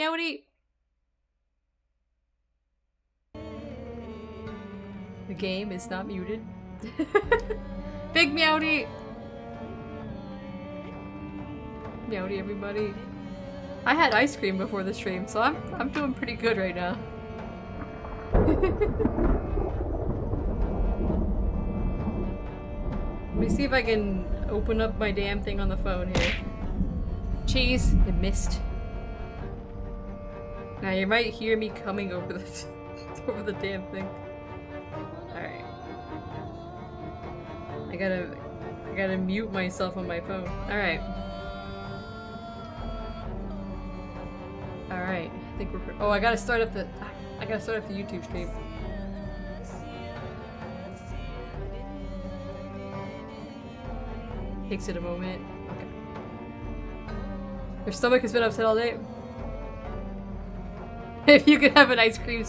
Meowdy! The game is not muted. Big Meowdy! Meowdy, everybody. I had ice cream before the stream, so I'm doing pretty good right now. Let me see if I can open up my damn thing on the phone here. Cheese, it missed. Now you might hear me coming over the over the damn thing. Alright. I gotta mute myself on my phone. Alright. Alright. I think we're oh, I gotta start up the YouTube stream. Takes it a moment. Okay. Your stomach has been upset all day. If you could have an ice cream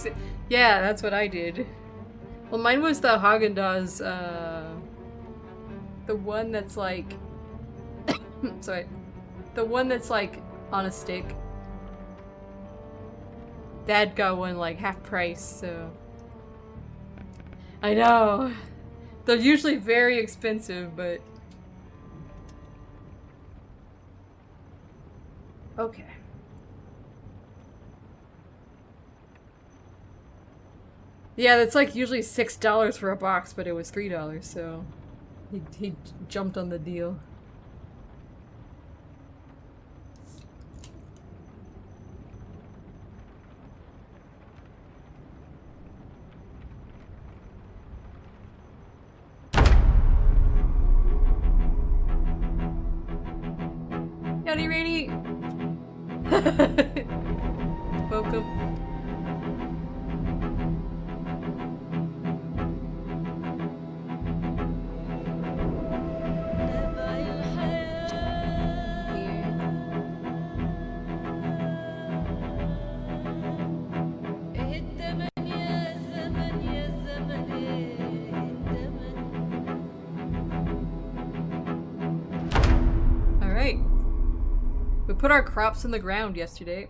yeah, that's what I did. Well, mine was the Haagen-Dazs, the one that's like... sorry. The one that's like on a stick. Dad got one like half price, so... I know! They're usually very expensive, but... Okay. Yeah, that's like usually $6 for a box, but it was $3, so he jumped on the deal. Yoni Rainy! Welcome. We put our crops in the ground yesterday.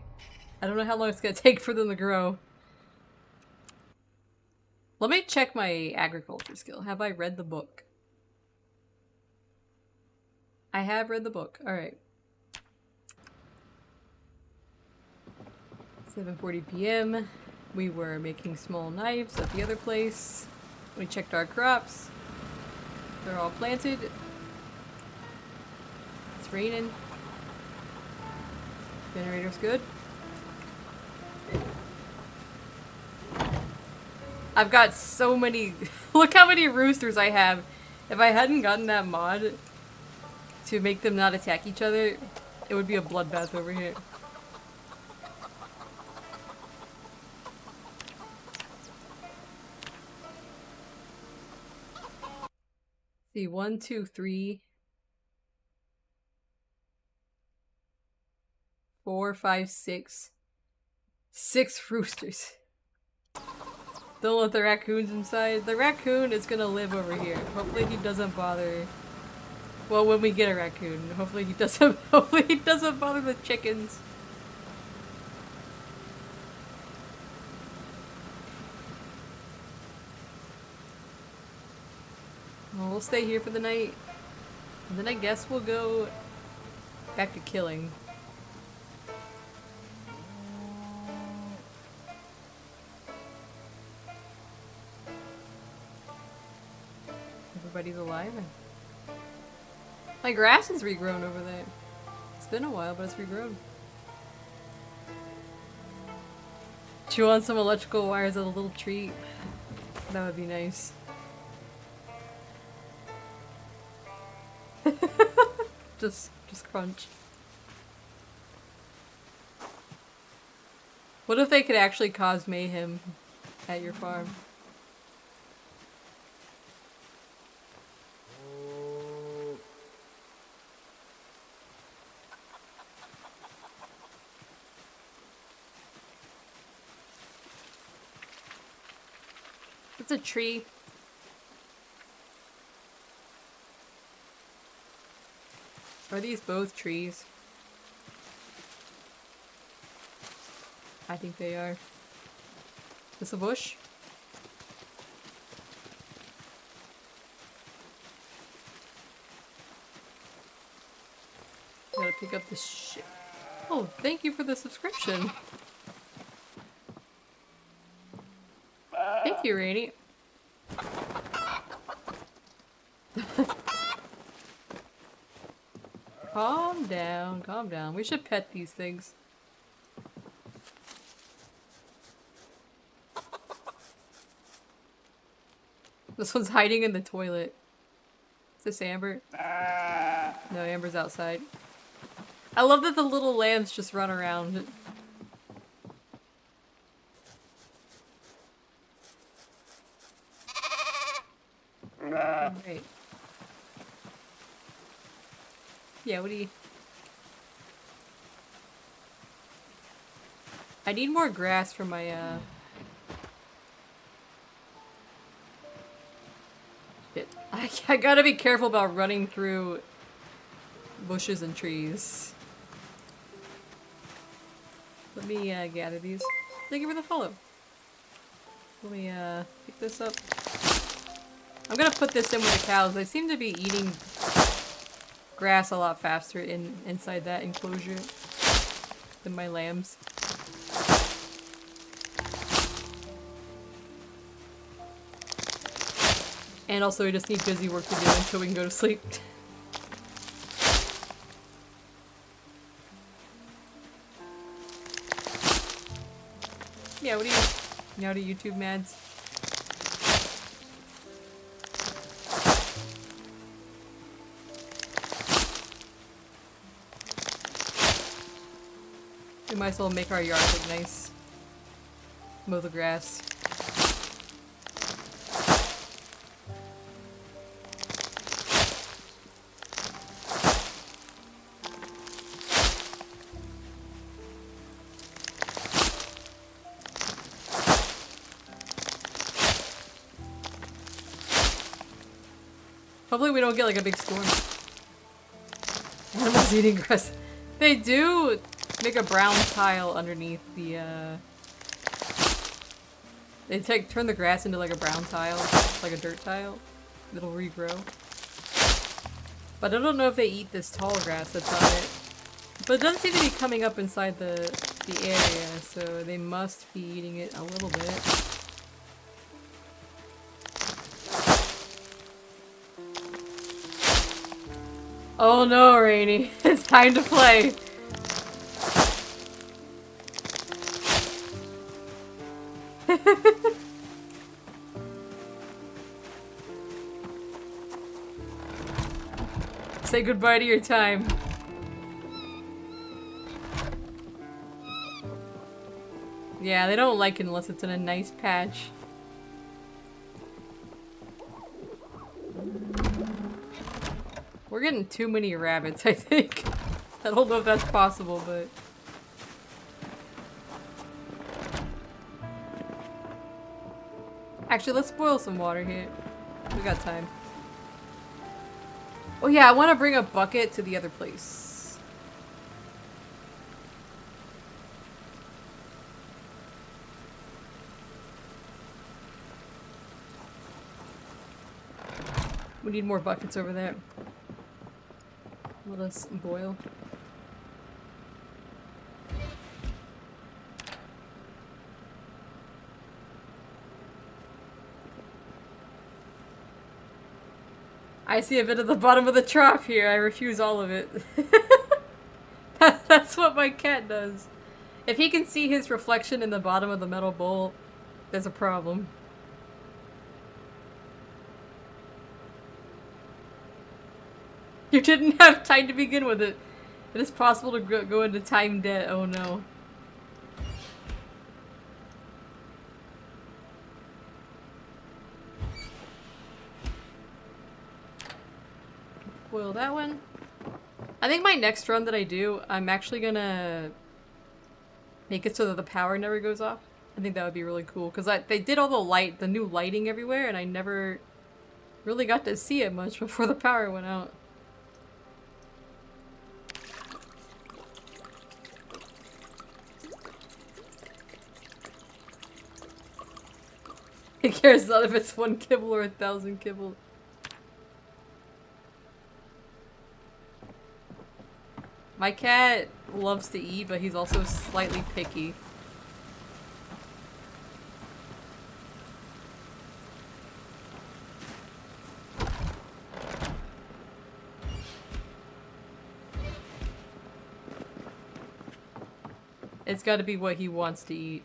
I don't know how long it's gonna take for them to grow. Let me check my agriculture skill. Have I read the book? I have read the book. Alright. 7:40 p.m. We were making small knives at the other place. We checked our crops. They're all planted. It's raining. Generator's good. I've got so many- look how many roosters I have! If I hadn't gotten that mod to make them not attack each other, it would be a bloodbath over here. See, 1, 2, 3, 4, 5, 6. 6 roosters. Don't let the raccoons inside. The raccoon is gonna live over here. Hopefully he doesn't bother. Well, when we get a raccoon, hopefully he doesn't. Hopefully he doesn't bother the chickens. Well, we'll stay here for the night, and then I guess we'll go back to killing. Everybody's alive. My grass is regrown over there. It's been a while, but it's regrown. Chew on some electrical wires as a little treat. That would be nice. just crunch. What if they could actually cause mayhem at your farm? It's a tree. Are these both trees? I think they are. Is this a bush? Gotta pick up this shit. Oh, thank you for the subscription. Thank you, Rainy. Calm down, calm down. We should pet these things. This one's hiding in the toilet. Is this Amber? No, Amber's outside. I love that the little lambs just run around. Alright. Yeah, what do you... I need more grass for my, Shit. I gotta be careful about running through bushes and trees. Let me, gather these. Thank you for the follow. Let me, pick this up. I'm gonna put this in with the cows. They seem to be eating grass a lot faster inside that enclosure than my lambs. And also we just need busy work to do until we can go to sleep. Yeah, what do you... Now to YouTube mads? We might as well make our yard look nice. Mow the grass. Hopefully we don't get like a big storm. Animals eating grass. They do make a brown tile underneath the, They turn the grass into like a brown tile, like a dirt tile. It'll regrow. But I don't know if they eat this tall grass that's on it. But it doesn't seem to be coming up inside the area, so they must be eating it a little bit. Oh no, Rainy. It's time to play. Say goodbye to your time. Yeah, they don't like it unless it's in a nice patch. We're getting too many rabbits, I think. I don't know if that's possible, but... Actually, let's boil some water here. We got time. Oh yeah, I want to bring a bucket to the other place. We need more buckets over there. Let us boil. I see a bit of the bottom of the trough here. I refuse all of it. That's what my cat does. If he can see his reflection in the bottom of the metal bowl, there's a problem. You didn't have time to begin with it. It is possible to go into time debt. Oh no. Boil that one. I think my next run that I do, I'm actually gonna make it so that the power never goes off. I think that would be really cool because they did all the new lighting everywhere, and I never really got to see it much before the power went out. cares not if it's 1 kibble or 1,000 kibble. My cat loves to eat, but he's also slightly picky. It's gotta be what he wants to eat.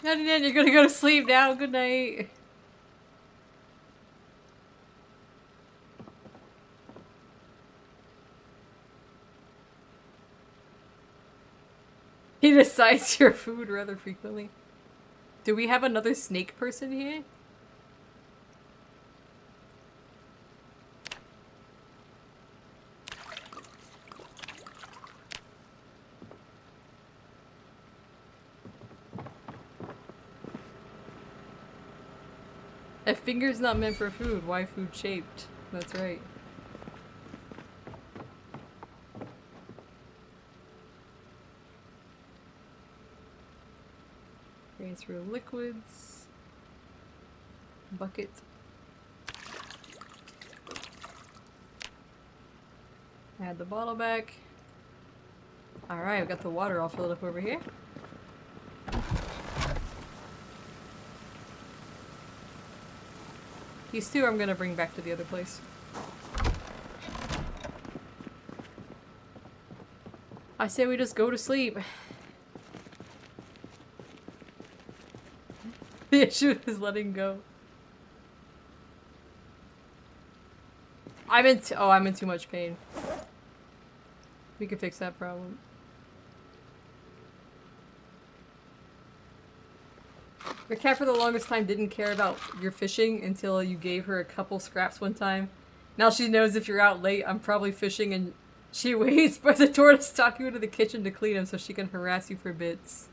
You're gonna go to sleep now. Good night. He decides your food rather frequently. Do we have another snake person here? A finger's not meant for food. Why food shaped? That's right. Transfer liquids. Bucket. Add the bottle back. Alright, we got the water all filled up over here. These two I'm gonna bring back to the other place. I say we just go to sleep. The issue is letting go. I'm in too much pain. We can fix that problem. Your cat for the longest time didn't care about your fishing until you gave her a couple scraps one time. Now she knows if you're out late, I'm probably fishing, and she waits by the door to stalk you into the kitchen to clean them so she can harass you for bits.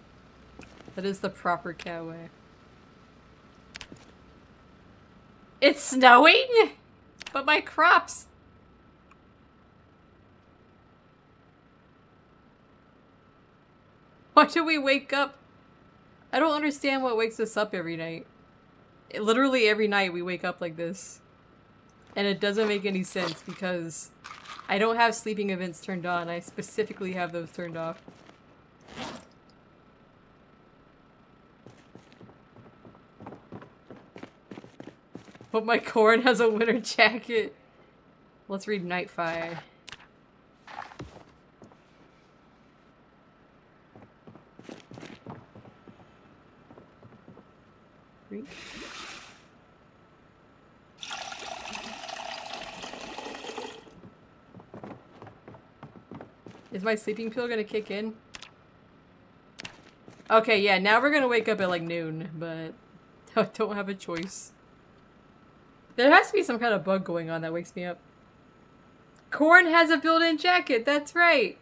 That is the proper cat way. It's snowing? But my crops! Why do we wake up? I don't understand what wakes us up every night. Literally every night we wake up like this. And it doesn't make any sense because I don't have sleeping events turned on. I specifically have those turned off. But my corn has a winter jacket. Let's read Nightfire. Read. Is my sleeping pill gonna kick in? Okay, yeah, now we're gonna wake up at like noon, but I don't have a choice. There has to be some kind of bug going on that wakes me up. Corn has a built-in jacket, that's right!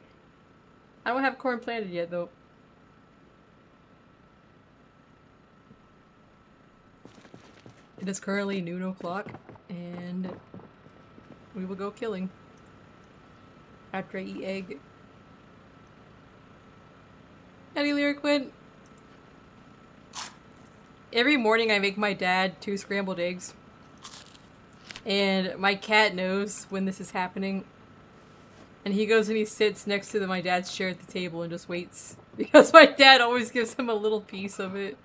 I don't have corn planted yet, though. It is currently noon o'clock, and we will go killing. After I eat egg. Any lyric win? Every morning I make my dad 2 scrambled eggs. And my cat knows when this is happening. And he goes and he sits next to my dad's chair at the table and just waits. Because my dad always gives him a little piece of it.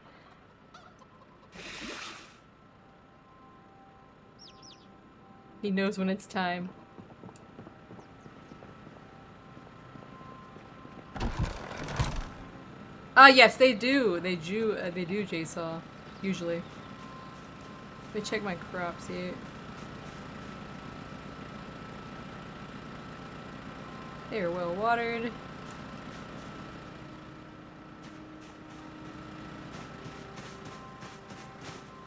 He knows when it's time. Yes, they do. They do JSaw. Usually. Let me check my crops here. They are well watered.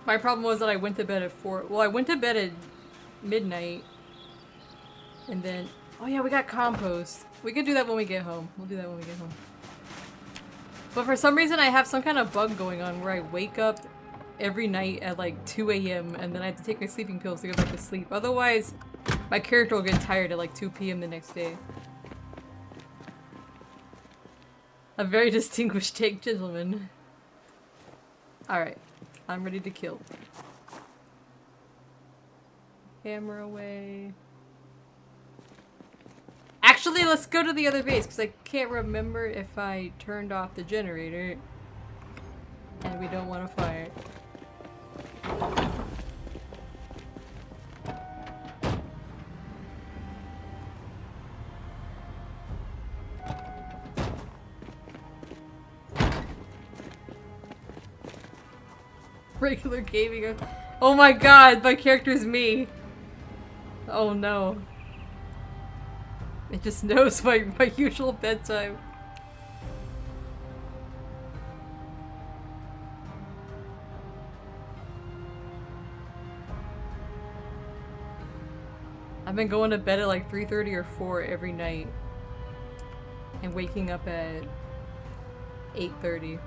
My problem was that I went to bed at 4. Well, I went to bed at midnight. And then... Oh yeah, we got compost. We can do that when we get home. We'll do that when we get home. But for some reason I have some kind of bug going on where I wake up every night at like 2 a.m. and then I have to take my sleeping pills to go back to sleep. Otherwise, my character will get tired at like 2 p.m. the next day. A very distinguished take, gentlemen. Alright, I'm ready to kill. Hammer away. Actually, let's go to the other base, because I can't remember if I turned off the generator. And we don't want to fire it. Regular gaming. Oh my god, my character's me. Oh no. It just knows my usual bedtime. I've been going to bed at like 3:30 or 4 every night. And waking up at 8:30.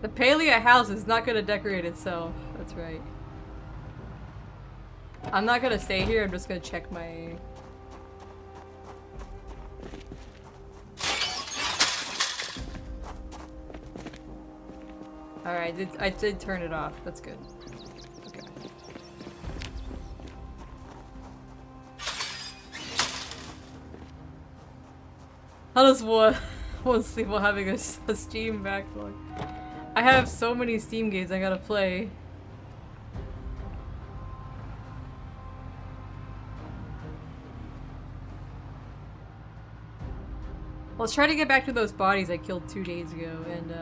The Palea house is not gonna decorate itself. That's right. I'm not gonna stay here, I'm just gonna check my... Alright, I did turn it off. That's good. Okay. How does one sleep while having a Steam backlog? I have so many Steam games I gotta play. Let's try to get back to those bodies I killed 2 days ago and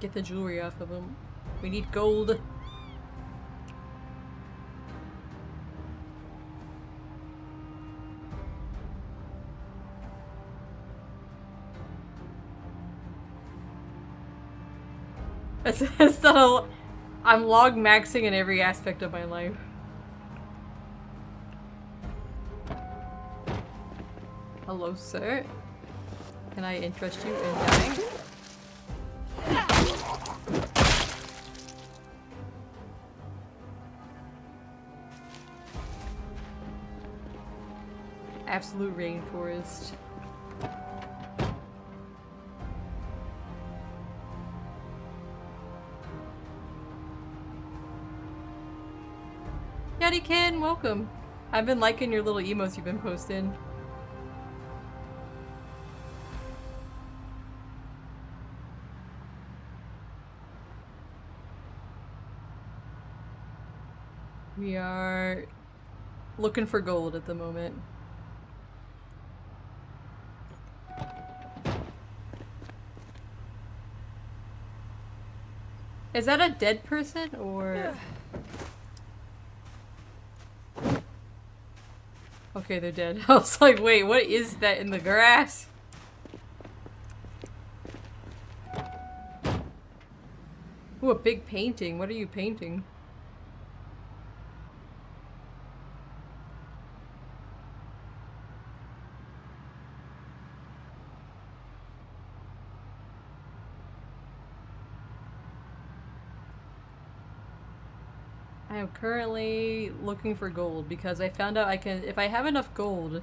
get the jewelry off of them. We need gold. It's not a... I'm log maxing in every aspect of my life. Hello, sir. Can I interest you in dying? Absolute rainforest. Yeti Ken, welcome. I've been liking your little emotes you've been posting. We are looking for gold at the moment. Is that a dead person or... Okay, they're dead. I was like, wait, what is that in the grass? Ooh, a big painting. What are you painting? I am currently looking for gold because I found out I can, if I have enough gold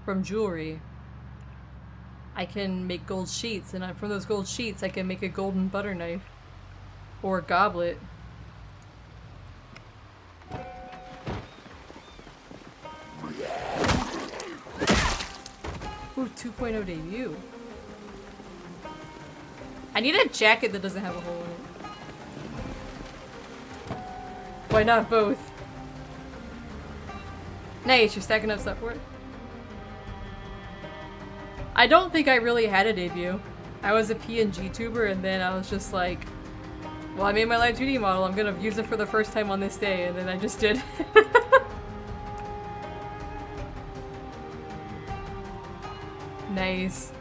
from jewelry, I can make gold sheets, and from those gold sheets I can make a golden butter knife or a goblet. Ooh, 2.0 debut. I need a jacket that doesn't have a hole in it. Why not both? Nice, you're stacking up stuff for it. I don't think I really had a debut. I was a PNG tuber and then I was just like, well, I made my live 2D model, I'm gonna use it for the first time on this day, and then I just did. Nice.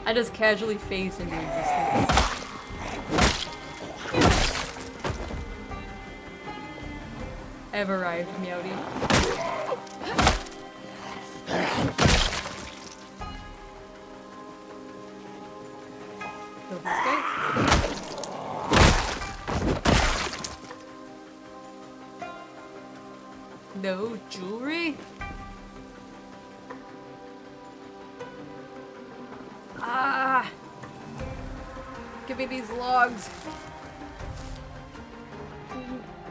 I just casually phased into existence. I've arrived, Meowdy. Kill this guy. No jewelry? Ah! Give me these logs.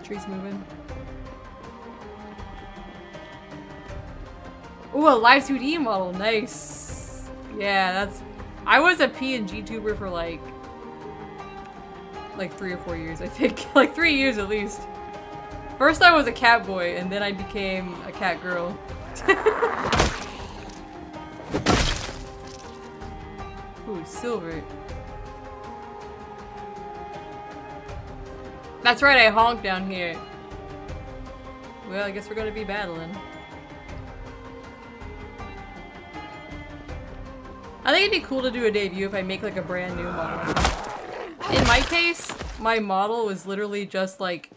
Tree's moving. Ooh, a live 2D model. Nice. Yeah, that's... I was a PNG tuber for like 3 or 4 years, I think. Like 3 years at least. First I was a cat boy, and then I became a cat girl. Ooh, silver. That's right, I honked down here. Well, I guess we're gonna be battling. I think it'd be cool to do a debut if I make like a brand new model. In my case, my model was literally just like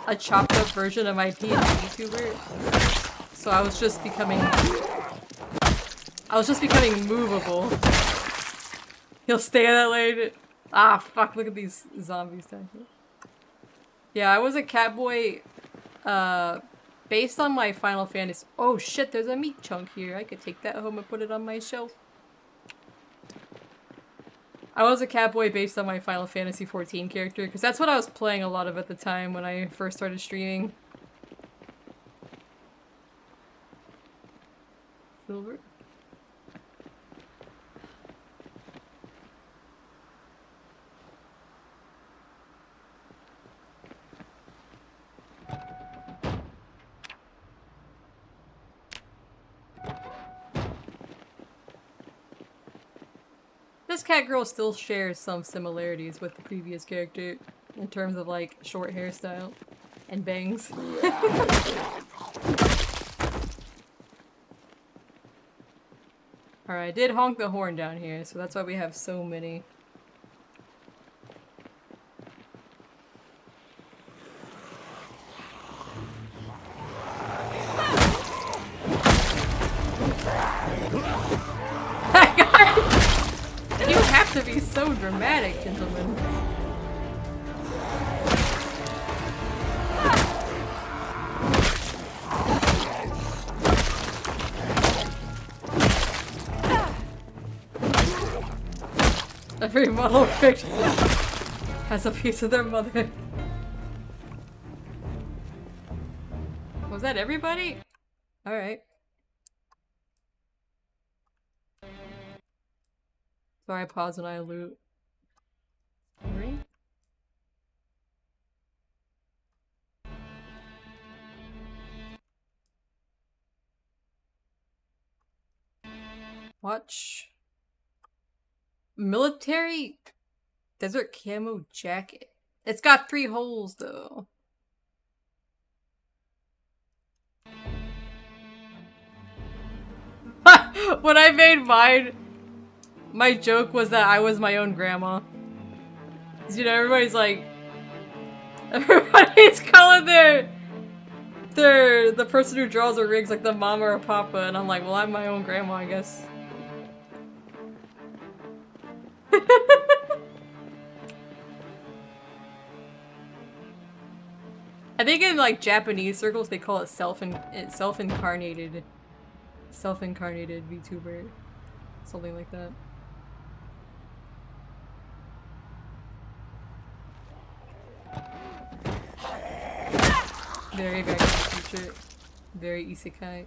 a chopped up version of my PNG tuber. So I was just becoming movable. He'll stay that lane. Ah, fuck, look at these zombies down here. Yeah, I was a catboy, based on my Final Fantasy- Oh shit, there's a meat chunk here. I could take that home and put it on my shelf. I was a catboy based on my Final Fantasy 14 character, because that's what I was playing a lot of at the time when I first started streaming. Silver. This cat girl still shares some similarities with the previous character in terms of like short hairstyle and bangs. Alright, I did honk the horn down here, so that's why we have so many. You have to be so dramatic, gentlemen. Every model picked has a piece of their mother. Was that everybody? Alright. Sorry, I pause when I loot. Sorry. Watch. Military desert camo jacket. It's got 3 holes though. When I made mine, my joke was that I was my own grandma. 'Cause, you know, everybody's calling the person who draws the rigs like the mama or papa, and I'm like, well, I'm my own grandma, I guess. I think in like Japanese circles they call it self-incarnated VTuber, something like that. Very back to the future, very isekai.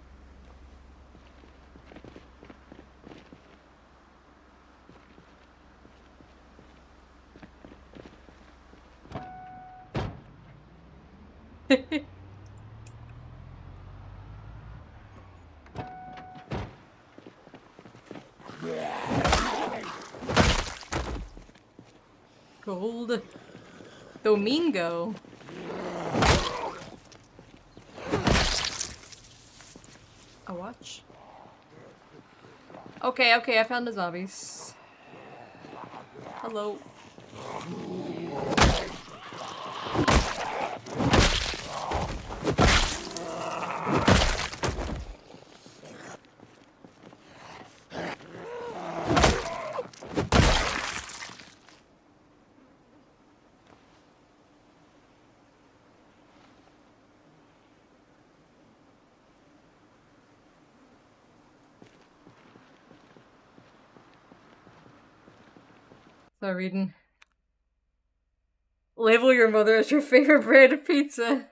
Gold. Domingo. A watch. Okay, okay, I found the zombies. Hello. Start reading. Label your mother as your favorite brand of pizza.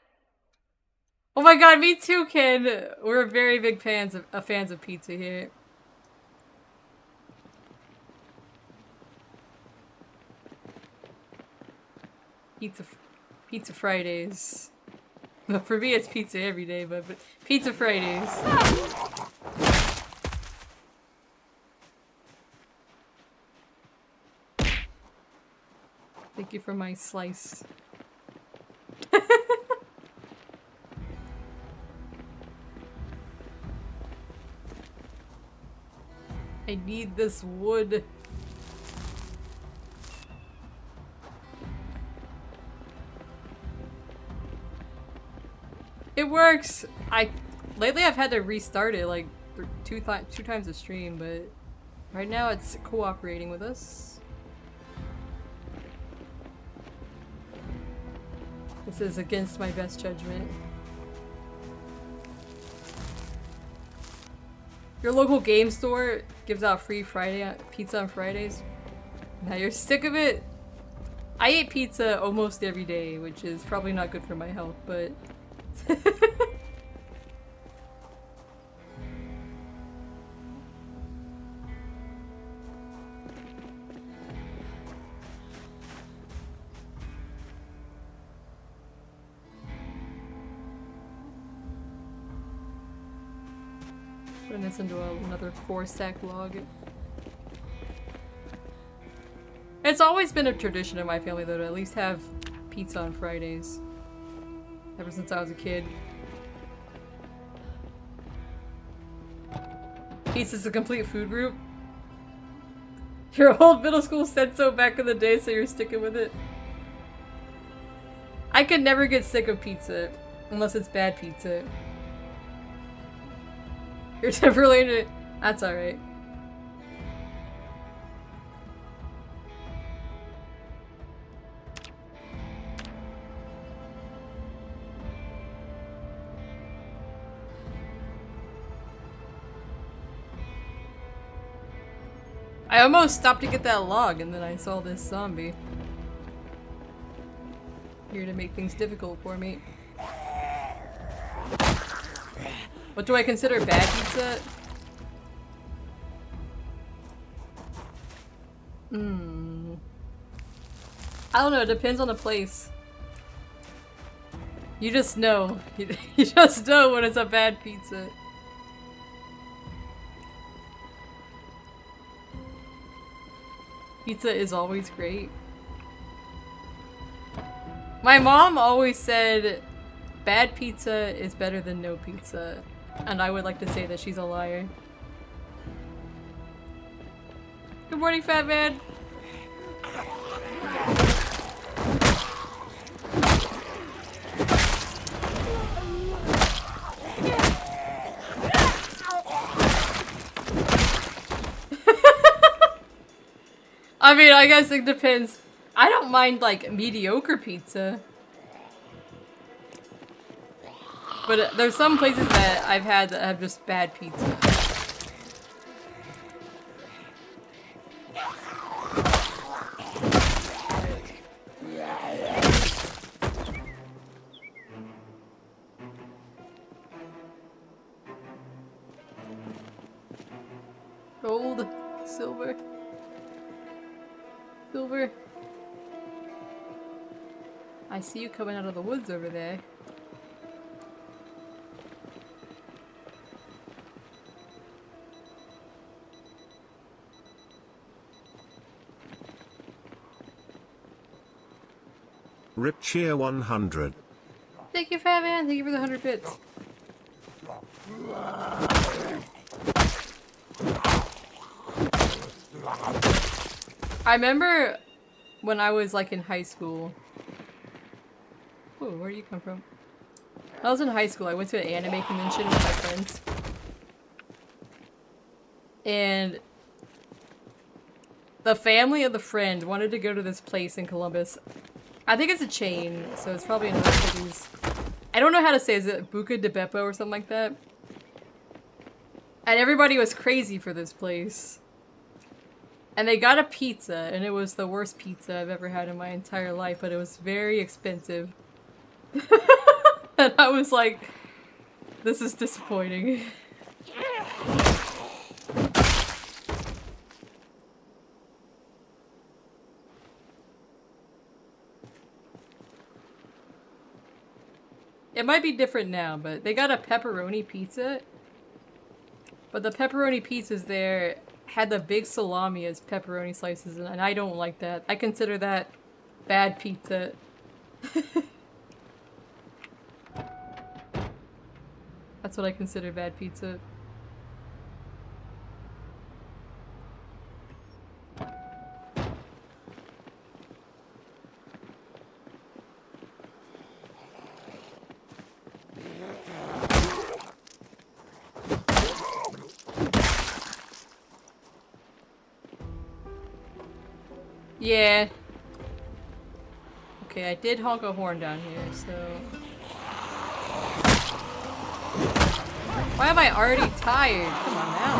Oh my god, me too, Ken! We're very big fans of pizza here. Pizza Fridays. Well, for me it's pizza every day, but Pizza Fridays. Thank you for my slice. I need this wood. It works! Lately I've had to restart it like two times a stream, but right now it's cooperating with us. This is against my best judgment. Your local game store gives out free pizza on Fridays. Now you're sick of it? I eat pizza almost every day, which is probably not good for my health, but... Turn this into another 4-stack log. It's always been a tradition in my family though to at least have pizza on Fridays. Ever since I was a kid. Pizza's a complete food group. Your old middle school said so back in the day, so you're sticking with it. I could never get sick of pizza unless it's bad pizza. You're temporarily. That's alright. I almost stopped to get that log and then I saw this zombie. Here to make things difficult for me. What do I consider bad pizza? I don't know, it depends on the place. You just know. You just know when it's a bad pizza. Pizza is always great. My mom always said bad pizza is better than no pizza. And I would like to say that she's a liar. Good morning, fat man! I mean, I guess it depends. I don't mind, like, mediocre pizza. But there's some places that I've had that have just bad pizza. Gold, silver. Silver. I see you coming out of the woods over there. Rip cheer 100. Thank you, fat man. Thank you for the 100 bits. I remember when I was like in high school. Ooh, where do you come from? When I was in high school, I went to an anime convention with my friends. And the family of the friend wanted to go to this place in Columbus. I think it's a chain, so it's probably in other cities. I don't know how to say it. Is it Buca de Beppo or something like that? And everybody was crazy for this place. And they got a pizza, and it was the worst pizza I've ever had in my entire life, but it was very expensive. And I was like, this is disappointing. It might be different now, but they got a pepperoni pizza. But the pepperoni pizzas there had the big salami as pepperoni slices, and I don't like that. I consider that bad pizza. That's what I consider bad pizza. Yeah. Okay, I did honk a horn down here, so... Why am I already tired? Come on now.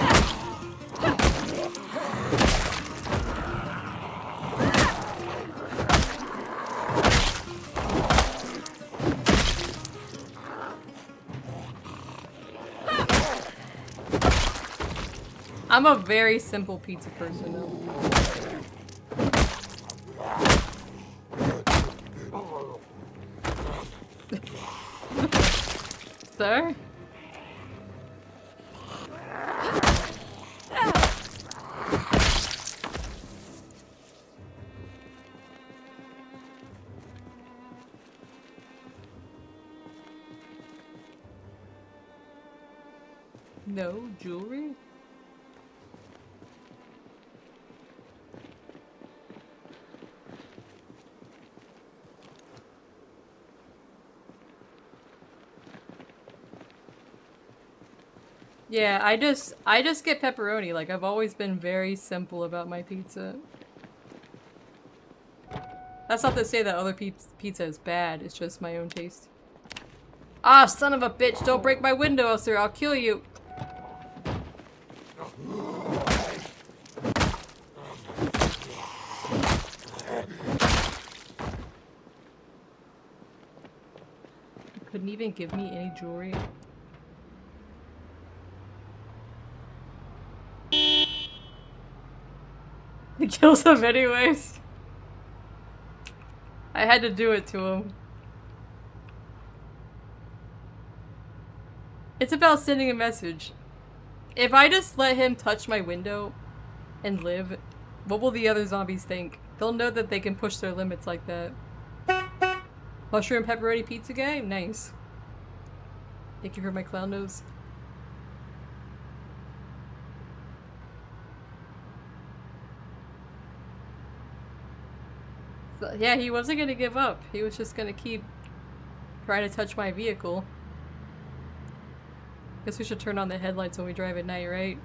I'm a very simple pizza person though. Sir? No jewelry? Yeah, I just get pepperoni. Like, I've always been very simple about my pizza. That's not to say that other pizza is bad, it's just my own taste. Ah, son of a bitch, don't break my window, sir, I'll kill you! You couldn't even give me any jewelry. He kills him anyways. I had to do it to him. It's about sending a message. If I just let him touch my window and live, what will the other zombies think? They'll know that they can push their limits like that. Mushroom pepperoni pizza guy? Nice. Thank you for my clown nose. So, yeah, he wasn't gonna give up. He was just gonna keep trying to touch my vehicle. Guess we should turn on the headlights when we drive at night, right?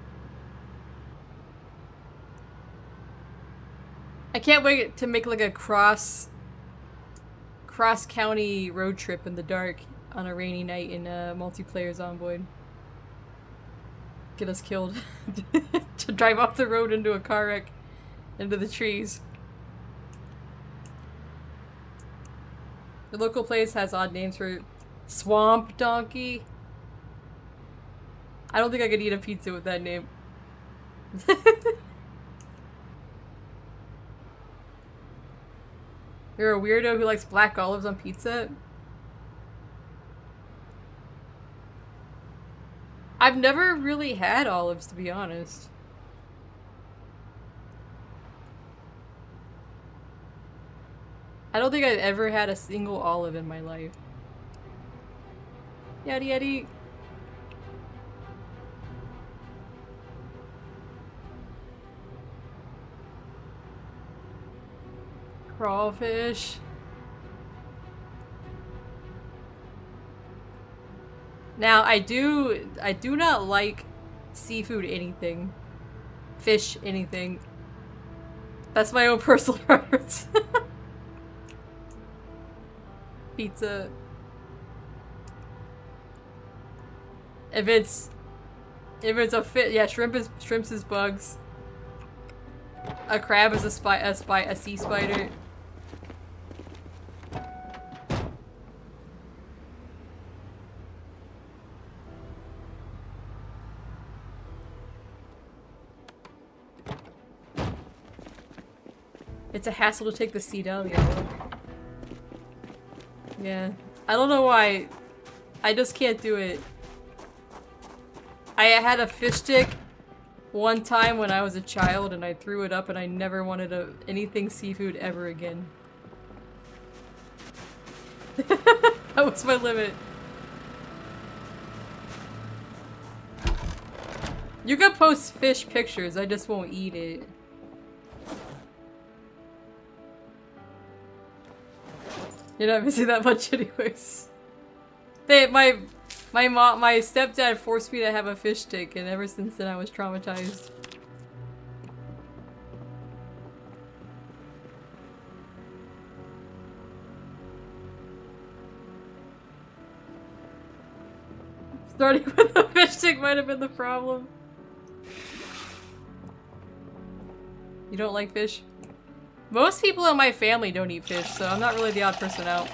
I can't wait to make like a cross-county road trip in the dark on a rainy night in a multiplayer Zomboid. Get us killed. To drive off the road into a car wreck, into the trees. The local place has odd names for Swamp Donkey. I don't think I could eat a pizza with that name. You're a weirdo who likes black olives on pizza? I've never really had olives, to be honest. I don't think I've ever had a single olive in my life. Yaddy yaddy. Crawfish. Now, I do not like seafood anything. Fish anything. That's my own personal preference. Pizza. If it's a fish, yeah, shrimps is bugs. A crab is a sea spider. It's a hassle to take the seat out. Yeah. I don't know why. I just can't do it. I had a fish stick one time when I was a child and I threw it up and I never wanted anything seafood ever again. That was my limit. You can post fish pictures, I just won't eat it. You're not missing that much anyways. My stepdad forced me to have a fish stick, and ever since then I was traumatized. Starting with the fish stick might have been the problem. You don't like fish? Most people in my family don't eat fish, so I'm not really the odd person out.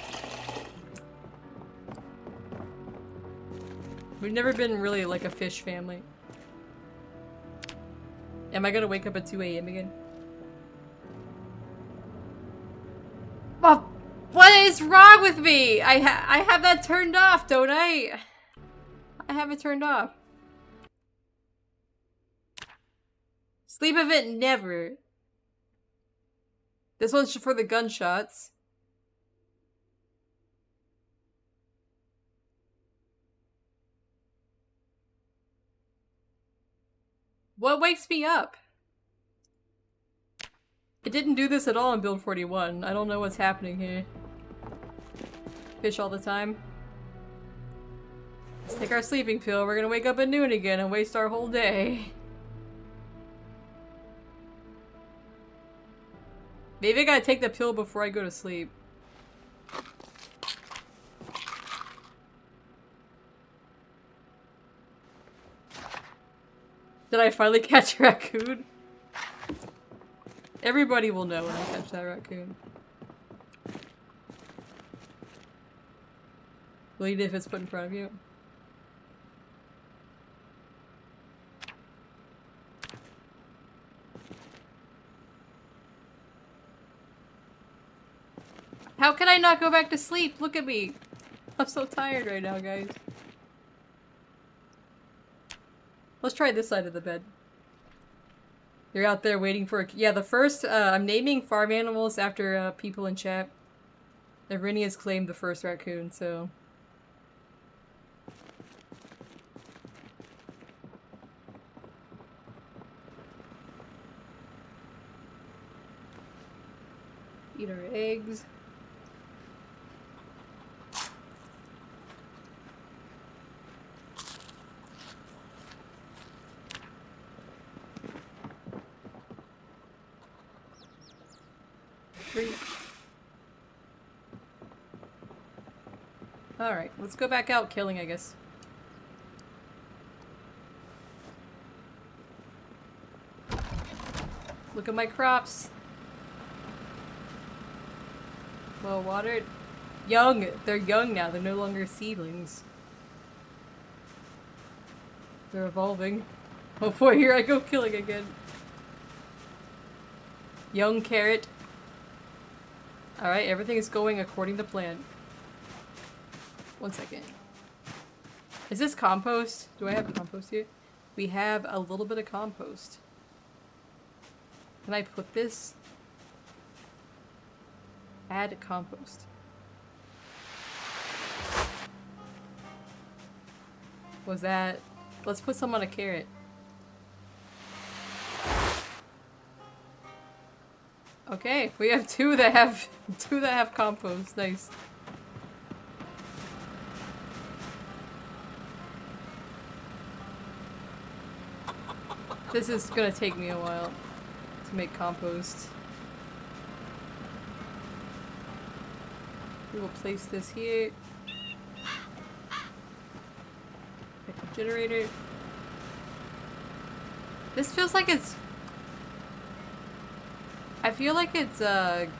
We've never been really like a fish family. Am I gonna wake up at 2 AM again? Oh, what is wrong with me? I have that turned off, don't I? I have it turned off. Sleep event never. This one's for the gunshots. What wakes me up? It didn't do this at all in build 41. I don't know what's happening here. Fish all the time. Let's take our sleeping pill. We're gonna wake up at noon again and waste our whole day. Maybe I gotta take the pill before I go to sleep. Did I finally catch a raccoon? Everybody will know when I catch that raccoon. Will you if it's put in front of you? How can I not go back to sleep? Look at me. I'm so tired right now, guys. Let's try this side of the bed. You're out there waiting for a— yeah, the first— I'm naming farm animals after people in chat. Irini has claimed the first raccoon, so... Eat our eggs. Alright, let's go back out killing, I guess. Look at my crops. Well watered. Young! They're young now, they're no longer seedlings. They're evolving. Oh boy, here I go killing again. Young carrot. Alright, everything is going according to plan. 1 second. Is this compost? Do I have compost here? We have a little bit of compost. Can I put this? Add compost. Was that? Let's put some on a carrot. Okay, we have two that have compost. Nice. This is gonna take me a while to make compost. We will place this here. Pick the generator. This feels like it's... I feel like it's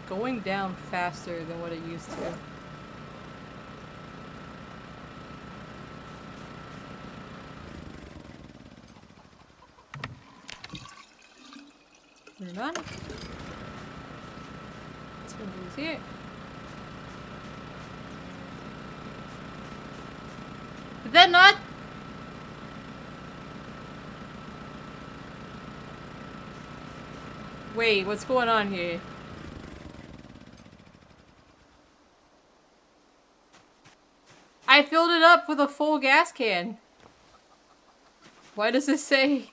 going down faster than what it used to. Turn it on. Let's go do this here. Did that not? Wait, what's going on here? I filled it up with a full gas can. Why does it say?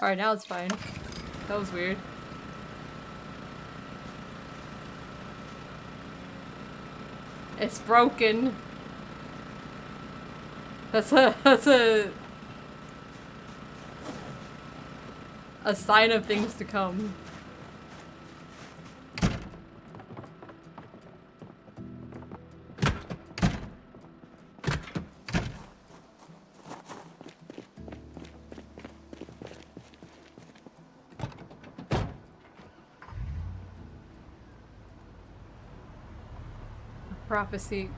Alright, now it's fine. That was weird. It's broken. That's a sign of things to come. Prophecy.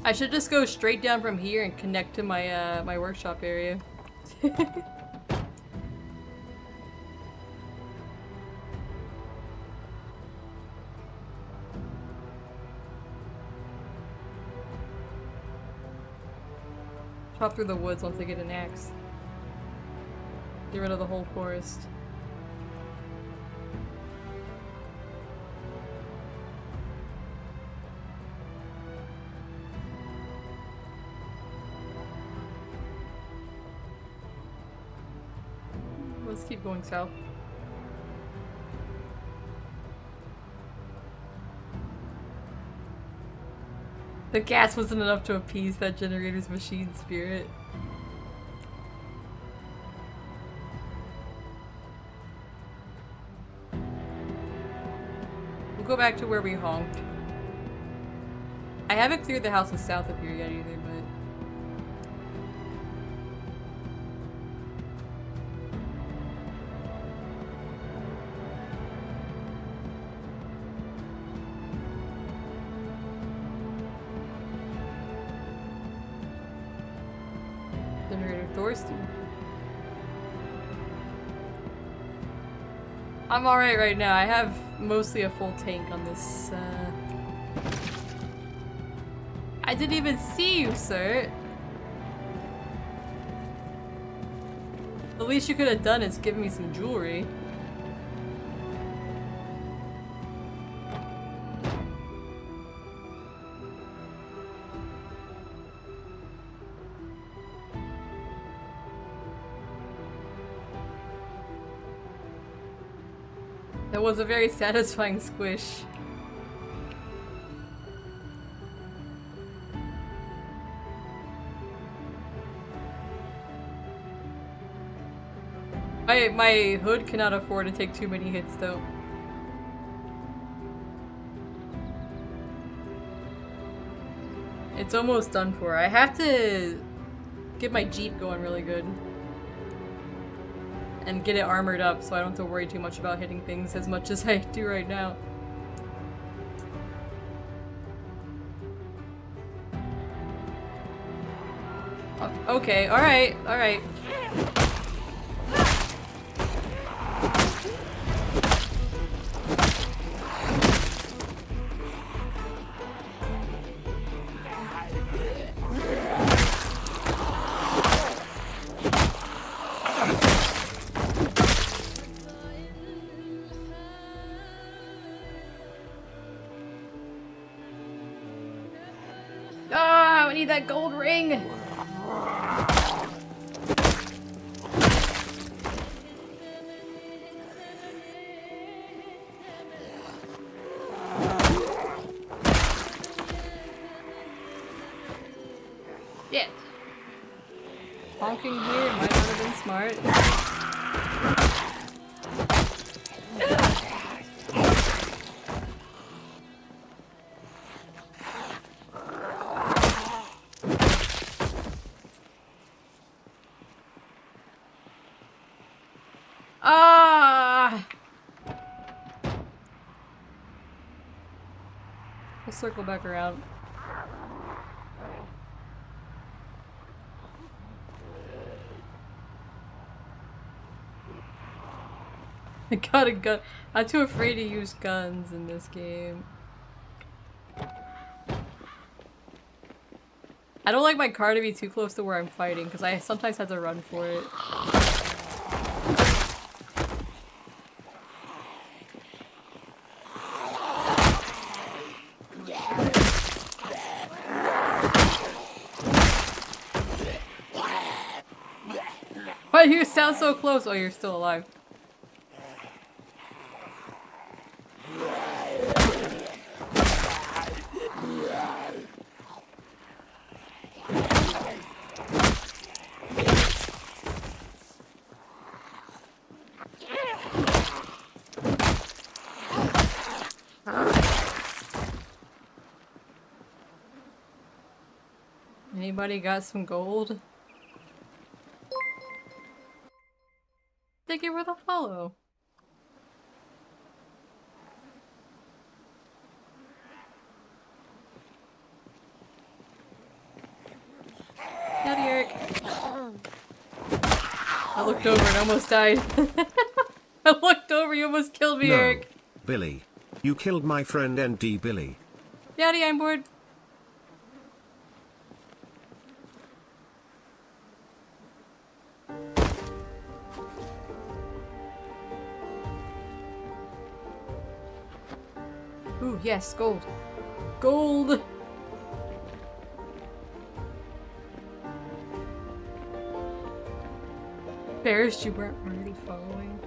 I should just go straight down from here and connect to my my workshop area. Chop through the woods once I get an axe. Get rid of the whole forest. Let's keep going south. The gas wasn't enough to appease that generator's machine spirit. We'll go back to where we honked. I haven't cleared the houses south of here yet either, but... I'm alright right now. I have mostly a full tank on this, I didn't even see you, sir! The least you could have done is give me some jewelry. That was a very satisfying squish. My hood cannot afford to take too many hits though. It's almost done for. I have to get my Jeep going really good. And get it armored up so I don't have to worry too much about hitting things as much as I do right now. Okay, alright, alright. I need that gold ring! Shit! Honking here might not have been smart. Ah! We'll circle back around. I got a gun. I'm too afraid to use guns in this game. I don't like my car to be too close to where I'm fighting because I sometimes have to run for it. Why do you sound so close? Oh, you're still alive. Anybody got some gold? Thank you for the follow. Howdy, Eric. I looked over and almost died. I looked over, you almost killed me, No, Eric. Billy. You killed my friend ND Billy. Daddy, I'm bored. Ooh, yes, gold. Gold! Bears you weren't already following.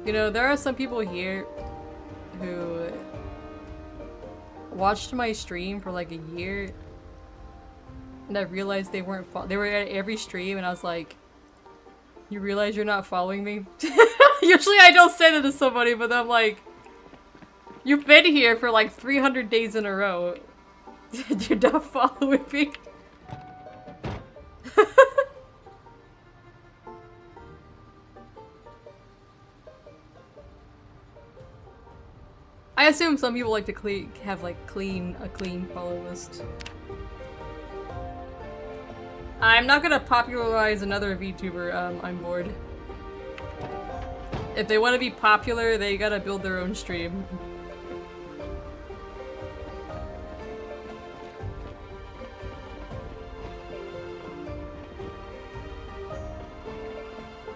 You know, there are some people here who watched my stream for like a year and I realized they weren't they were at every stream and I was like, you realize you're not following me? Usually I don't say that to somebody, but I'm like, you've been here for like 300 days in a row. You're not following me. I assume some people like to have like a clean follow list. I'm not gonna popularize another VTuber, I'm bored. If they want to be popular, they gotta build their own stream.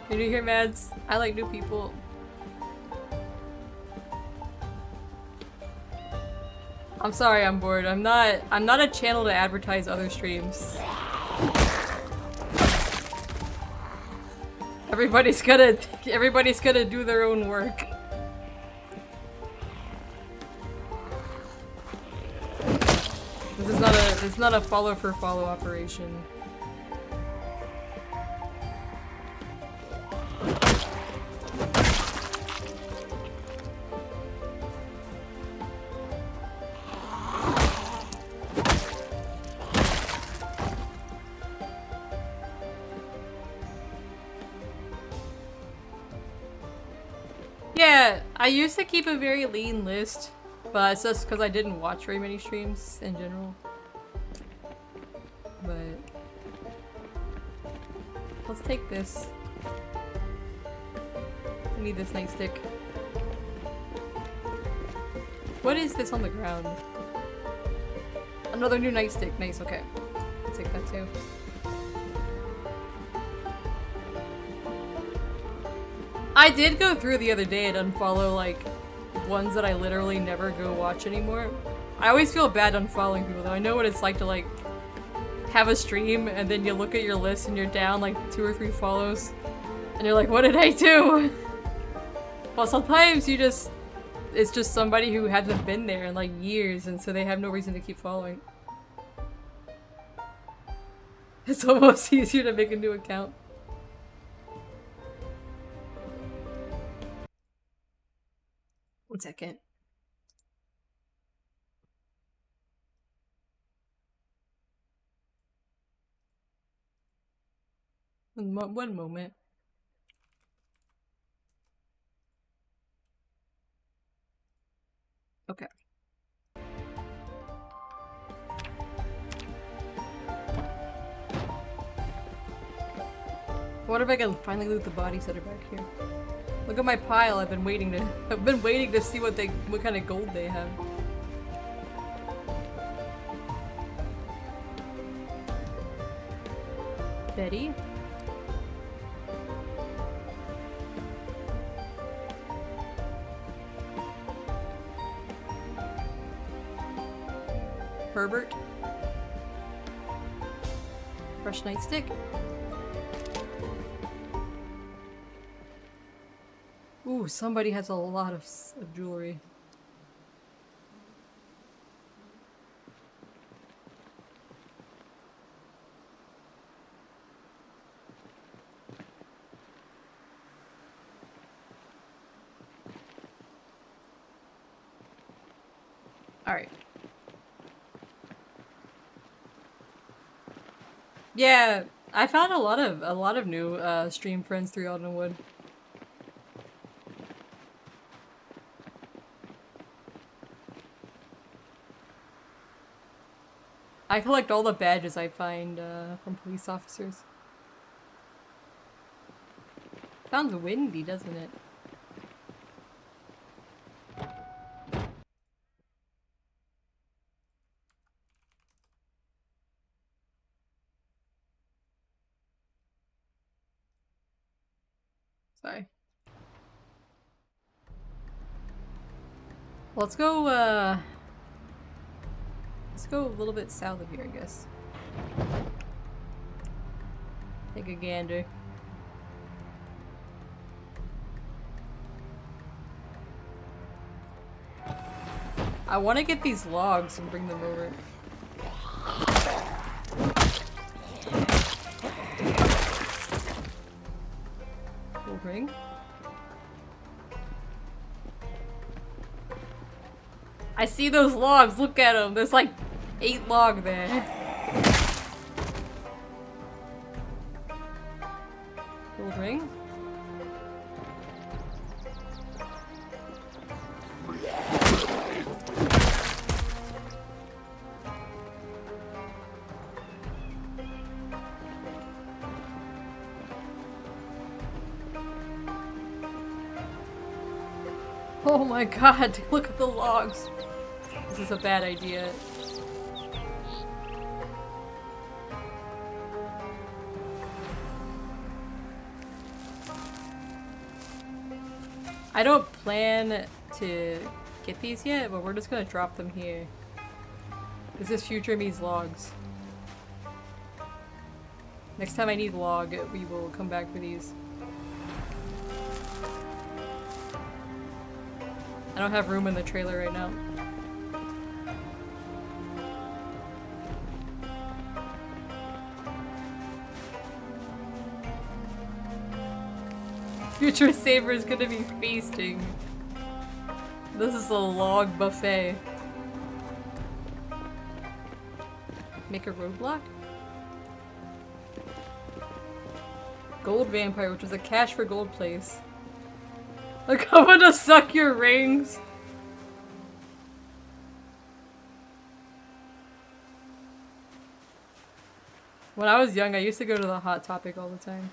You new here, Mads? I like new people. I'm sorry, I'm bored. I'm not a channel to advertise other streams. Everybody's gonna do their own work. This is not a follow for follow operation. Yeah, I used to keep a very lean list, but it's just because I didn't watch very many streams in general. But let's take this. I need this nightstick. What is this on the ground? Another new nightstick. Nice, okay. I'll take that too. I did go through the other day and unfollow like ones that I literally never go watch anymore. I always feel bad unfollowing people though. I know what it's like to like have a stream and then you look at your list and you're down like 2 or 3 follows and you're like, what did I do? Well, sometimes you just, it's just somebody who hasn't been there in like years and so they have no reason to keep following. It's almost easier to make a new account. One second. One moment. Okay. What if I can finally loot the bodies that are back here? Look at my pile. I've been waiting to see what kind of gold they have. Betty? Herbert? Fresh nightstick? Ooh, somebody has a lot of jewelry. Alright. Yeah, I found a lot of new stream friends through Eldenwood. I collect all the badges I find from police officers. Sounds windy, doesn't it? Sorry. Let's go a little bit south of here, I guess. Take a gander. I want to get these logs and bring them over. Gold ring. I see those logs, look at them. There's like 8 logs there. Gold ring. Oh my god, look at the logs. This is a bad idea. I don't plan to get these yet, but we're just gonna drop them here. This is future me's logs. Next time I need log, we will come back for these. I don't have room in the trailer right now. Future Saver is gonna be feasting. This is a log buffet. Make a roadblock? Gold Vampire, which is a cash for gold place. Like, I'm gonna suck your rings. When I was young, I used to go to the Hot Topic all the time.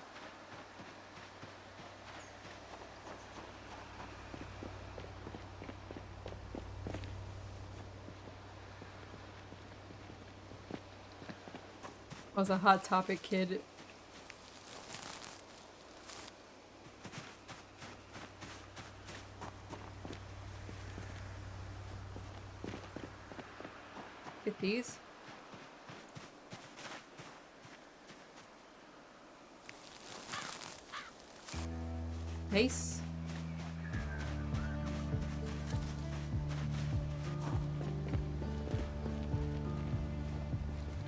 I was a Hot Topic kid. These? Nice.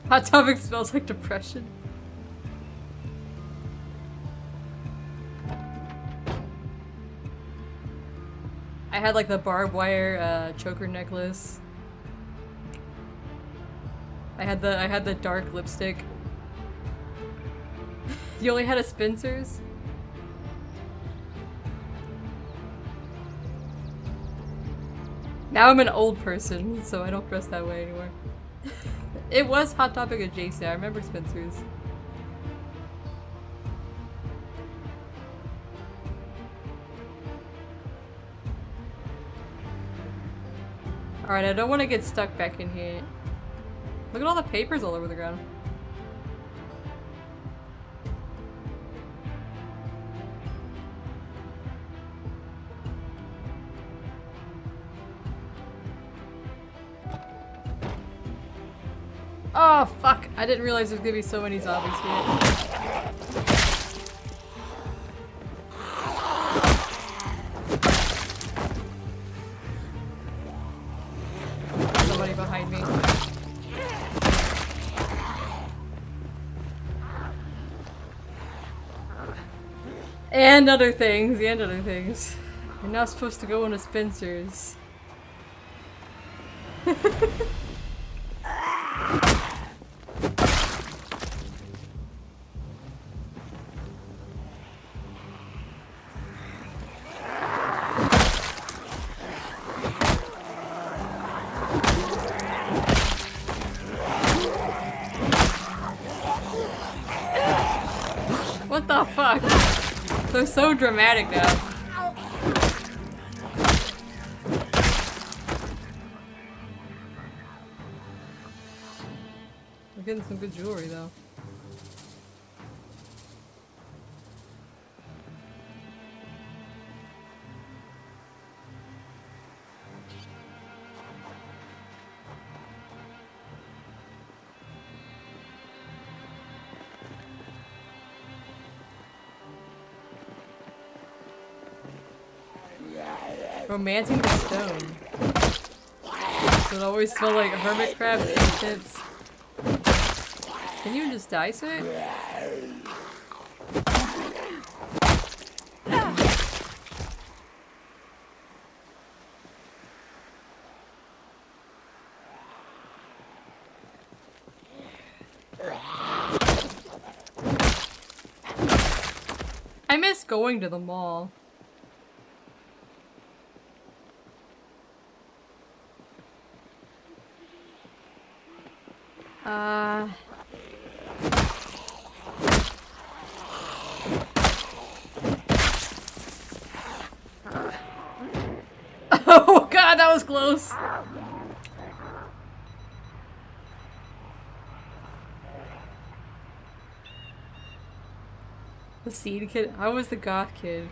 Hot Topic smells like depression. I had like the barbed wire choker necklace. I had the dark lipstick. You only had a Spencer's? Now I'm an old person, so I don't dress that way anymore. It was Hot Topic adjacent. I remember Spencer's. Alright, I don't want to get stuck back in here. Look at all the papers all over the ground. Oh, fuck! I didn't realize there's gonna be so many zombies here. Somebody behind me. And other things, and other things. You're not supposed to go into Spencer's. What the fuck? They're so dramatic now. We're getting some good jewelry though. Romancing the stone. Does it always smell like hermit crab incense? Can you just dice it? I miss going to the mall. Oh god, that was close! The seed kid? I was the goth kid.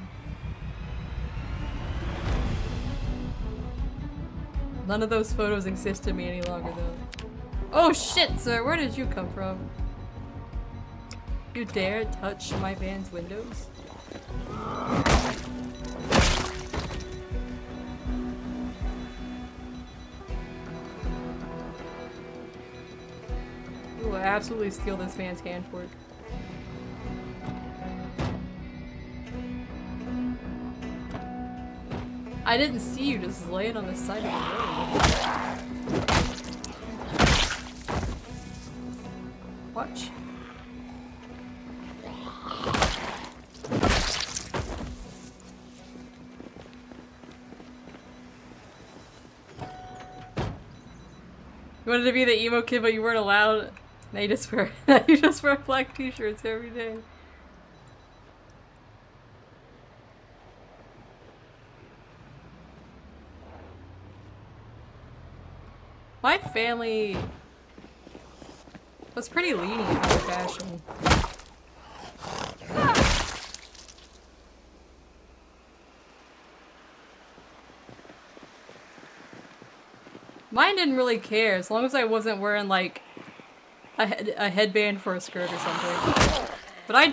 None of those photos exist to me any longer though. Oh shit, sir, where did you come from? You dare touch my van's windows? You will absolutely steal this van's handfork. I didn't see you just laying on the side of the road. Watch. You wanted to be the emo kid, but you weren't allowed. Now you just wear black t-shirts every day. My family was pretty lenient with fashion. Mine didn't really care, as long as I wasn't wearing, like, a headband for a skirt or something. But I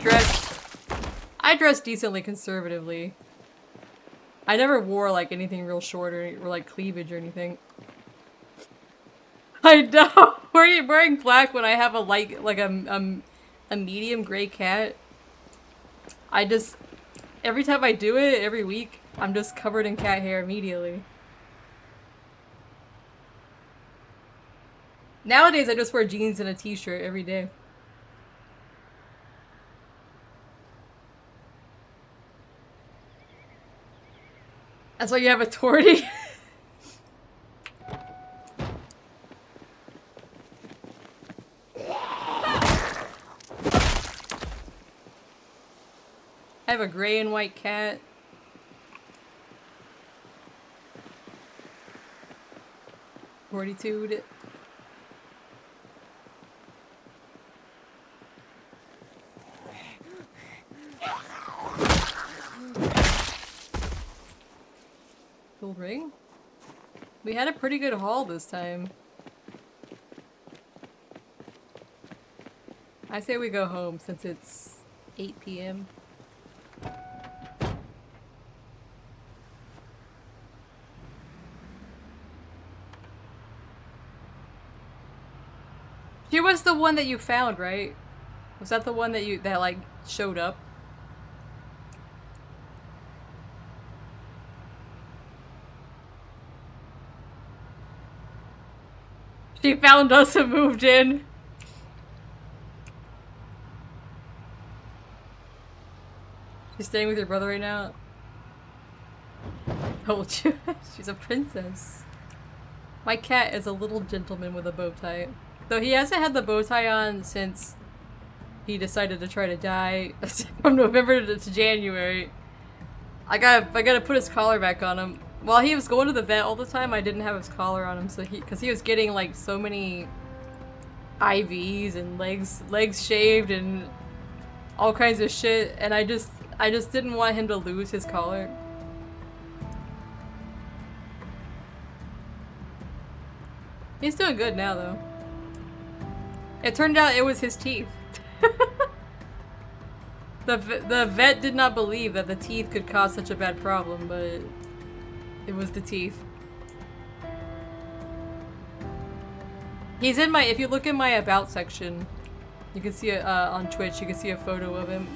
dressed decently conservatively. I never wore, like, anything real short or like, cleavage or anything. I know! Wearing black when I have a light, like, a medium gray cat. I just... Every time I do it, every week, I'm just covered in cat hair immediately. Nowadays, I just wear jeans and a t-shirt every day. That's why you have a tortie? I have a gray and white cat. Fortitude. Gold ring? We had a pretty good haul this time. I say we go home since it's 8 p.m. She was the one that you found, right? Was that the one that like showed up? She found us and moved in. She's staying with your brother right now? Told you. She's a princess. My cat is a little gentleman with a bow tie. Though he hasn't had the bow tie on since he decided to try to die from November to January. I gotta put his collar back on him. While he was going to the vet all the time, I didn't have his collar on him, so because he was getting like so many IVs and legs shaved and all kinds of shit, and I just didn't want him to lose his collar. He's doing good now, though. It turned out it was his teeth. The vet did not believe that the teeth could cause such a bad problem, but it was the teeth. He's in my- if you look in my about section, you can see on Twitch, you can see a photo of him.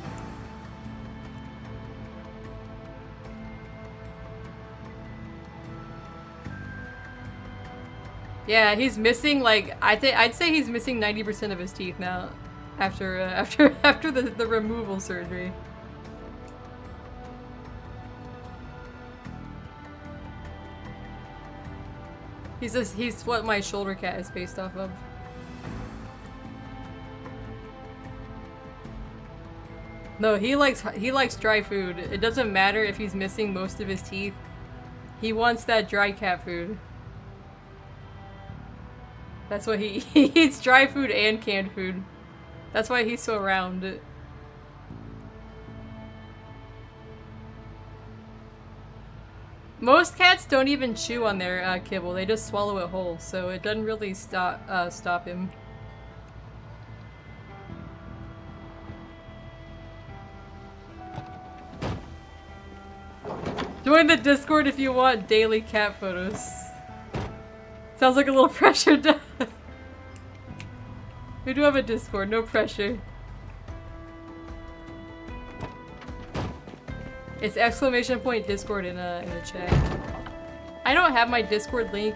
Yeah, he's missing like I'd say he's missing 90% of his teeth now, after the removal surgery. He's what my shoulder cat is based off of. No, he likes dry food. It doesn't matter if he's missing most of his teeth. He wants that dry cat food. That's what he eats, dry food and canned food. That's why he's so round. Most cats don't even chew on their kibble, they just swallow it whole, so it doesn't really stop him. Join the Discord if you want daily cat photos. Sounds like a little pressure. We do have a Discord, no pressure. It's ! Discord in the chat. I don't have my Discord link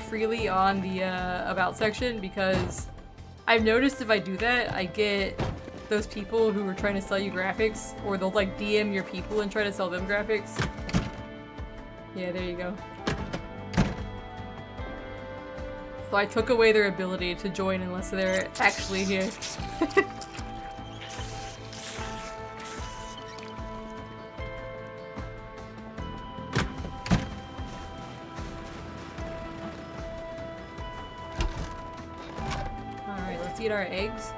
freely on the about section because I've noticed if I do that, I get those people who are trying to sell you graphics, or they'll like DM your people and try to sell them graphics. Yeah, there you go. So I took away their ability to join unless they're actually here. Alright, let's eat our eggs.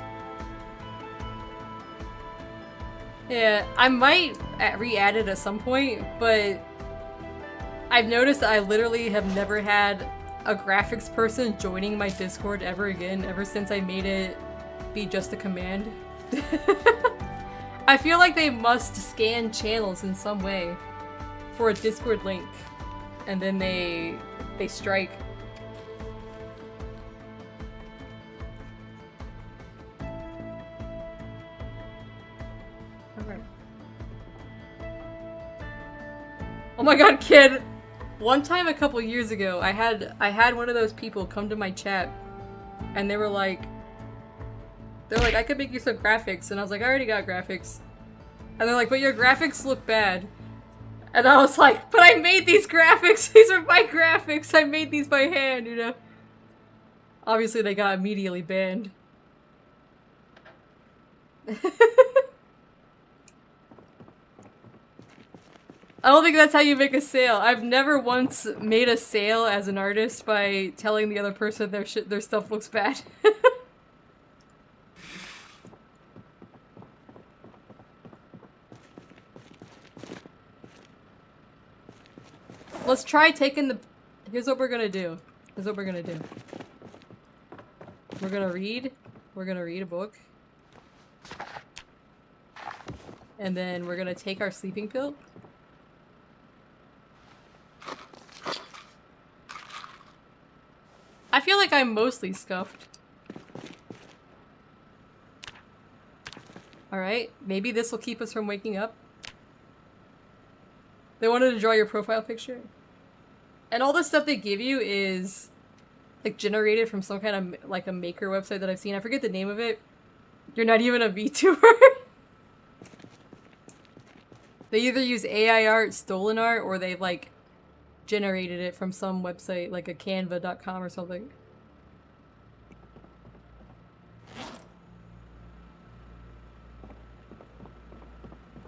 Yeah, I might re-add it at some point, but I've noticed that I literally have never had a graphics person joining my Discord ever again, ever since I made it be just a command. I feel like they must scan channels in some way for a Discord link, and then they strike. Alright. Oh my god, kid! One time a couple years ago, I had one of those people come to my chat, and they were like, I could make you some graphics, and I was like, I already got graphics. And they're like, but your graphics look bad. And I was like, but I made these graphics! These are my graphics! I made these by hand, you know? Obviously they got immediately banned. I don't think that's how you make a sale. I've never once made a sale as an artist by telling the other person their stuff looks bad. Let's try taking the... Here's what we're gonna do. Here's what we're gonna do. We're gonna read. We're gonna read a book. And then we're gonna take our sleeping pill. I feel like I'm mostly scuffed. Alright, maybe this will keep us from waking up. They wanted to draw your profile picture. And all the stuff they give you is like generated from some kind of like a maker website that I've seen. I forget the name of it. You're not even a VTuber. They either use AI art, stolen art, or they've like generated it from some website like a canva.com or something.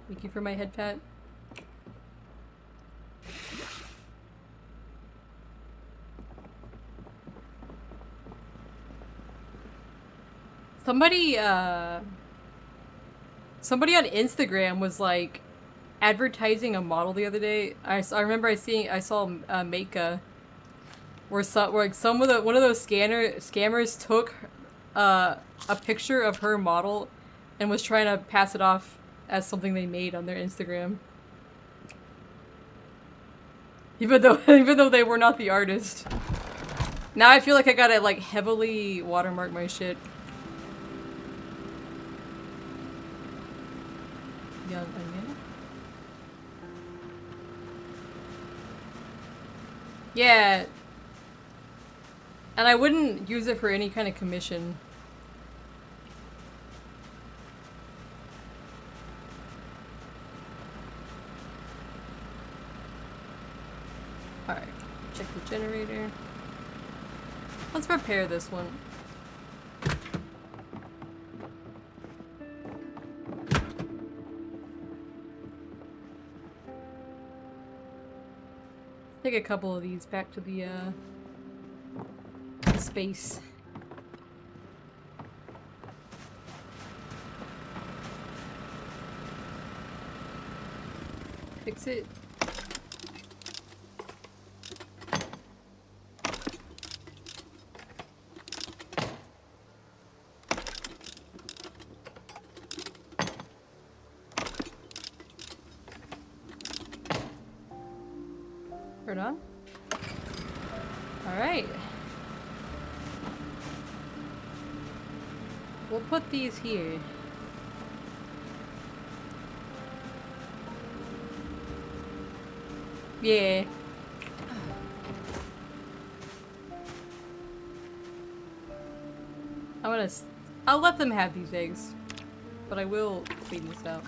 Thank you for my head pat. Somebody on Instagram was like advertising a model the other day. I remember I saw Meika, where one of those scammers took a picture of her model and was trying to pass it off as something they made on their Instagram. Even though they were not the artist. Now I feel like I gotta like heavily watermark my shit. Young onion. Yeah. And I wouldn't use it for any kind of commission. Alright, check the generator. Let's repair this one. Take a couple of these back to the space. Fix it. Turn on. Alright. We'll put these here. Yeah. I'll let them have these eggs, but I will clean this out.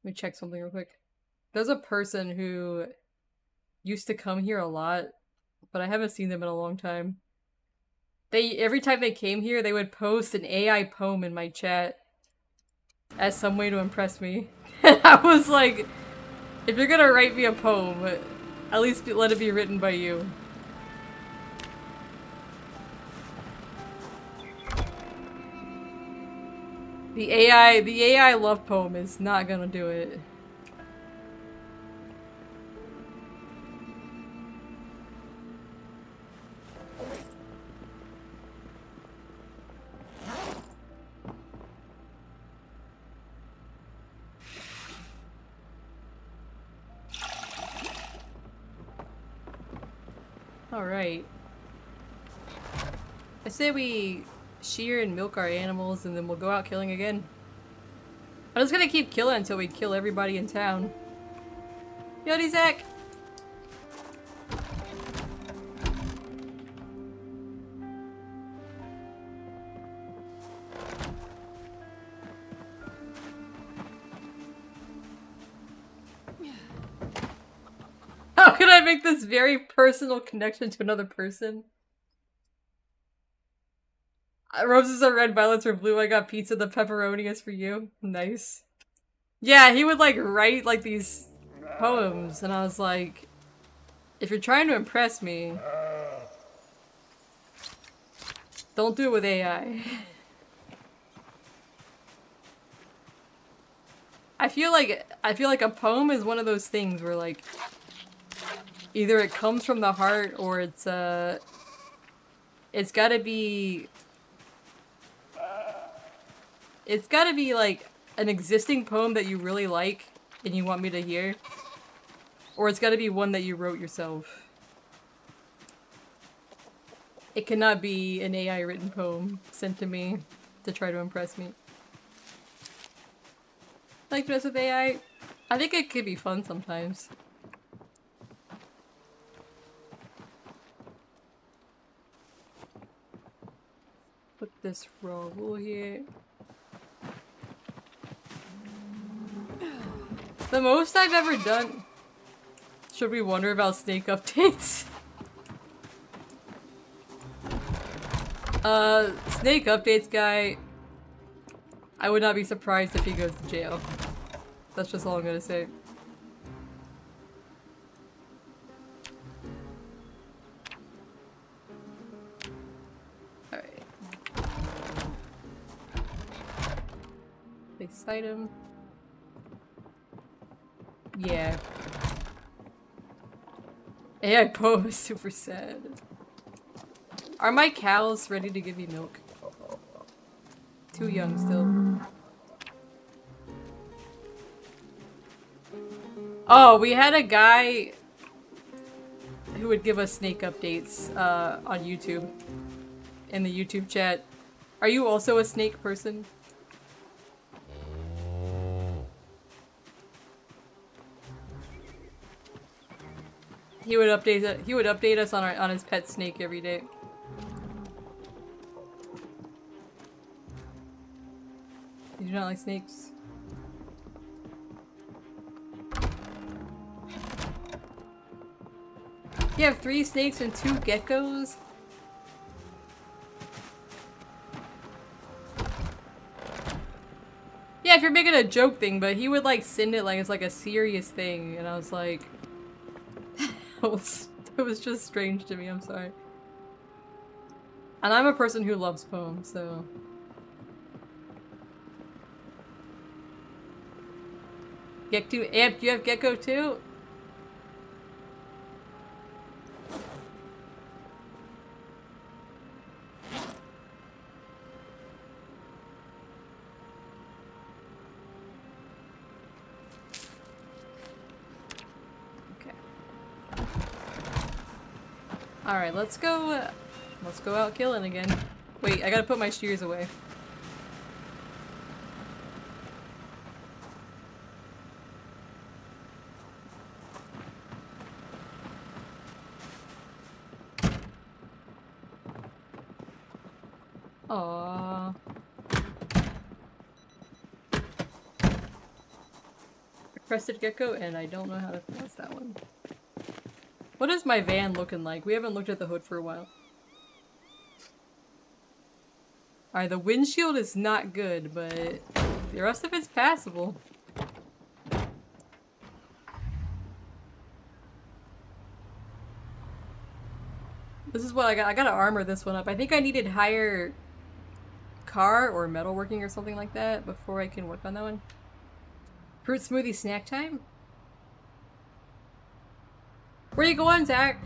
Let me check something real quick. There's a person who used to come here a lot, but I haven't seen them in a long time. Every time they came here, they would post an AI poem in my chat as some way to impress me. And I was like, if you're gonna write me a poem, at least let it be written by you. The AI love poem is not gonna do it. Alright. I say we shear and milk our animals and then we'll go out killing again. I'm just gonna keep killing until we kill everybody in town. Yodi Zach! How can I make this very personal connection to another person? Roses are red, violets are blue. I got pizza, the pepperoni is for you. Nice. Yeah, he would like write like these poems and I was like, if you're trying to impress me, don't do it with AI. I feel like a poem is one of those things where like either it comes from the heart or it's gotta be like an existing poem that you really like and you want me to hear. Or it's gotta be one that you wrote yourself. It cannot be an AI written poem sent to me to try to impress me. Like to mess with AI? I think it could be fun sometimes. Put this raw wool here. The most I've ever done. Should we wonder about snake updates? Snake updates guy. I would not be surprised if he goes to jail. That's just all I'm gonna say. Alright. Place item. Yeah. AI poem is super sad. Are my cows ready to give me milk? Too young still. Oh, we had a guy who would give us snake updates on YouTube. In the YouTube chat. Are you also a snake person? He would update us on his pet snake every day. You do not like snakes? You have 3 snakes and 2 geckos? Yeah, if you're making a joke thing, but he would like send it like it's like a serious thing, and I was like... it was just strange to me, I'm sorry. And I'm a person who loves poems, so... Gecko, Amp, do you have Gecko too? Okay. Alright, let's go out killing again. Wait, I gotta put my shears away. Aww. Crested gecko, and I don't know how to pronounce that one. What is my van looking like? We haven't looked at the hood for a while. Alright, the windshield is not good, but the rest of it's passable. This is what I got. I gotta armor this one up. I think I needed higher car or metalworking or something like that before I can work on that one. Fruit smoothie snack time? Where you going, Zach?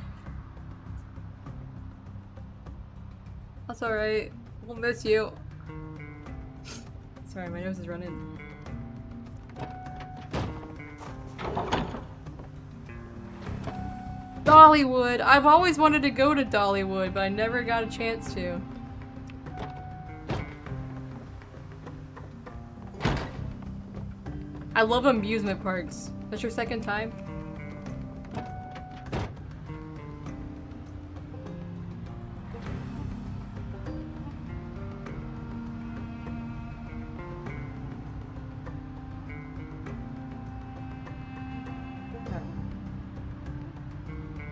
That's alright. We'll miss you. Sorry, my nose is running. Dollywood! I've always wanted to go to Dollywood, but I never got a chance to. I love amusement parks. That's your second time?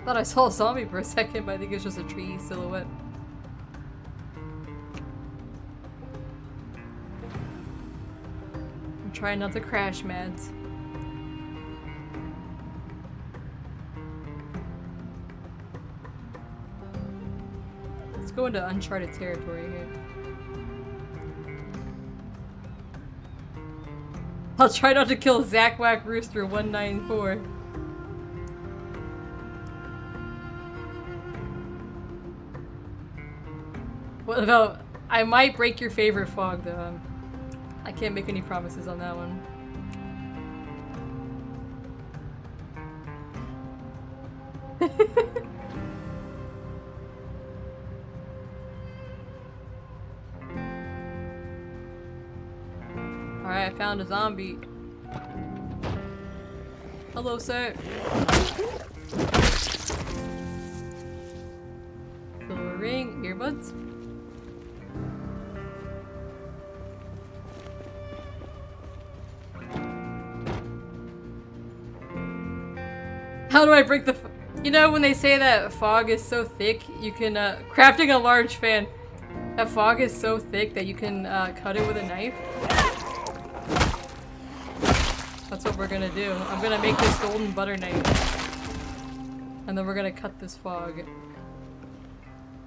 Thought I saw a zombie for a second, but I think it's just a tree silhouette. I'm trying not to crash, Mads. Let's go into uncharted territory here. I'll try not to kill Zach Whack Rooster 194. What about... I might break your favorite fog, though. I can't make any promises on that one. Alright, I found a zombie. Hello, sir. Silver ring, earbuds. How do I break the you know when they say that fog is so thick you can, crafting a large fan. That fog is so thick that you can, cut it with a knife. That's what we're gonna do. I'm gonna make this golden butter knife. And then we're gonna cut this fog.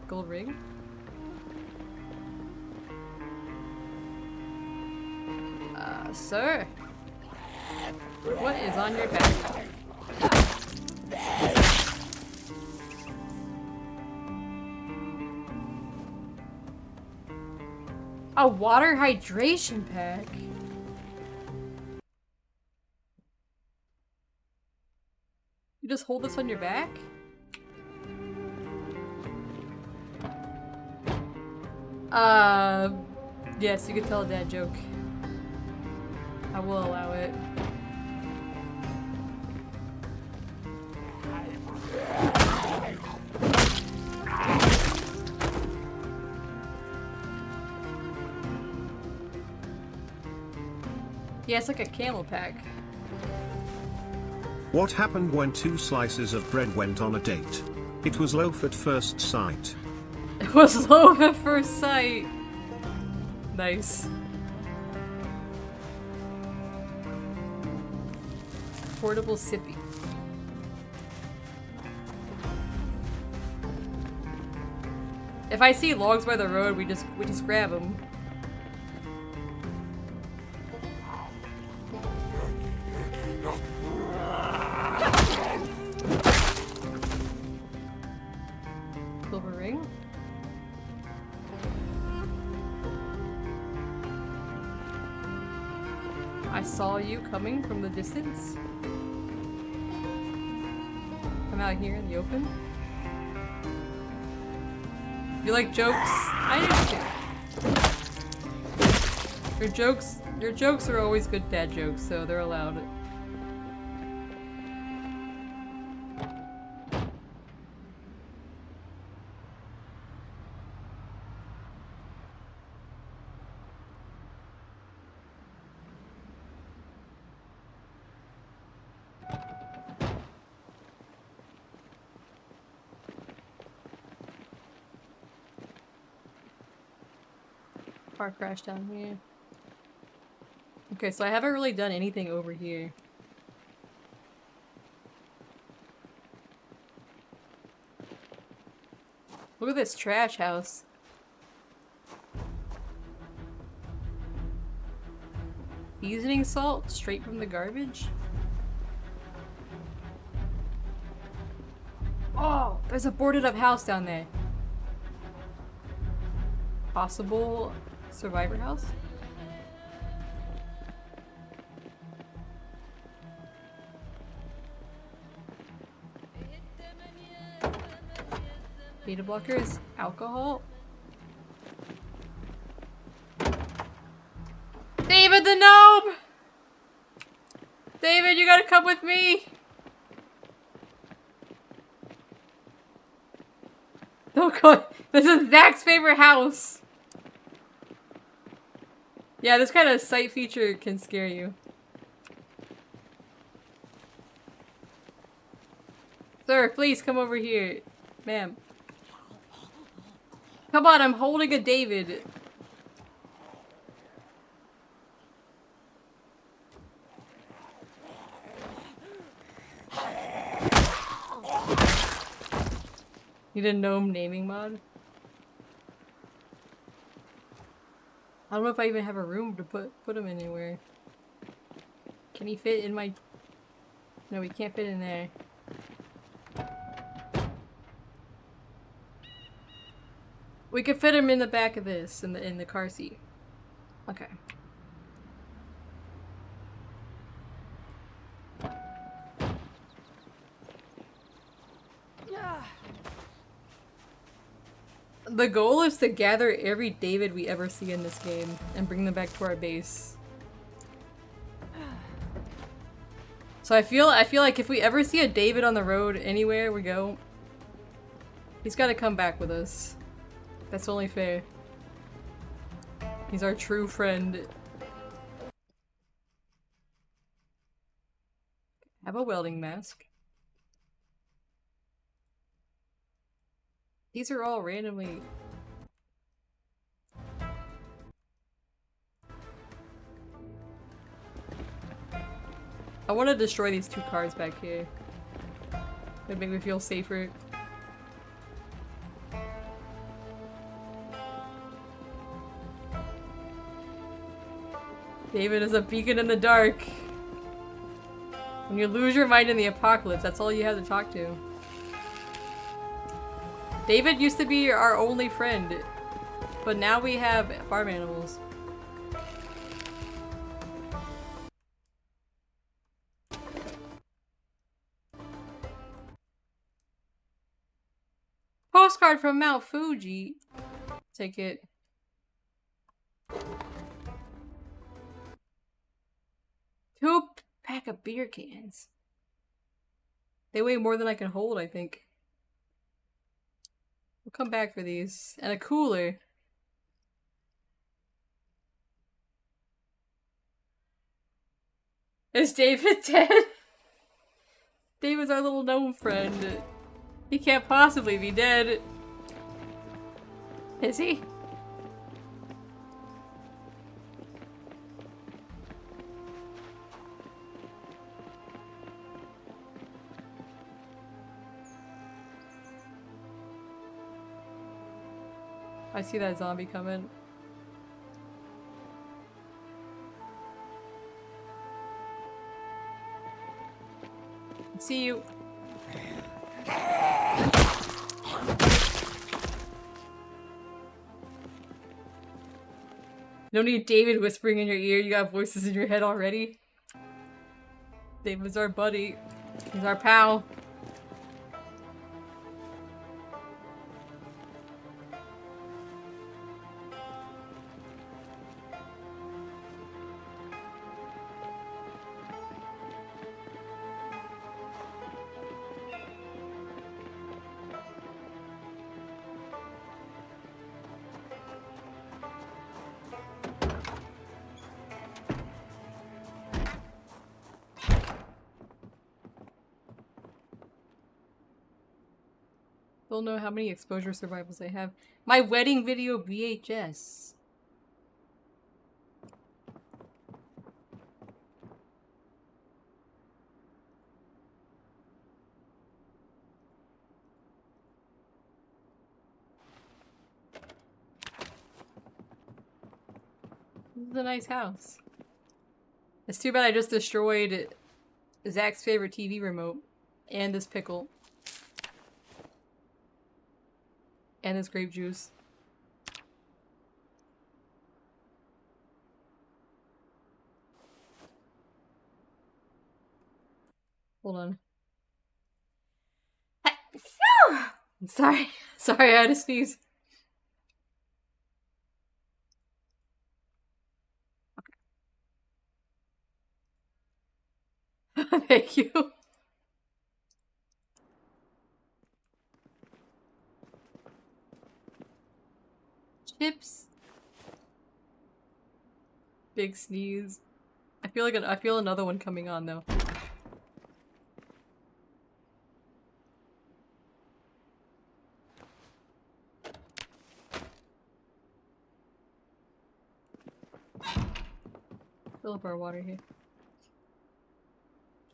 Gold ring? Sir? What is on your back? A water hydration pack? You just hold this on your back? Yes, you can tell a dad joke. I will allow it. Yeah, it's like a camel pack. What happened when 2 slices of bread went on a date? It was loaf at first sight. It was loaf at first sight. Nice. Portable sippy. If I see logs by the road, we just grab them. Silver ring. I saw you coming from the distance. I'm out here in the open. You like jokes? I do too. Your jokes are always good dad jokes, so they're allowed. Car crash down here. Okay, so I haven't really done anything over here. Look at this trash house. Seasoning salt straight from the garbage? Oh, there's a boarded up house down there. Possible survivor house? Beta blockers, alcohol. David the gnome! David, you gotta come with me! Don't go. This is Zach's favorite house! Yeah, this kind of sight feature can scare you. Sir, please come over here. Ma'am. Come on, I'm holding a David. Need a gnome naming mod? I don't know if I even have a room to put him anywhere. Can he fit in my... No, he can't fit in there. We could fit him in the back of this, in the car seat. Okay. The goal is to gather every David we ever see in this game and bring them back to our base. So I feel like if we ever see a David on the road anywhere we go, he's got to come back with us. That's only fair. He's our true friend. Have a welding mask. These are all randomly... I want to destroy these two cars back here. It'd make me feel safer. David is a beacon in the dark. When you lose your mind in the apocalypse, that's all you have to talk to. David used to be our only friend, but now we have farm animals. Postcard from Mount Fuji. Take it. Two-pack of beer cans. They weigh more than I can hold, I think. We'll come back for these. And a cooler. Is David dead? David's our little gnome friend. He can't possibly be dead. Is he? I see that zombie coming. See you. No need David whispering in your ear, you got voices in your head already. David's our buddy. He's our pal. Don't know how many exposure survivals I have. My wedding video VHS. This is a nice house. It's too bad I just destroyed Zach's favorite TV remote. And this pickle. And this grape juice. Hold on. I'm sorry. Sorry, I had to sneeze. Okay. Thank you. Chips. Big sneeze. I feel another one coming on though. Fill up our water here.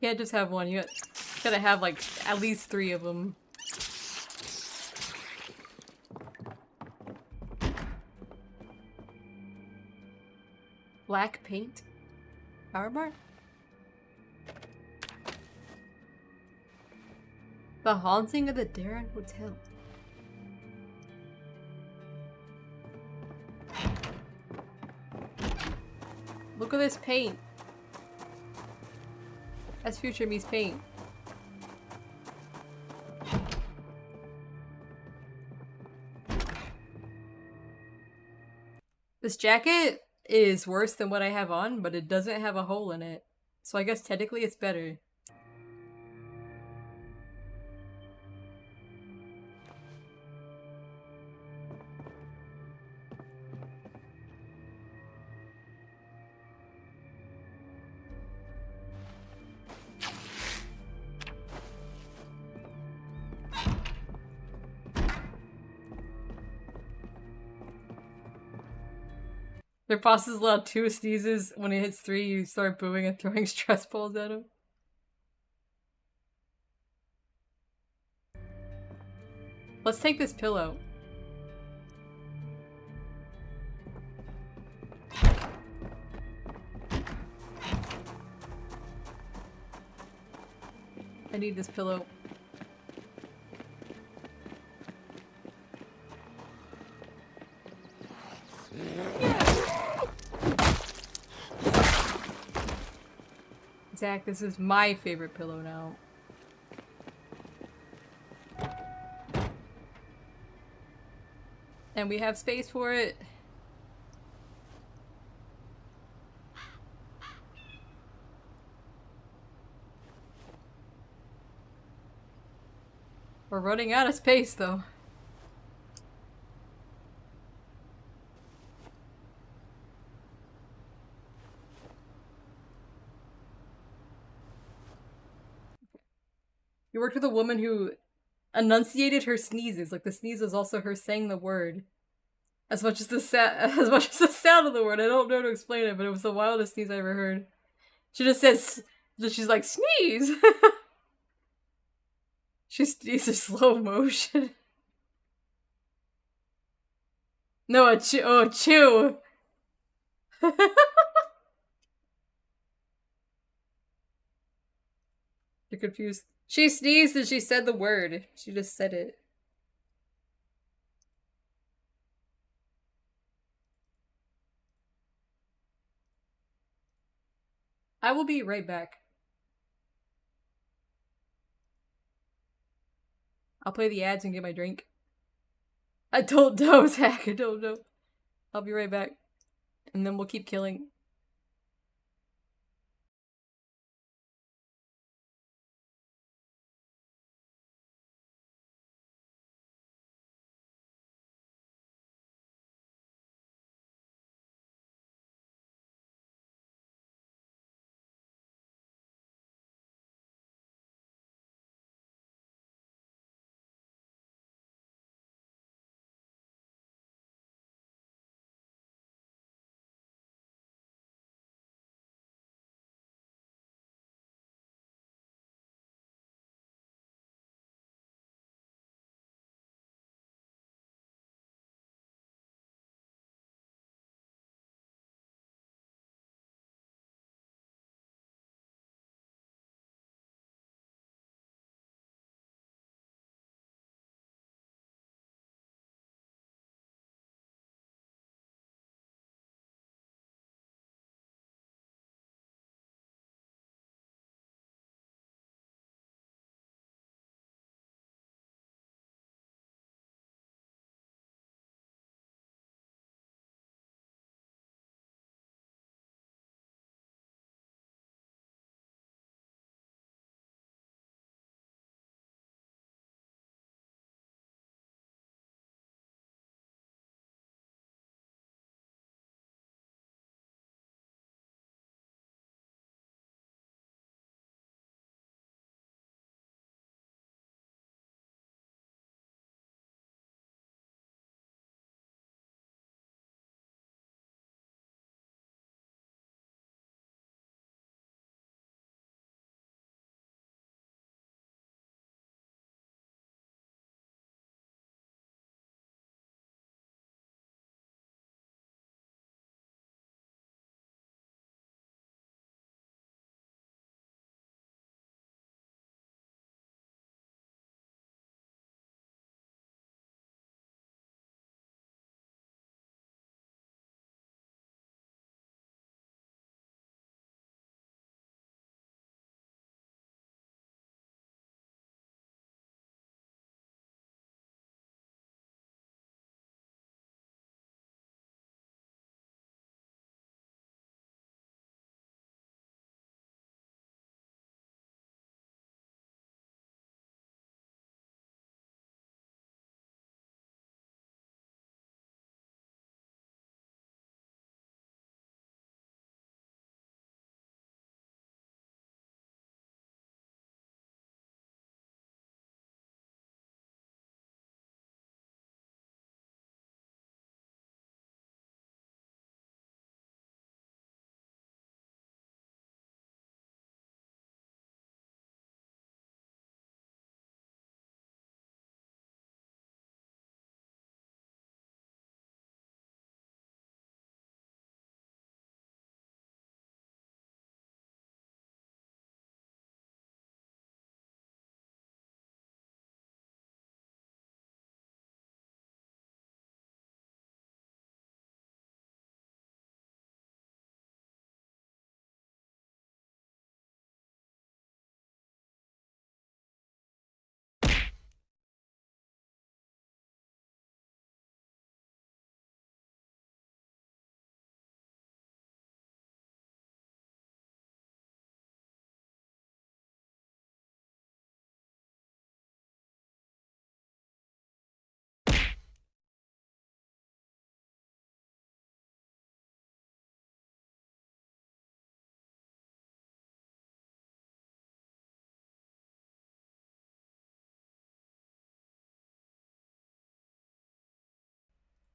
Can't just have one. You gotta have like at least 3 of them. Black paint? Power bar? The Haunting of the Darren Hotel. Look at this paint. That's Future Me's paint. This jacket is worse than what I have on, but it doesn't have a hole in it. So I guess technically it's better. Their boss is allowed 2 sneezes. When it hits 3, you start booing and throwing stress balls at him. Let's take this pillow. I need this pillow. Zach, this is my favorite pillow now. And we have space for it. We're running out of space though. You worked with a woman who enunciated her sneezes. Like the sneeze was also her saying the word. As much as the sound of the word. I don't know how to explain it, but it was the wildest sneeze I ever heard. She just says, she's like, sneeze! She sneezes slow motion. No, a chew. Oh, a chew! You're confused. She sneezed and she said the word. She just said it. I will be right back. I'll play the ads and get my drink. I don't know, Zach. I don't know. I'll be right back. And then we'll keep killing.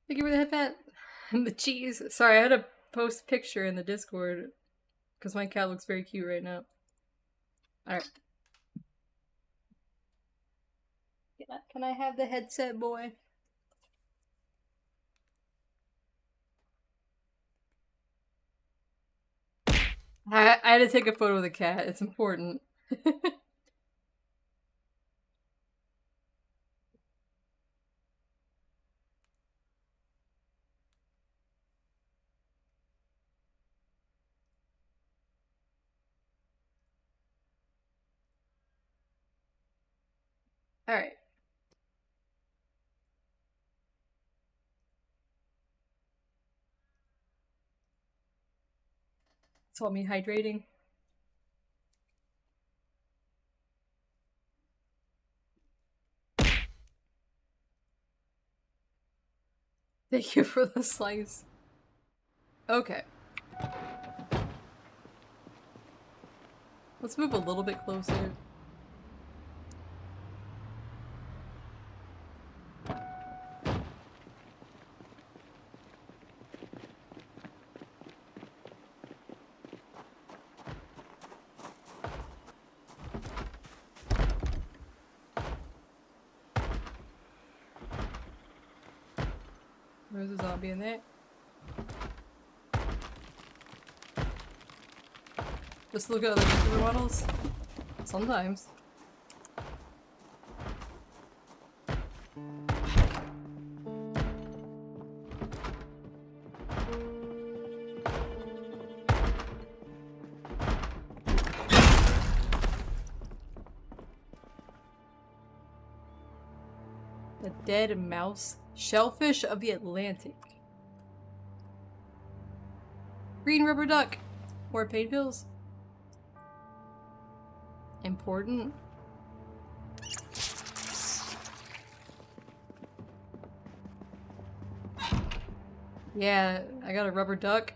Thank you for the headband. And the cheese. Sorry, I had to post a picture in the Discord because my cat looks very cute right now. Alright. Can I have the headset, boy? I had to take a photo of the cat. It's important. Alright. It's all me hydrating. Thank you for the slice. Okay. Let's move a little bit closer. There's a zombie in there. Just look at other computer models. Sometimes. The dead mouse shellfish of the Atlantic. Green rubber duck. More pain pills. Important. Yeah, I got a rubber duck.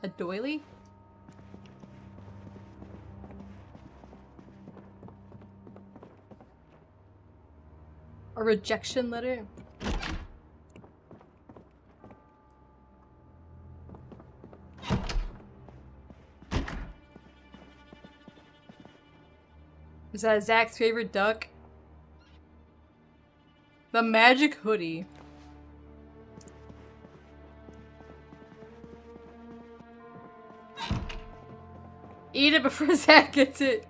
A doily? A rejection letter? Is that Zach's favorite duck? The magic hoodie. Eat it before Zach gets it.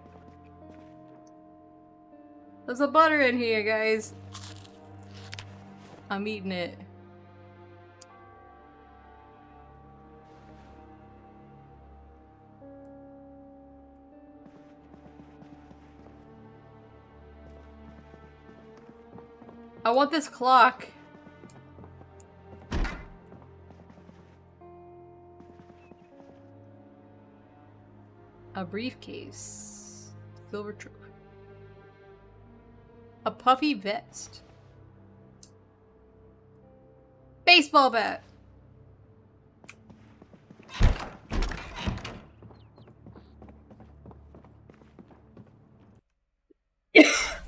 There's a butter in here, guys. I'm eating it. I want this clock. A briefcase. Silver trophy. A puffy vest. Baseball bat.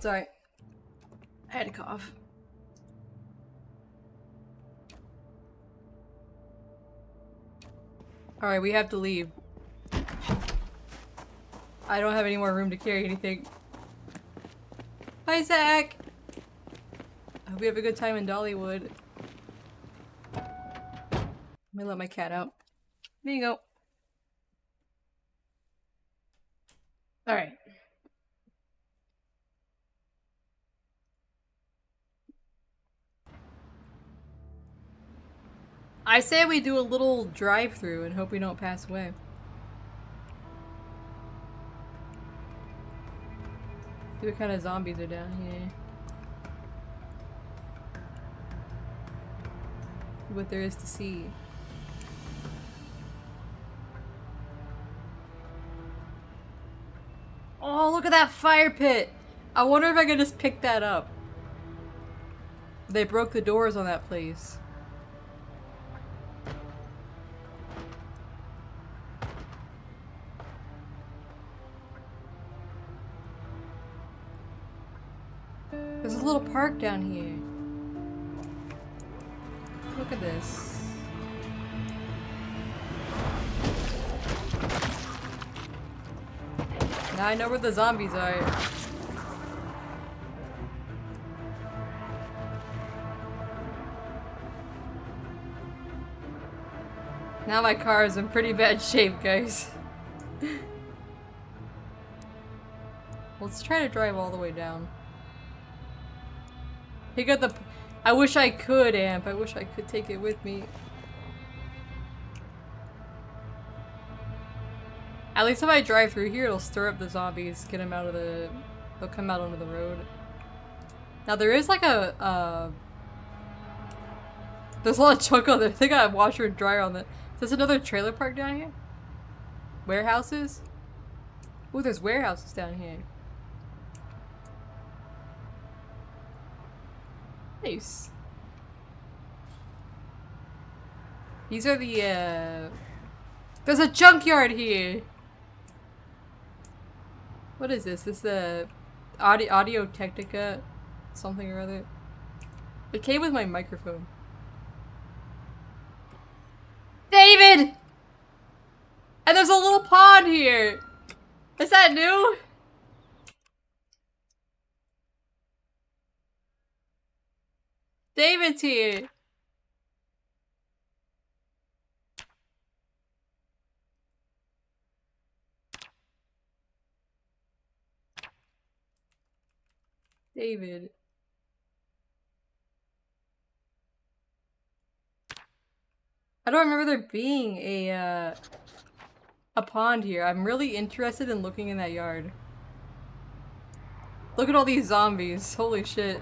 Sorry. I had a cough. Alright, we have to leave. I don't have any more room to carry anything. Bye, Zach! I hope you have a good time in Dollywood. Let me let my cat out. There you go. Alright. I say we do a little drive-through and hope we don't pass away. See what kind of zombies are down here. See what there is to see. Oh, look at that fire pit! I wonder if I could just pick that up. They broke the doors on that place. There's a little park down here. Look at this. Now I know where the zombies are. Now my car is in pretty bad shape, guys. Let's try to drive all the way down. He got the... I wish I could, Amp. I wish I could take it with me. At least if I drive through here, it'll stir up the zombies, get them out of the... They'll come out onto the road. Now there is like a... There's a lot of junk on there. I think I have washer and dryer on the... There's another trailer park down here? Warehouses? Ooh, there's warehouses down here. Nice. These are the, There's a junkyard here! What is this? This is the Audio Technica something or other. It came with my microphone. David! And there's a little pond here! Is that new? David's here! David. I don't remember there being a pond here. I'm really interested in looking in that yard. Look at all these zombies. Holy shit.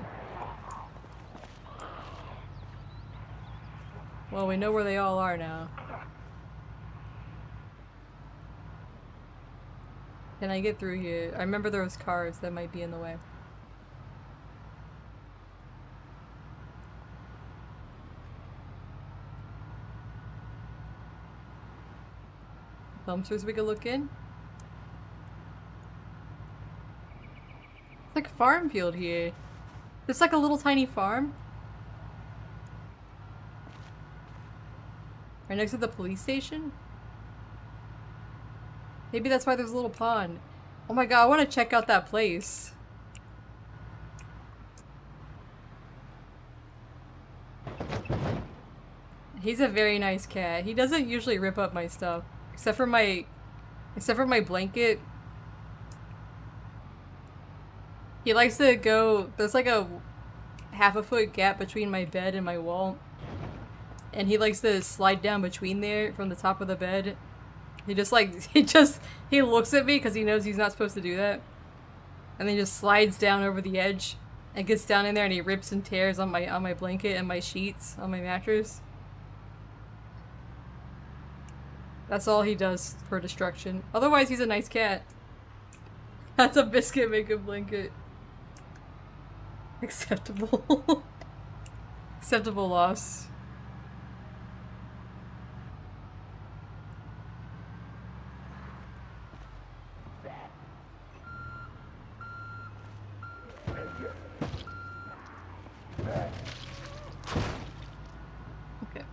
Well, we know where they all are now. Can I get through here? I remember there was cars that might be in the way. Dumpsters we could look in? It's like a farm field here. It's like a little tiny farm. Right next to the police station? Maybe that's why there's a little pond. Oh my god, I want to check out that place. He's a very nice cat. He doesn't usually rip up my stuff. Except for my blanket. He likes to go, there's like a half a foot gap between my bed and my wall. And he likes to slide down between there from the top of the bed. He just like, he looks at me because he knows he's not supposed to do that. And then he just slides down over the edge and gets down in there and he rips and tears on my blanket and my sheets on my mattress. That's all he does for destruction. Otherwise, he's a nice cat. That's a biscuit making blanket. Acceptable. Acceptable loss. Okay.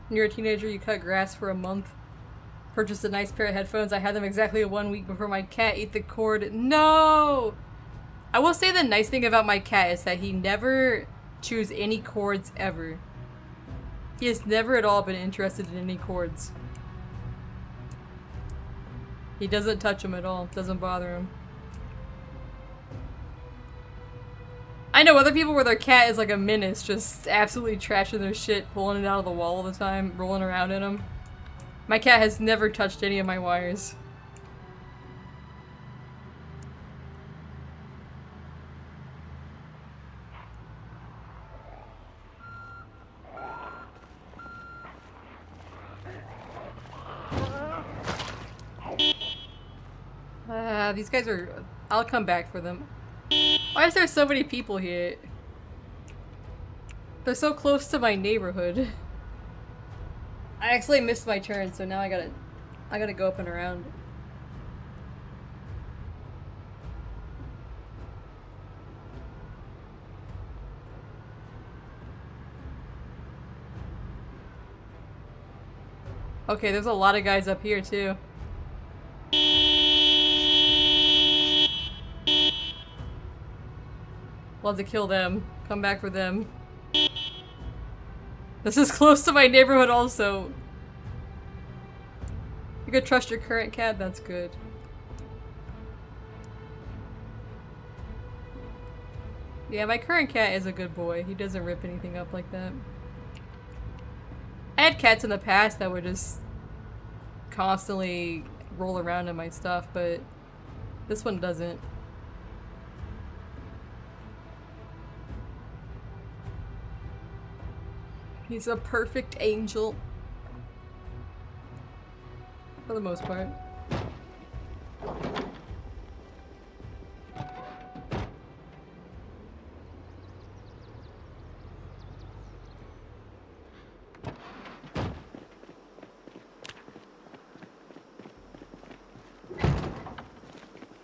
When you're a teenager, you cut grass for a month. Purchased a nice pair of headphones. I had them exactly 1 week before my cat ate the cord. No! I will say the nice thing about my cat is that he never chews any cords ever. He has never at all been interested in any cords. He doesn't touch them at all. Doesn't bother him. I know other people where their cat is like a menace, just absolutely trashing their shit, pulling it out of the wall all the time, rolling around in them. My cat has never touched any of my wires. These guys are... I'll come back for them. Why is there so many people here? They're so close to my neighborhood. I actually missed my turn, so now I gotta go up and around. Okay, there's a lot of guys up here too. We'll have to kill them. Come back for them. This is close to my neighborhood also. You could trust your current cat? That's good. Yeah, my current cat is a good boy. He doesn't rip anything up like that. I had cats in the past that would just constantly roll around in my stuff, but this one doesn't. He's a perfect angel. For the most part.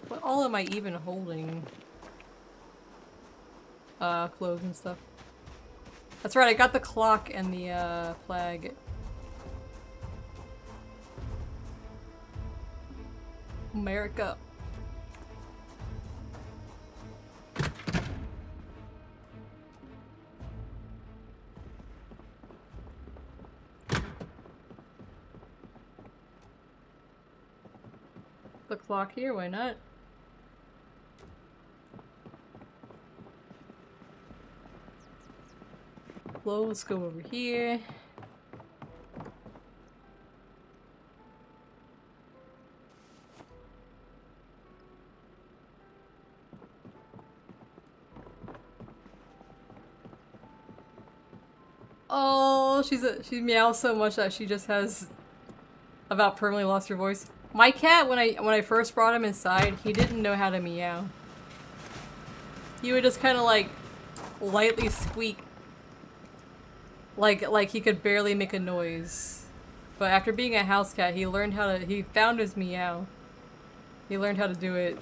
What all am I even holding? Clothes and stuff. That's right, I got the clock and the, flag. America. The clock here, why not? Well, let's go over here. Oh, she meows so much that she just has about permanently lost her voice. My cat, when I first brought him inside, he didn't know how to meow. He would just kind of like lightly squeak, like he could barely make a noise. But after being a house cat, he learned how to. He found his meow. He learned how to do it.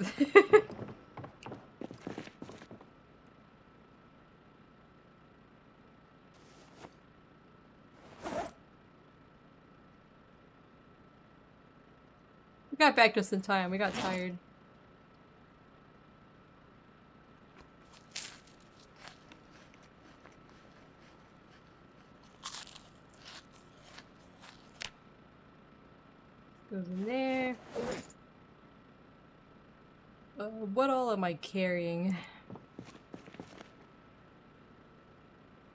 We got back just in time. We got tired. Goes in there. What all am I carrying?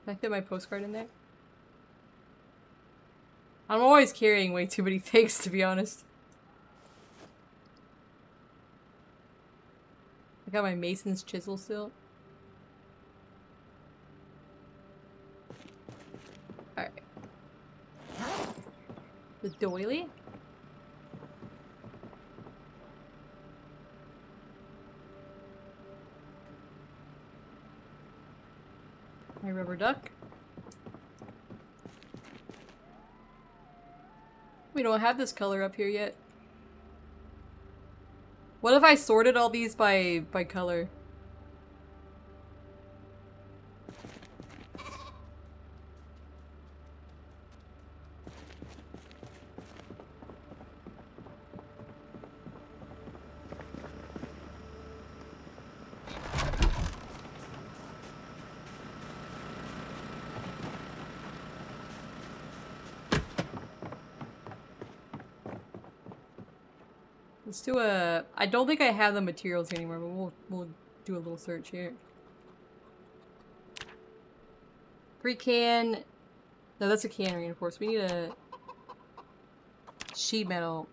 Can I fit my postcard in there? I'm always carrying way too many things, to be honest. I got my mason's chisel still. Alright. The doily? My rubber duck. We don't have this color up here yet. What if I sorted all these by color? Let's do a... I don't think I have the materials anymore, but we'll do a little search here. 3 can... No, that's a can reinforced. We need a... sheet metal.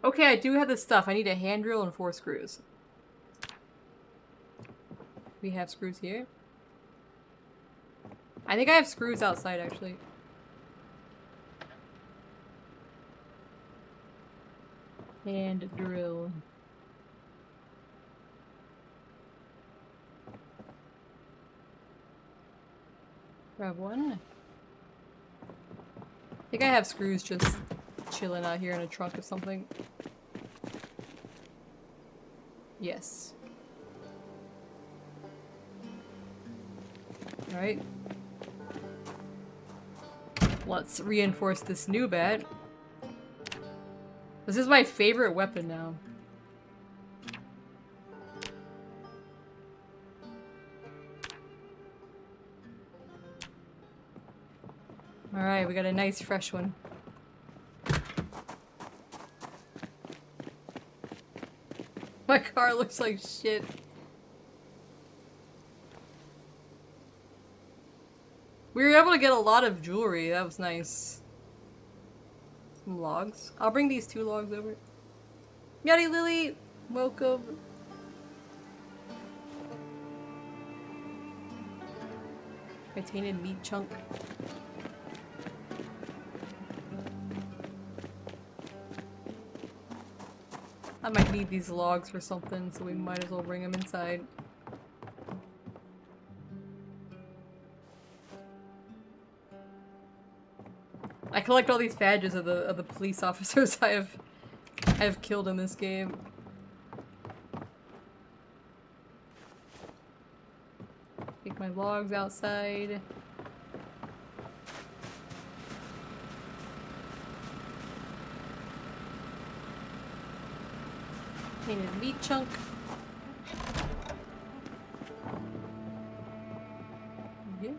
Okay, I do have this stuff. I need a hand drill and 4 screws. We have screws here. I think I have screws outside, actually. Hand drill. Grab one. I think I have screws just chilling out here in a trunk of something. Yes. Alright. Let's reinforce this new bed. This is my favorite weapon now. Alright, we got a nice fresh one. My car looks like shit. We were able to get a lot of jewelry. That was nice. Some logs. I'll bring these 2 logs over. Yadi Lily, welcome. My tainted meat chunk. I might need these logs for something, so we might as well bring them inside. I collect all these badges of the police officers I have killed in this game. Take my logs outside. Tainted meat chunk. Yeah.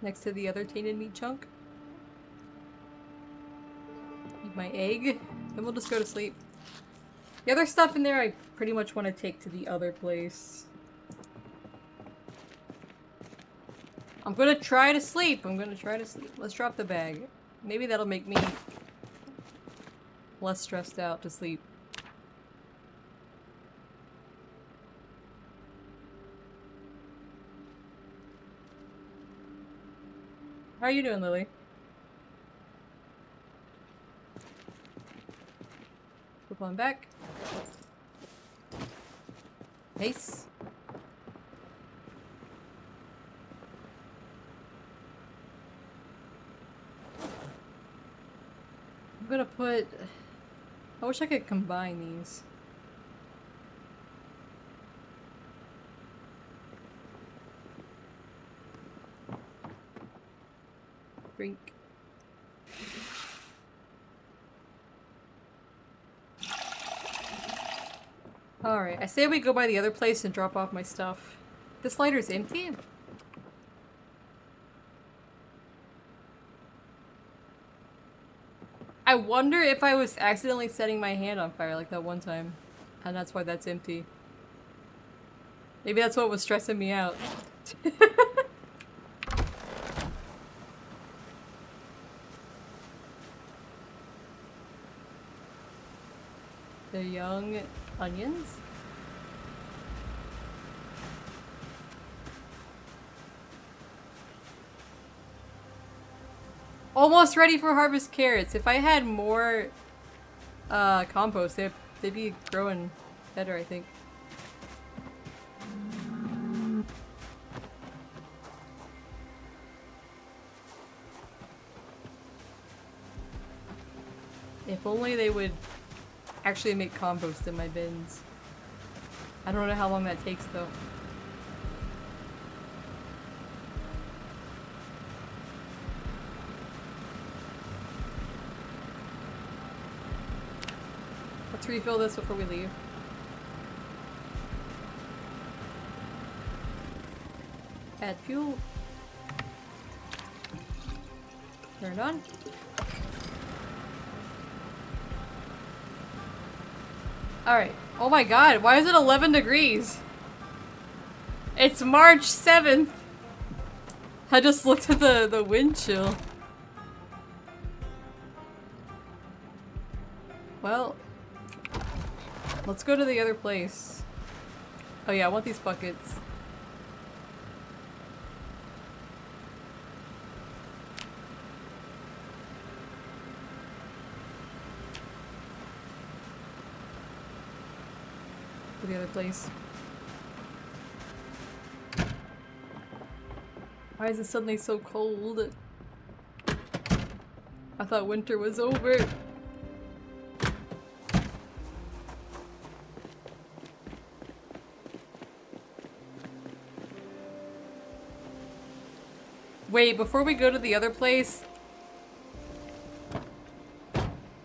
Next to the other tainted meat chunk. Eat my egg. Then we'll just go to sleep. The other stuff in there I pretty much want to take to the other place. I'm gonna try to sleep. I'm gonna try to sleep. Let's drop the bag. Maybe that'll make me less stressed out to sleep. How are you doing, Lily? Flip on back. Nice. I'm gonna put... I wish I could combine these. Drink. Alright, I say we go by the other place and drop off my stuff. This lighter's empty? I wonder if I was accidentally setting my hand on fire like that one time. And that's why that's empty. Maybe that's what was stressing me out. The young onions? Almost ready for harvest carrots. If I had more compost, they'd be growing better, I think. If only they would actually make compost in my bins. I don't know how long that takes though. Let's refill this before we leave. Add fuel. Turn it on. Alright. Oh my god, why is it 11 degrees? It's March 7th! I just looked at the wind chill. Well, let's go to the other place. Oh yeah, I want these buckets. To the other place. Why is it suddenly so cold? I thought winter was over. Wait, before we go to the other place...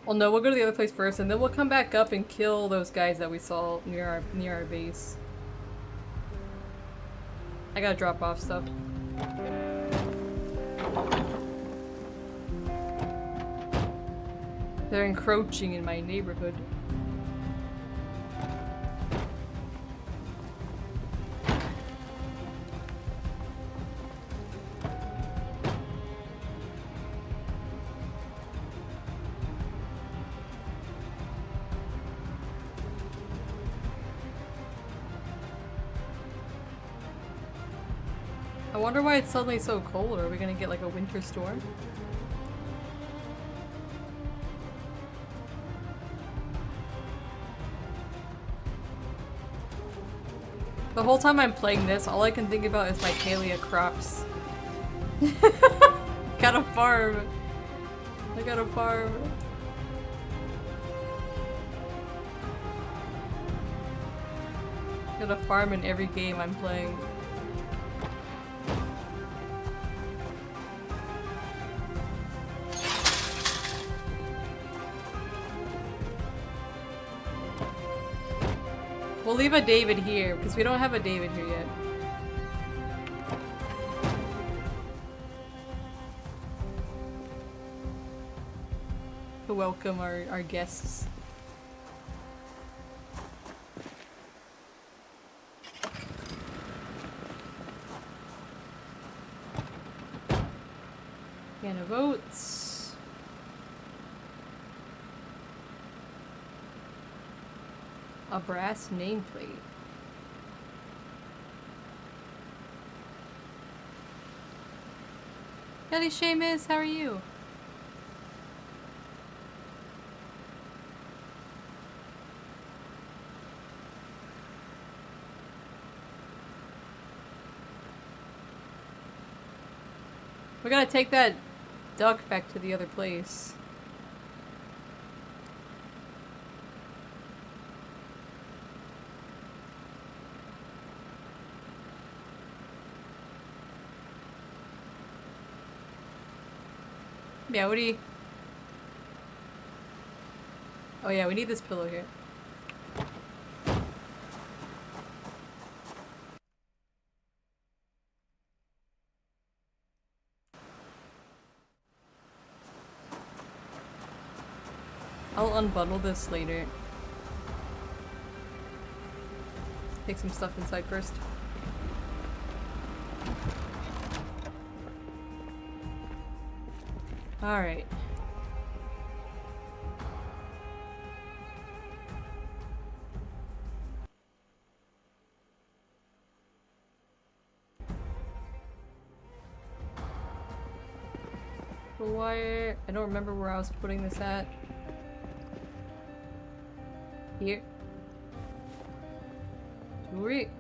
Well, no, we'll go to the other place first, and then we'll come back up and kill those guys that we saw near our base. I gotta drop off stuff. They're encroaching in my neighborhood. I wonder why it's suddenly so cold. Are we gonna get like a winter storm? The whole time I'm playing this, all I can think about is my Kalia crops. Gotta farm. I gotta farm. Gotta farm in every game I'm playing. We'll leave a David here, because we don't have a David here yet. To welcome our guests. Can of oats. A brass nameplate. Howdy, Seamus, how are you? We gotta take that duck back to the other place. Yeah, what do you... Oh yeah, we need this pillow here. I'll unbundle this later. Take some stuff inside first. Alright. The wire. I don't remember where I was putting this at. Here. Jewelry.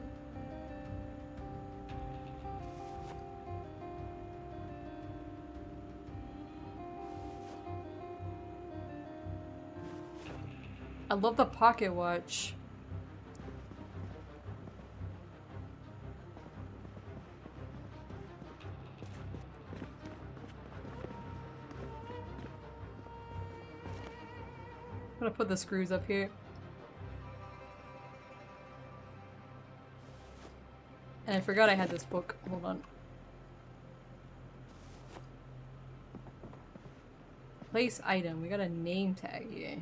I love the pocket watch. I'm gonna put the screws up here. And I forgot I had this book. Hold on. Place item. We got a name tag here.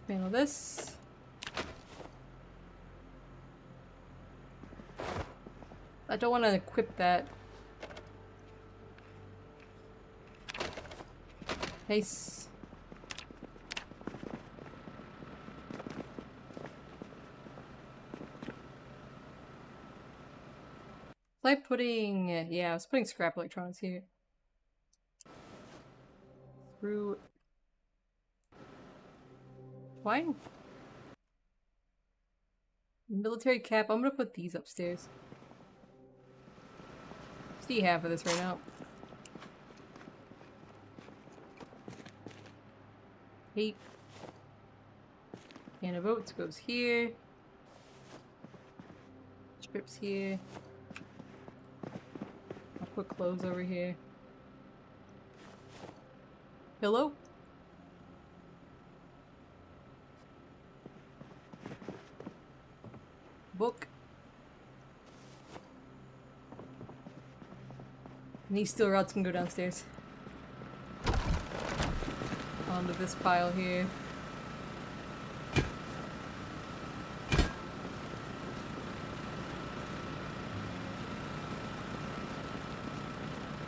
Handle this. I don't want to equip that. Nice. Was I putting... yeah, I was putting scrap electronics here. Through... Why? Military cap. I'm gonna put these upstairs. See half of this right now. Can of oats goes here. Scripts here. I'll put clothes over here. Hello? Book. And these steel rods can go downstairs. Onto this pile here.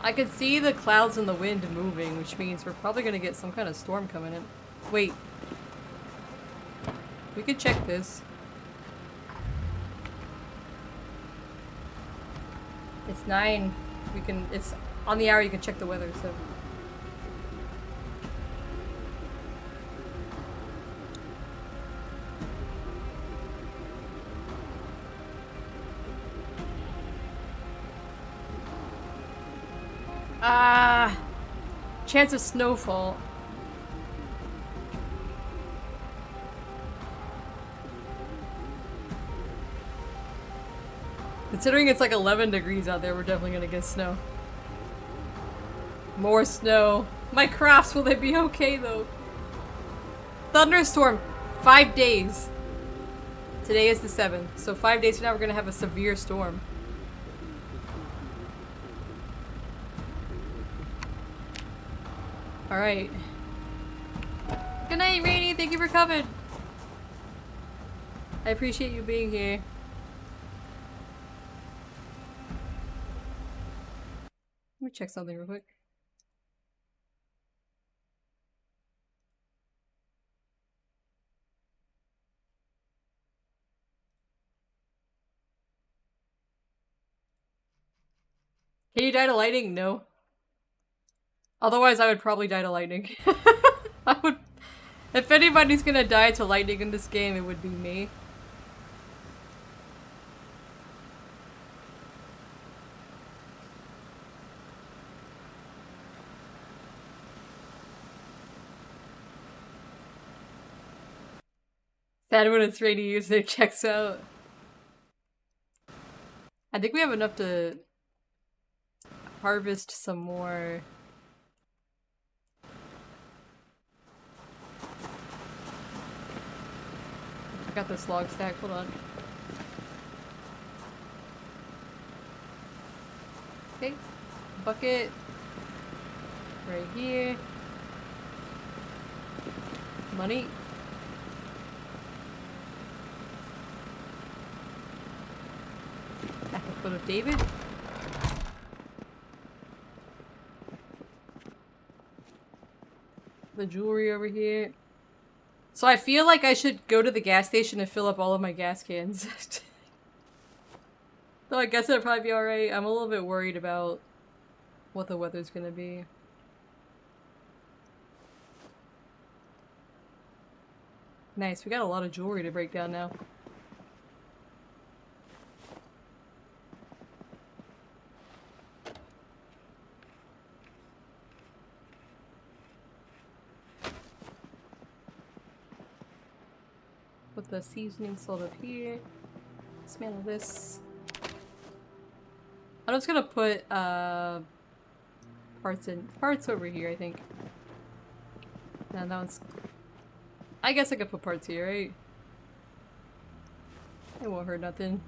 I can see the clouds and the wind moving, which means we're probably gonna get some kind of storm coming in. Wait. We could check this. It's 9. We can, it's on the hour you can check the weather, so. Chance of snowfall. Considering it's like 11 degrees out there, we're definitely gonna get snow. More snow. My crafts, will they be okay though? Thunderstorm. 5 days. Today is the 7th, so 5 days from now we're gonna have a severe storm. Alright. Good night, Rainy. Thank you for coming. I appreciate you being here. Let me check something real quick. Can you die to lightning? No. Otherwise, I would probably die to lightning. I would. If anybody's gonna die to lightning in this game, it would be me. Sad when it's rainy, usually it checks out. I think we have enough to harvest some more. I got this log stack, hold on. Okay, bucket. Right here. Money. Back a foot of David. The jewelry over here. So I feel like I should go to the gas station and fill up all of my gas cans. So I guess it'll probably be alright. I'm a little bit worried about what the weather's gonna be. Nice, we got a lot of jewelry to break down now. Put the seasoning salt up here. Dismantle this. I'm just gonna put parts over here, I think. And that one's. I guess I could put parts here, right? It won't hurt nothing.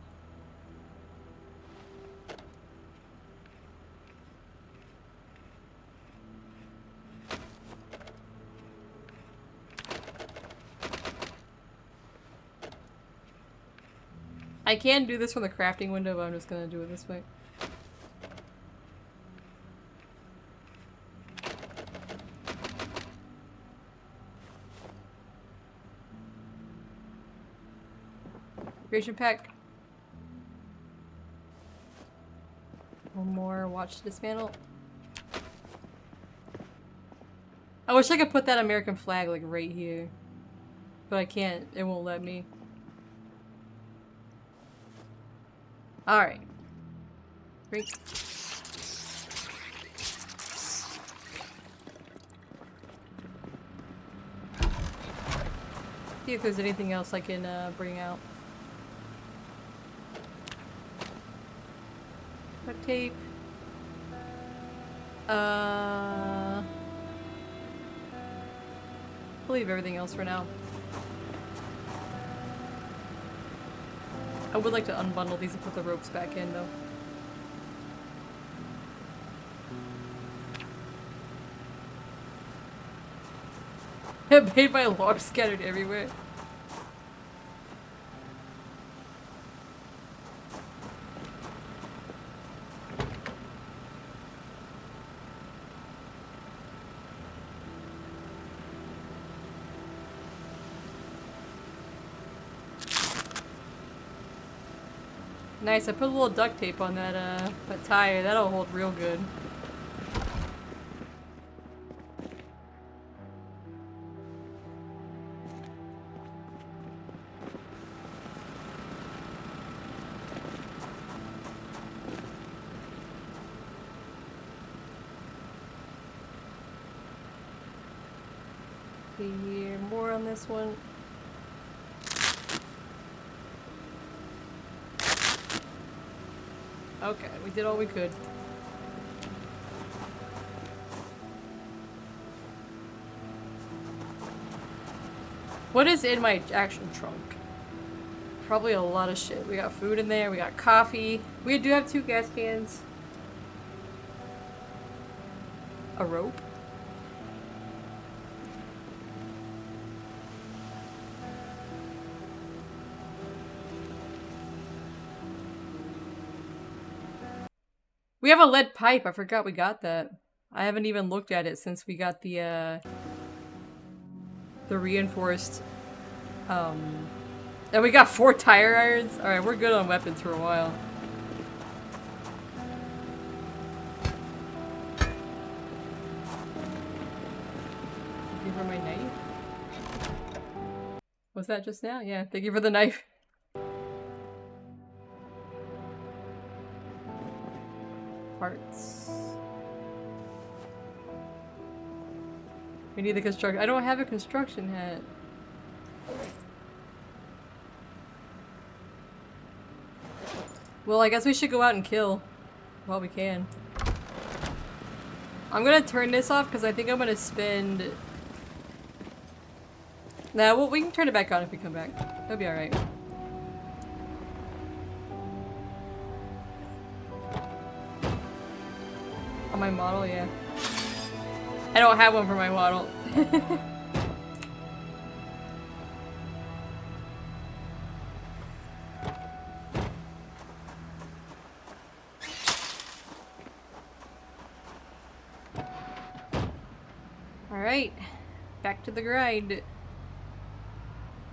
I can do this from the crafting window, but I'm just gonna do it this way. Creation pack. One more watch to dismantle. I wish I could put that American flag like right here. But I can't. It won't let me. Alright. Break. See if there's anything else I can bring out. tape. I'll leave everything else for now. I would like to unbundle these and put the ropes back in though. Made by logs scattered everywhere. Nice, I put a little duct tape on that tire. That'll hold real good. See here, more on this one. Okay, we did all we could. What is in my actual trunk? Probably a lot of shit. We got food in there, we got coffee. We do have 2 gas cans. A rope. We have a lead pipe. I forgot we got that. I haven't even looked at it since we got the reinforced, and we got 4 tire irons. Alright, we're good on weapons for a while. Thank you for my knife. Was that just now? Yeah, thank you for the knife. Parts. We need the construction. I don't have a construction hat. Well, I guess we should go out and kill while we can. I'm gonna turn this off because I think I'm gonna spend... Nah, well, we can turn it back on if we come back. That'll be alright. On my model, yeah. I don't have one for my model. Alright, back to the grind.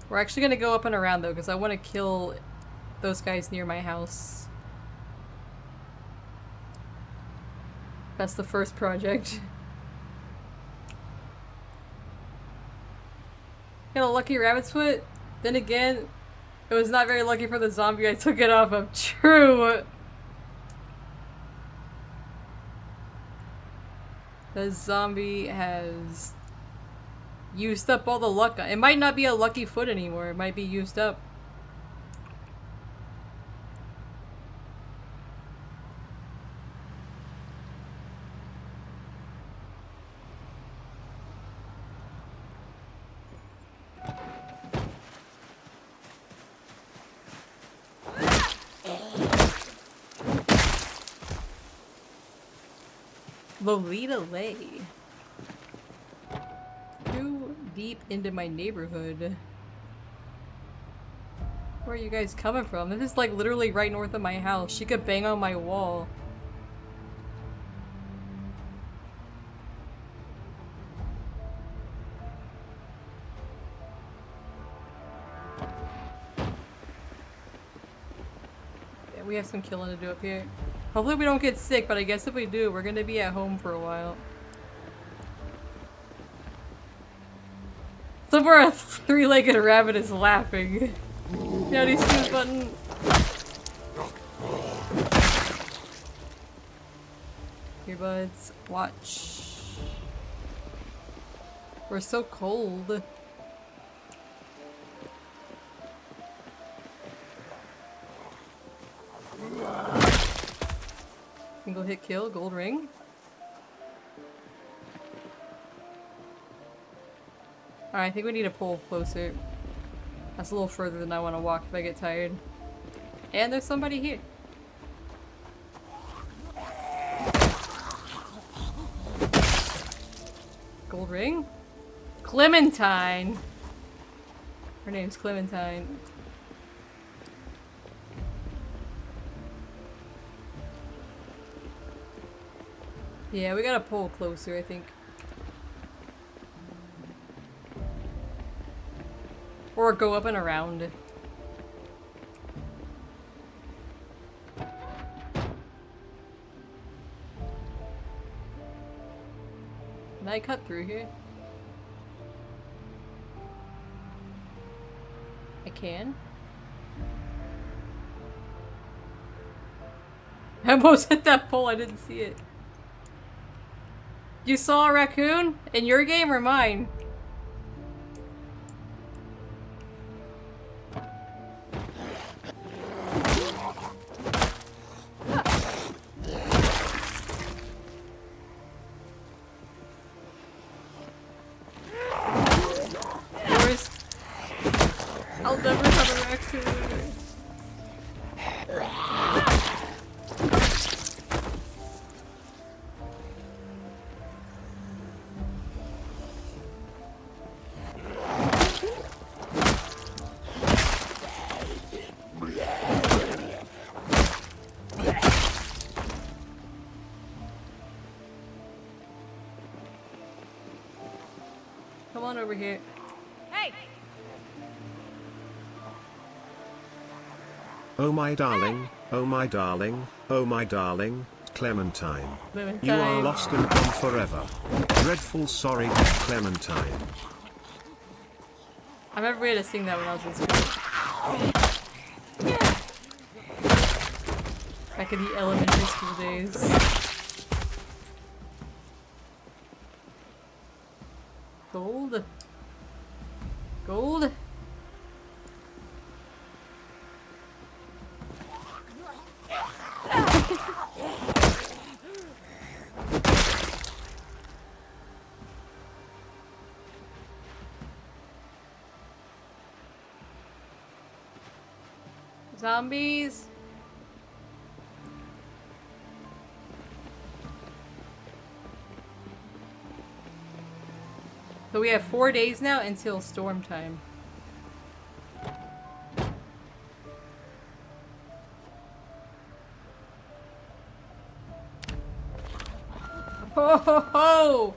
We're actually gonna go up and around though, because I want to kill those guys near my house. That's the first project. Got a lucky rabbit's foot? Then again, it was not very lucky for the zombie I took it off of. True! The zombie has used up all the luck. It might not be a lucky foot anymore. It might be used up. Lolita Lay. Too deep into my neighborhood. Where are you guys coming from? This is like literally right north of my house. She could bang on my wall. Yeah, we have some killing to do up here. Hopefully we don't get sick, but I guess if we do, we're gonna be at home for a while. Somewhere a 3-legged rabbit is laughing. Yeah, do you see this button? Earbuds, watch. We're so cold. hit kill, gold ring. Alright, I think we need to pull closer. That's a little further than I want to walk if I get tired. And there's somebody here. Gold ring? Clementine! Her name's Clementine. Yeah, we gotta pull closer, I think. Or go up and around. Can I cut through here? I can? I almost hit that pole, I didn't see it. You saw a raccoon? In your game or mine? Yours? I'll never have a raccoon. Come on over here. Hey! Oh my darling, oh my darling, oh my darling, Clementine. Clementine. You are lost and gone forever. Dreadful sorry, Clementine. I remember we had to sing that when I was in school. Back in the elementary school days. Gold. Gold. Zombies. So we have 4 days now until storm time. Ho ho ho!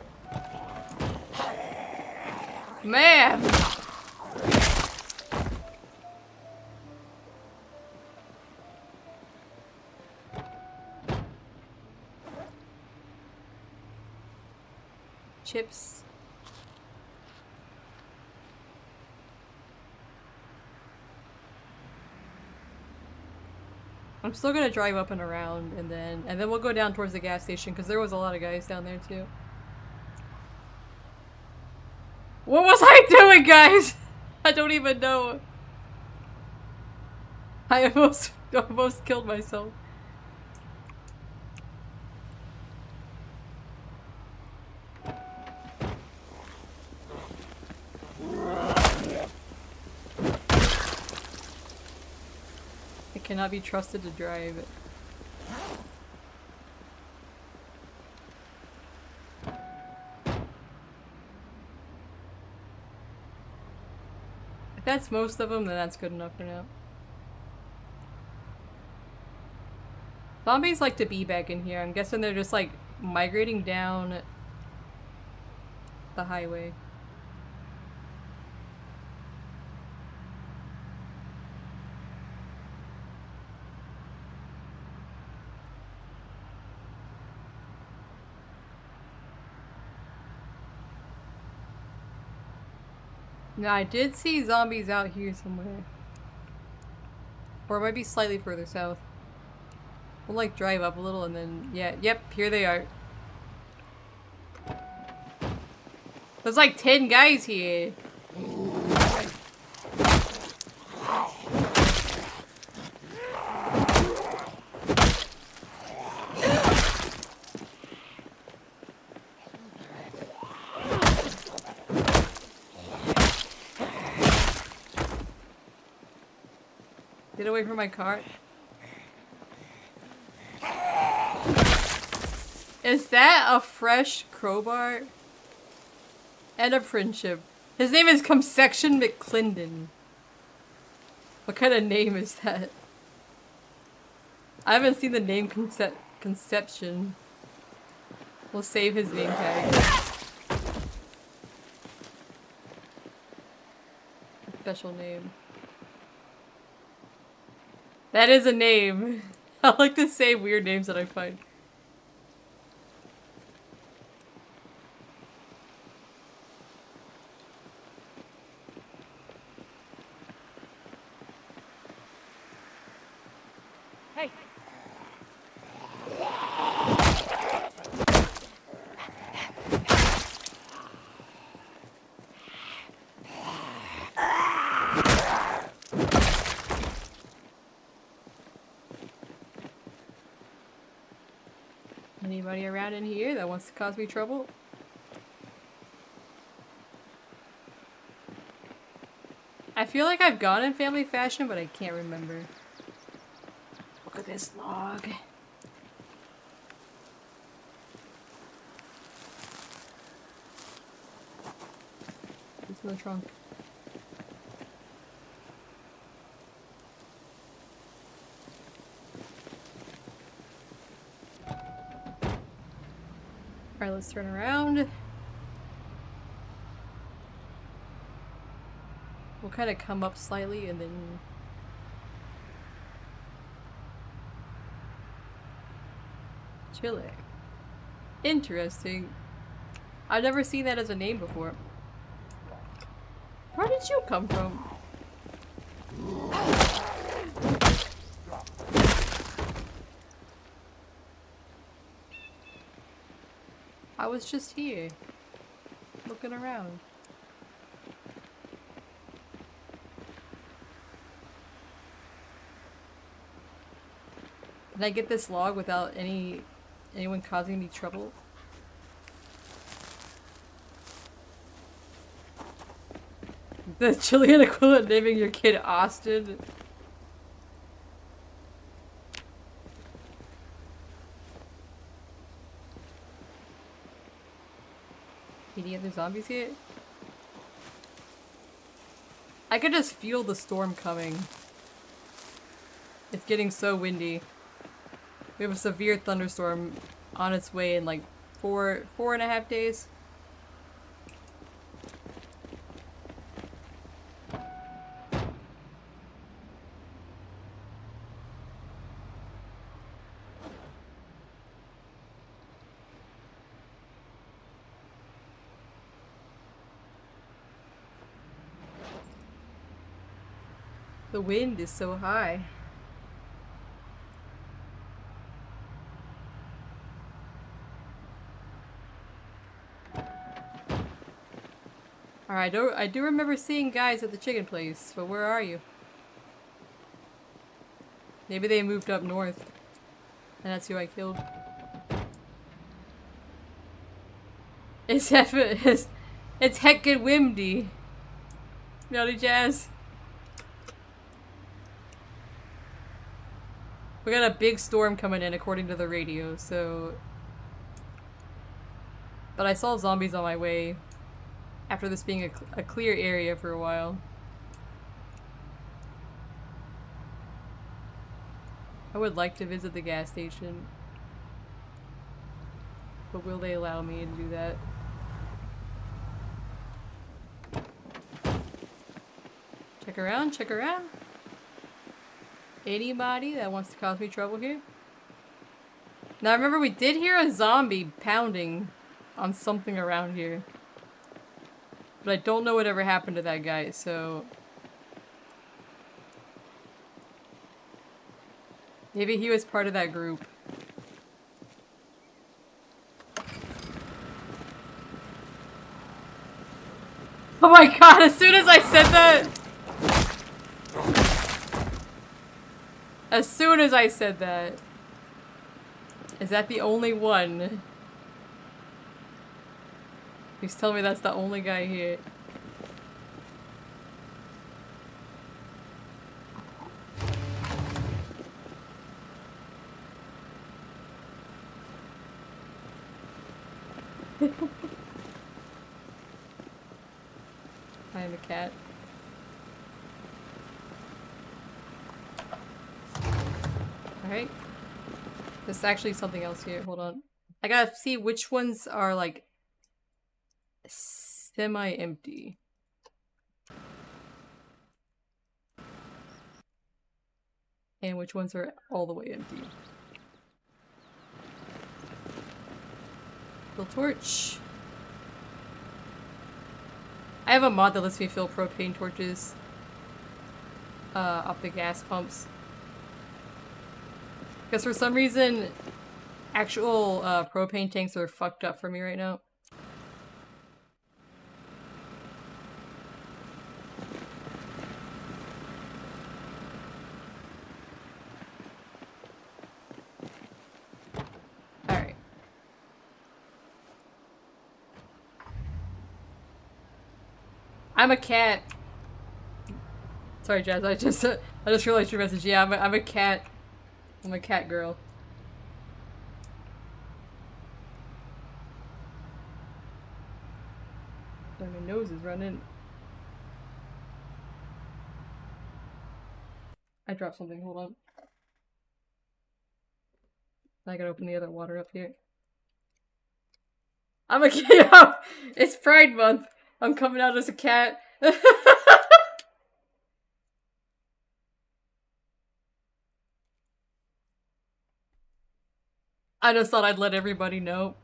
Man! Chips. I'm still gonna drive up and around and then we'll go down towards the gas station because there was a lot of guys down there too. What was I doing, guys? I don't even know. I almost killed myself. Cannot be trusted to drive. If that's most of them, then that's good enough for now. Zombies like to be back in here. I'm guessing they're just like migrating down the highway. Now, I did see zombies out here somewhere. Or it might be slightly further south. We'll like drive up a little and then, yeah, yep, here they are. There's like 10 guys here. Get away from my car. Is that a fresh crowbar? And a friendship. His name is Conception McClendon. What kind of name is that? I haven't seen the name Conception. We'll save his name tag. Special name. That is a name. I like to say weird names that I find. Hey. Anybody around in here that wants to cause me trouble? I feel like I've gone in family fashion, but I can't remember. Look at this log. It's in the trunk. Alright, let's turn around. We'll kind of come up slightly and then... Chile. Interesting. I've never seen that as a name before. Where did you come from? I was just here, looking around. Can I get this log without anyone causing me trouble? The Chilean equivalent naming your kid Austin. Any other zombies here? I could just feel the storm coming. It's getting so windy. We have a severe thunderstorm on its way in like 4.5 days. The wind is so high. Alright, I do remember seeing guys at the chicken place, but where are you? Maybe they moved up north, and that's who I killed. It's heckin' windy. Naughty Jazz. We got a big storm coming in according to the radio, so... But I saw zombies on my way after this being a clear area for a while. I would like to visit the gas station. But will they allow me to do that? Check around, check around. Anybody that wants to cause me trouble here? Now remember, we did hear a zombie pounding on something around here. But I don't know whatever happened to that guy, so... Maybe he was part of that group. Oh my god, as soon as I said that... As soon as I said that... Is that the only one? He's telling me that's the only guy here. I am a cat. Alright. There's actually something else here. Hold on. I gotta see which ones are like semi-empty. And which ones are all the way empty. Fill torch. I have a mod that lets me fill propane torches up the gas pumps. Because for some reason, actual propane tanks are fucked up for me right now. Alright. I'm a cat. Sorry, Jazz. I just realized your message. Yeah, I'm a cat. I'm a cat girl. My nose is running. I dropped something. Hold on. I gotta open the other water up here. I'm a cat. It's Pride Month. I'm coming out as a cat. I just thought I'd let everybody know.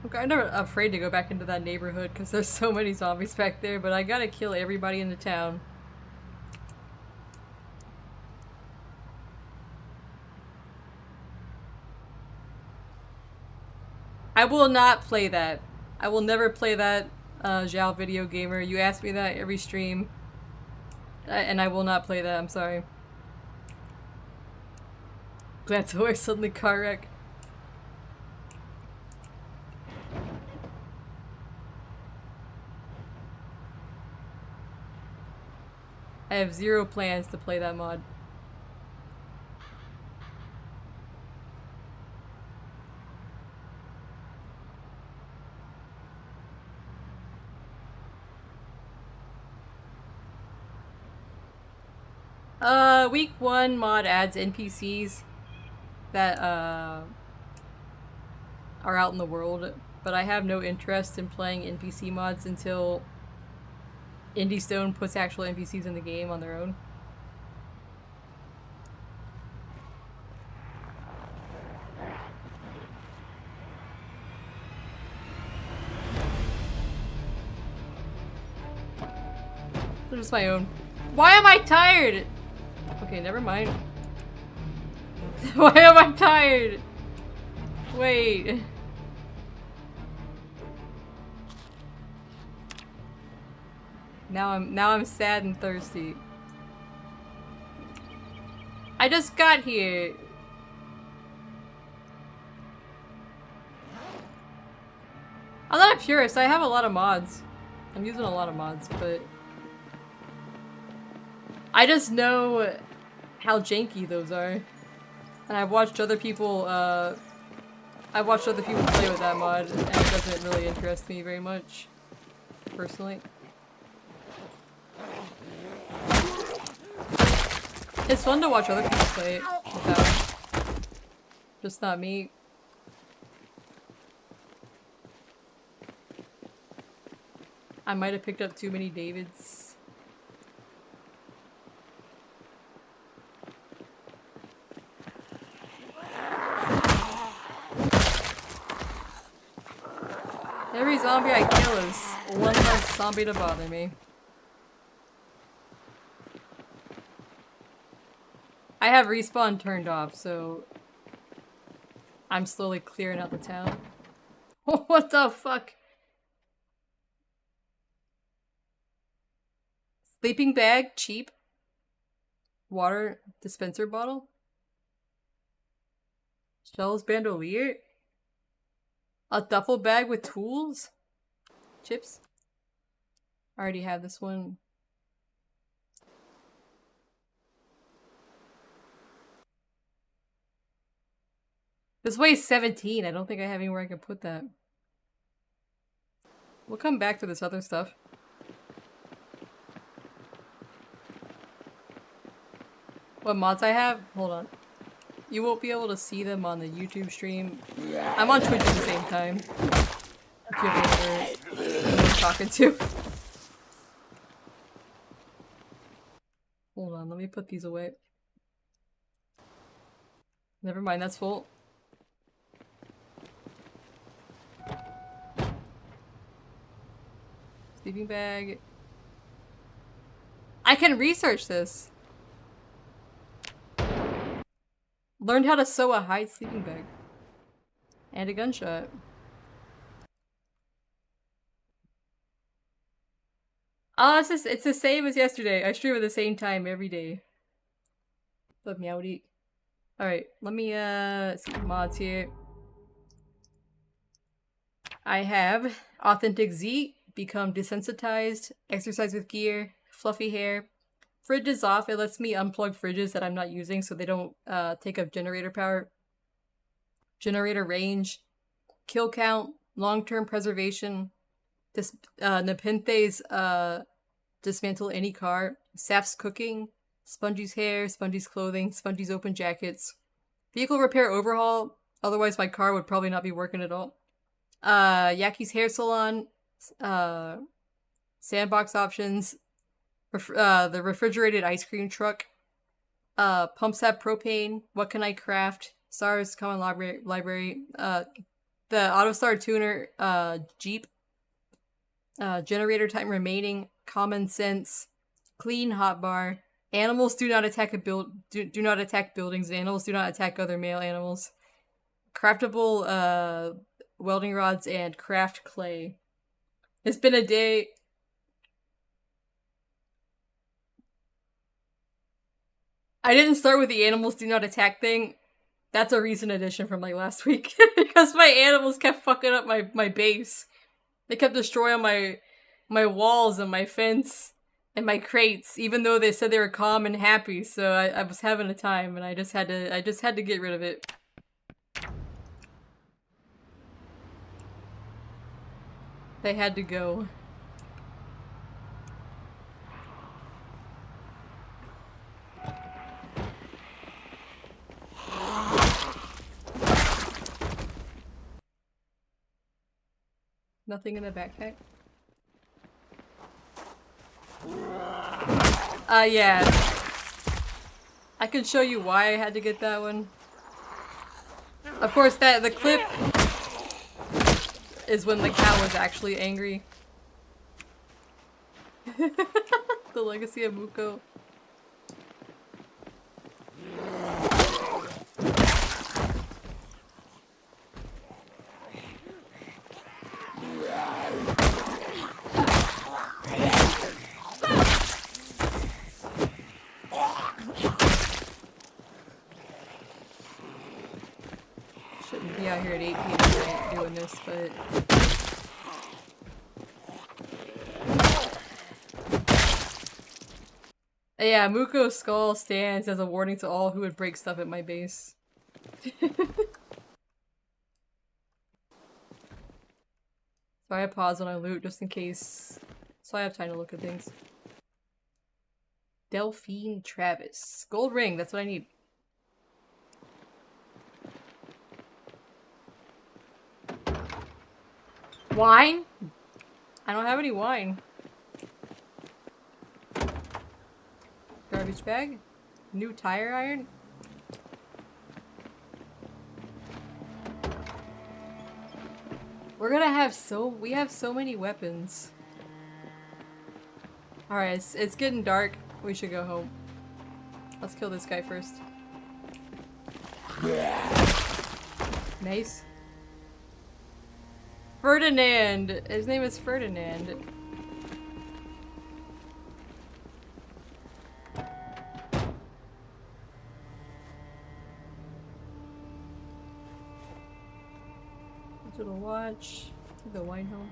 I'm kind of afraid to go back into that neighborhood because there's so many zombies back there, but I gotta kill everybody in the town. I will not play that. I will never play that, Zhao Video Gamer. You ask me that every stream. And I will not play that, I'm sorry. Glad to work, suddenly car wreck. I have zero plans to play that mod. Week 1 mod adds NPCs that, are out in the world, but I have no interest in playing NPC mods until Indie Stone puts actual NPCs in the game on their own. They're just my own. Why am I tired? Okay, never mind. Why am I tired? Wait. Now I'm sad and thirsty. I just got here. I'm not a purist. I have a lot of mods. I'm using a lot of mods, but I just know how janky those are. And I've watched other people play with that mod, and it doesn't really interest me very much, personally. It's fun to watch other people play it without, just not me. I might have picked up too many Davids. Every zombie I kill is one less zombie to bother me. I have respawn turned off, so I'm slowly clearing out the town. What the fuck? Sleeping bag? Cheap? Water dispenser bottle? Shells bandolier? A duffel bag with tools? Chips? I already have this one. This weighs 17. I don't think I have anywhere I can put that. We'll come back to this other stuff. What mods I have? Hold on. You won't be able to see them on the YouTube stream. I'm on Twitch at the same time. If you ever know who I'm talking to. Hold on, let me put these away. Never mind, that's full. Sleeping bag. I can research this. Learned how to sew a hide sleeping bag. And a gunshot. Oh, it's the same as yesterday. I stream at the same time every day. Love meowdy. Alright, let me see the mods here. I have Authentic Z, Become Desensitized, Exercise with Gear, Fluffy Hair. Fridge is off. It lets me unplug fridges that I'm not using so they don't take up generator power. Generator range. Kill count. Long-term preservation. Nepenthes dismantle any car. Saf's cooking. Spongy's hair. Spongy's clothing. Spongy's open jackets. Vehicle repair overhaul. Otherwise my car would probably not be working at all. Yaki's hair salon. Sandbox options. The refrigerated ice cream truck. Pumps have propane. What can I craft? SARS common library. The AutoStar tuner. Jeep. Generator time remaining. Common sense. Clean hotbar. Animals do not attack do not attack buildings. Animals do not attack other male animals. Craftable welding rods and craft clay. It's been a day. I didn't start with the animals do not attack thing. That's a recent addition from like last week. Because my animals kept fucking up my base. They kept destroying my walls and my fence and my crates, even though they said they were calm and happy. So I was having a time and I just had to get rid of it. They had to go. Nothing in the backpack? Yeah. I can show you why I had to get that one. Of course, the clip is when the cow was actually angry. The legacy of Muko. Shouldn't be out here at 8 p.m. tonight doing this, but... Yeah, Muko's skull stands as a warning to all who would break stuff at my base. So I pause when I loot just in case. So I have time to look at things. Delphine Travis. Gold ring, that's what I need. Wine? I don't have any wine. Garbage bag? New tire iron? We're gonna have we have so many weapons. Alright, it's getting dark. We should go home. Let's kill this guy first. Nice. Ferdinand! His name is Ferdinand. Little watch. Take the wine home.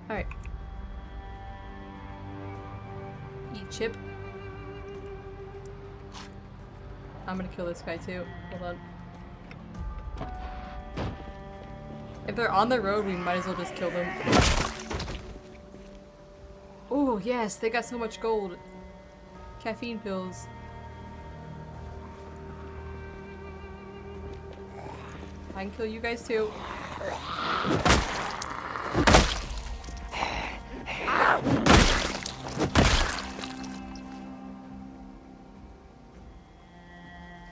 Alright. Eat chip. I'm gonna kill this guy too. Hold on. If they're on the road, we might as well just kill them. Oh, yes, they got so much gold. Caffeine pills. I can kill you guys too.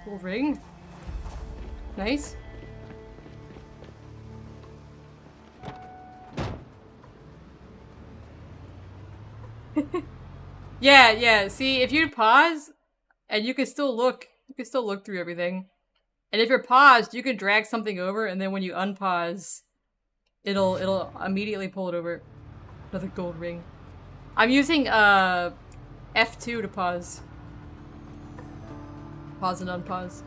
Little ring. Nice. Yeah. See, if you pause, and you can still look through everything. And if you're paused, you can drag something over, and then when you unpause, it'll immediately pull it over. Another gold ring. I'm using F2 to pause. Pause and unpause.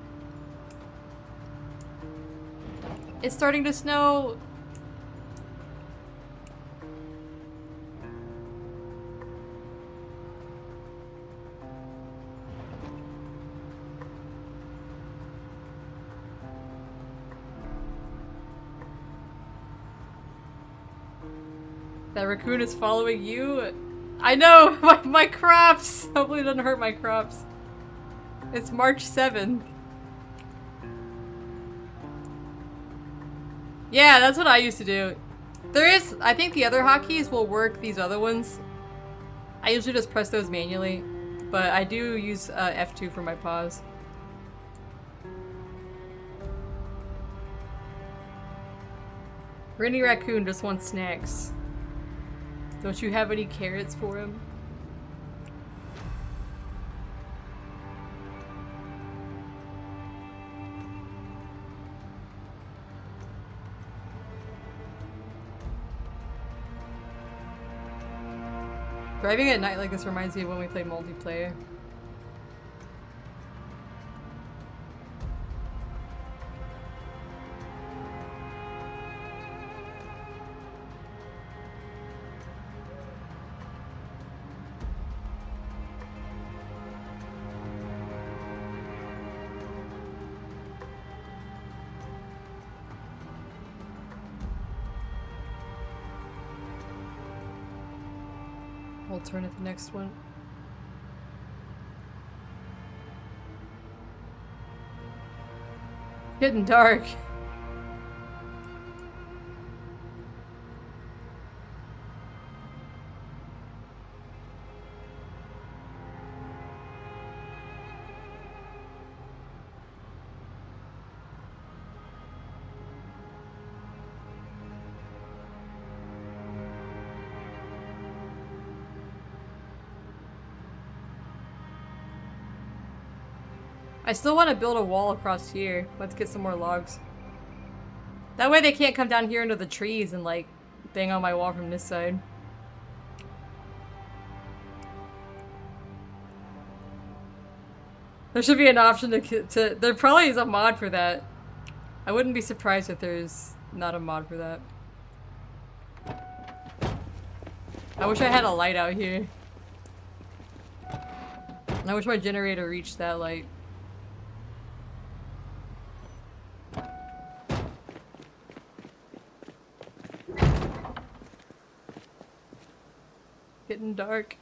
It's starting to snow. That raccoon is following you? I know! My crops! Hopefully it doesn't hurt my crops. It's March 7th. Yeah, that's what I used to do. I think the other hotkeys will work these other ones. I usually just press those manually, but I do use F2 for my pause. Rainy Raccoon just wants snacks. Don't you have any carrots for him? Driving at night like this reminds me of when we played multiplayer. We'll turn at the next one. Getting dark. I still want to build a wall across here. Let's get some more logs. That way they can't come down here into the trees and like bang on my wall from this side. There should be an option to there probably is a mod for that. I wouldn't be surprised if there's not a mod for that. I wish I had a light out here. And I wish my generator reached that light. Getting dark.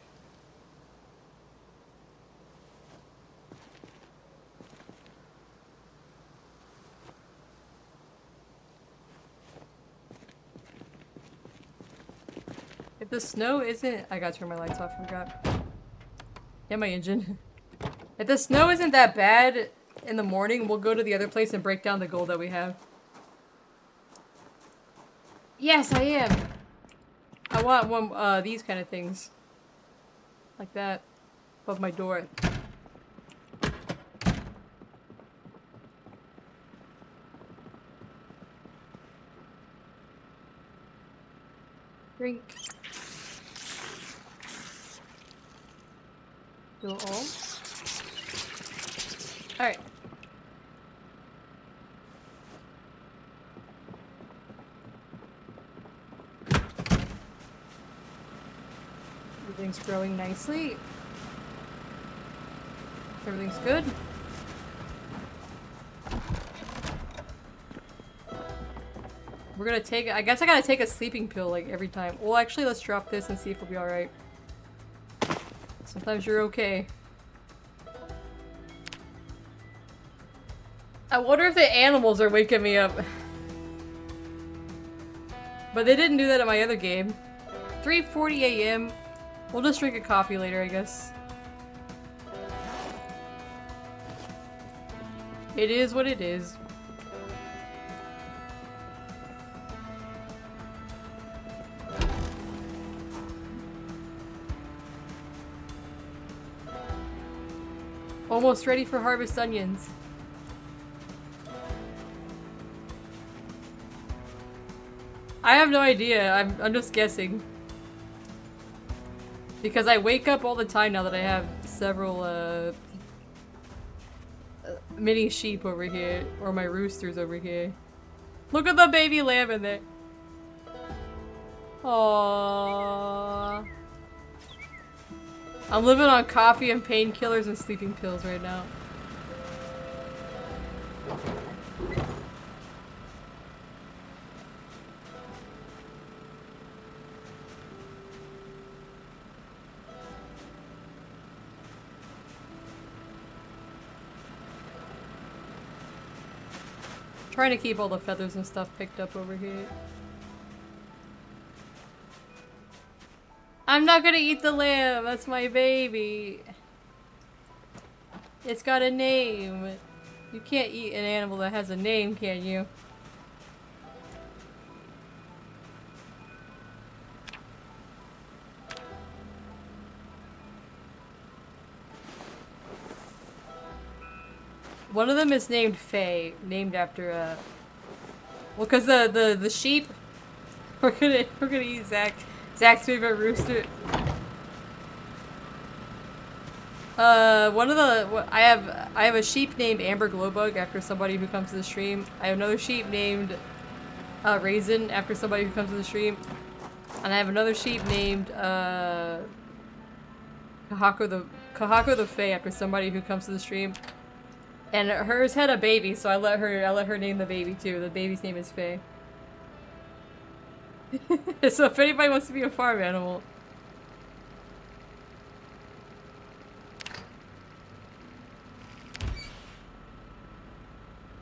If the snow isn't— I gotta turn my lights off, I forgot. Yeah, my engine. If the snow isn't that bad in the morning, we'll go to the other place and break down the gold that we have. Yes, I am! I want one, these kind of things. Like that. Above my door. Drink. Do it all. Alright. Everything's growing nicely. Everything's good. We're gonna take- I guess I gotta take a sleeping pill like every time. Well, actually, let's drop this and see if we'll be alright. Sometimes you're okay. I wonder if the animals are waking me up. But they didn't do that in my other game. 3:40 a.m. We'll just drink a coffee later, I guess. It is what it is. Almost ready for harvest onions. I have no idea. I'm just guessing. Because I wake up all the time now that I have several mini sheep over here, or my roosters over here. Look at the baby lamb in there. Aww. I'm living on coffee and painkillers and sleeping pills right now. Trying to keep all the feathers and stuff picked up over here. I'm not gonna eat the lamb, that's my baby. It's got a name. You can't eat an animal that has a name, can you? One of them is named Faye, named after well, cause the sheep. We're gonna eat Zach's favorite rooster. One of the I have a sheep named Amber Glowbug after somebody who comes to the stream. I have another sheep named Raisin after somebody who comes to the stream, and I have another sheep named Kahako the Fae after somebody who comes to the stream. And hers had a baby, so I let her name the baby too. The baby's name is Faye. So if anybody wants to be a farm animal.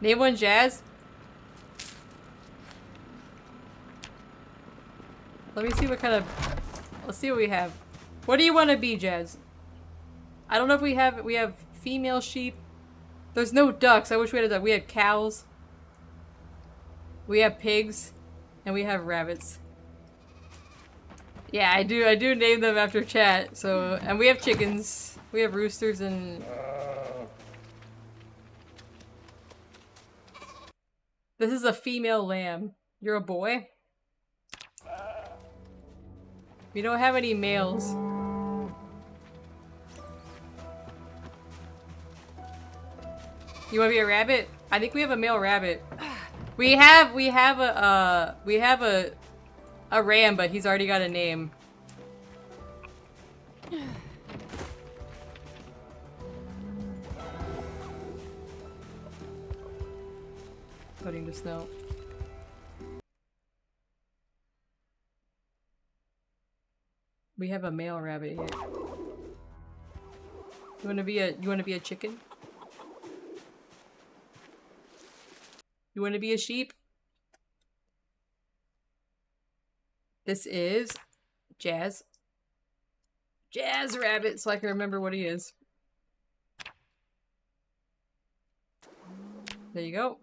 Name one Jazz. Let me see what kind of... Let's see what we have. What do you want to be, Jazz? I don't know if we have female sheep. There's no ducks. I wish we had a duck. We had cows. We have pigs. And we have rabbits. Yeah, I do name them after chat. So, and we have chickens. We have roosters and... This is a female lamb. You're a boy? We don't have any males. You want to be a rabbit? I think we have a male rabbit. We have a ram, but he's already got a name. Putting the snow. We have a male rabbit here. You wanna be a chicken? You wanna be a sheep? This is Jazz. Jazz Rabbit, so I can remember what he is. There you go.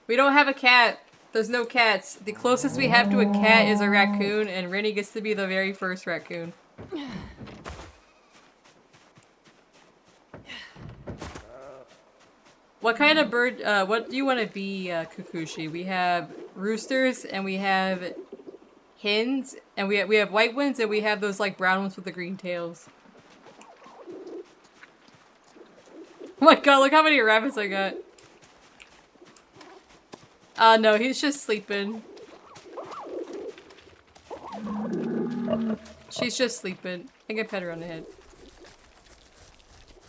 We don't have a cat. There's no cats. The closest we have to a cat is a raccoon, and Rennie gets to be the very first raccoon. What kind of bird, what do you want to be, Kukushi? We have roosters, and we have hens, and we have white ones, and we have those, like, brown ones with the green tails. Oh my god, look how many rabbits I got. No, he's just sleeping. She's just sleeping. I can pet her on the head.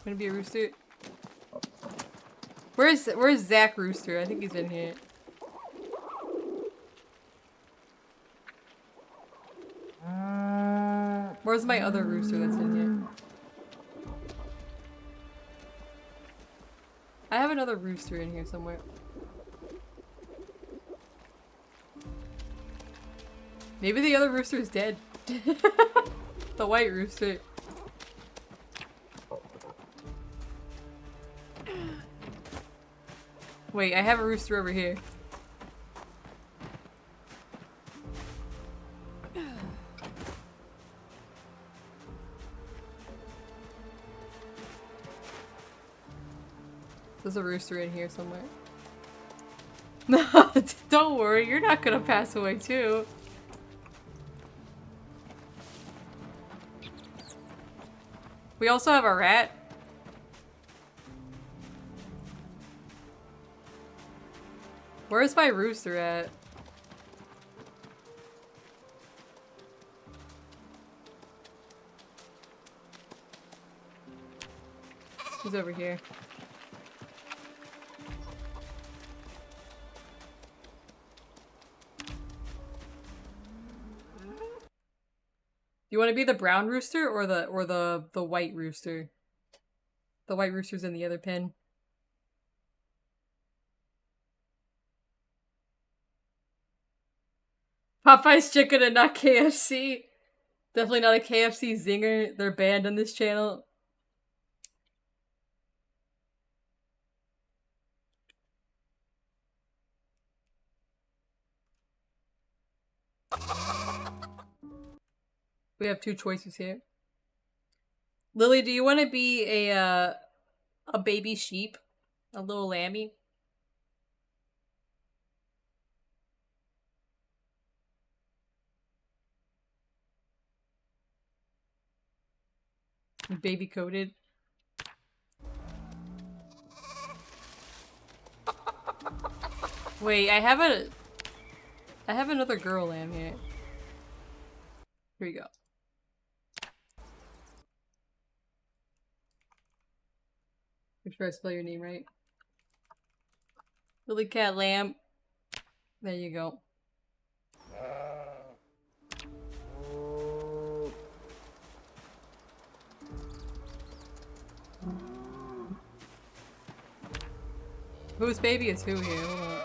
Gonna be a rooster. Where's Zach Rooster? I think he's in here. Where's my other rooster that's in here? I have another rooster in here somewhere. Maybe the other rooster is dead. The white rooster. Wait, I have a rooster over here. There's a rooster in here somewhere. No, don't worry, you're not gonna pass away too. We also have a rat. Where's my rooster at? He's over here. Do you want to be the brown rooster or the white rooster? The white rooster's in the other pen. Popeye's chicken and not KFC. Definitely not a KFC zinger. They're banned on this channel. We have two choices here. Lily, do you want to be a baby sheep? A little lammy? Baby coated. Wait, I have another girl lamb here. Here we go. Make sure I spell your name right. Lily Cat Lamb. There you go. Whose baby is who here? Hold on.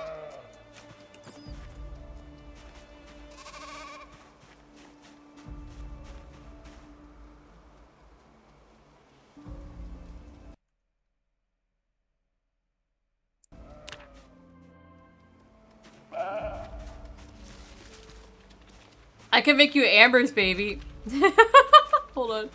I can make you Amber's baby. Hold on.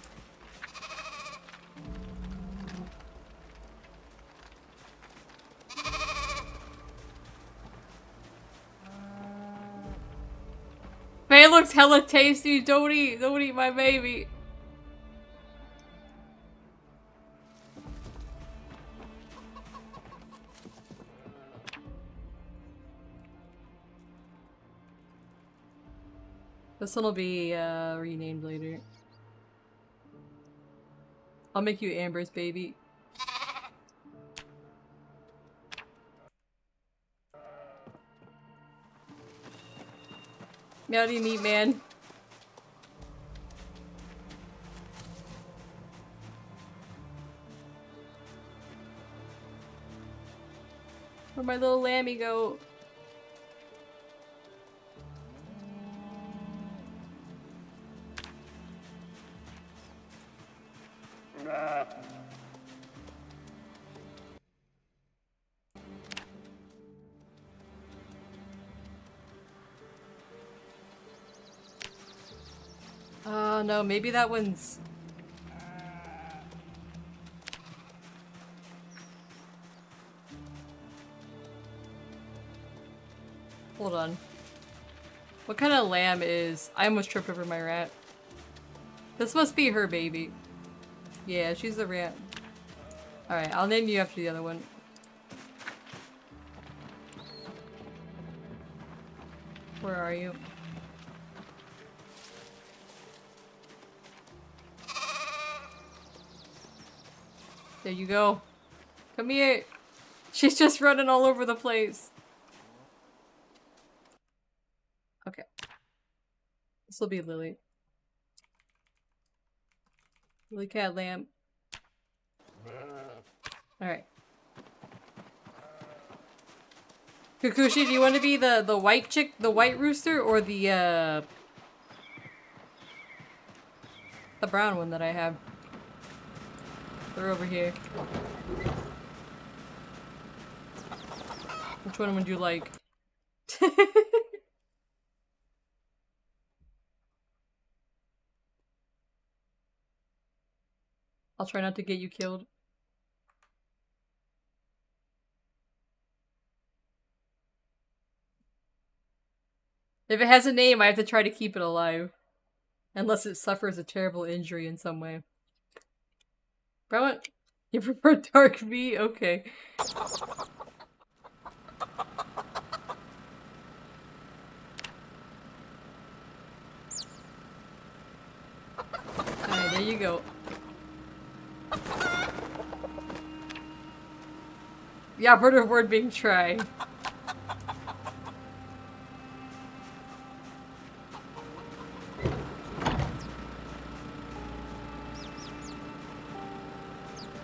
Faye looks hella tasty. Don't eat my baby. This one will be renamed later. I'll make you Amber's baby. Meowdy meat man. Where'd my little lammy go? Oh no, maybe that one's... Hold on. What kind of lamb is... I almost tripped over my rat. This must be her baby. Yeah, she's the rat. Alright, I'll name you after the other one. Where are you? There you go. Come here. She's just running all over the place. Okay. This will be Lily. Lily cat lamb. Alright. Kukushi, do you want to be the white chick, the white rooster, or the brown one that I have? They're over here. Which one would you like? I'll try not to get you killed. If it has a name, I have to try to keep it alive. Unless it suffers a terrible injury in some way. Brown? You prefer dark meat? Okay. Alright, there you go. The operative word being try.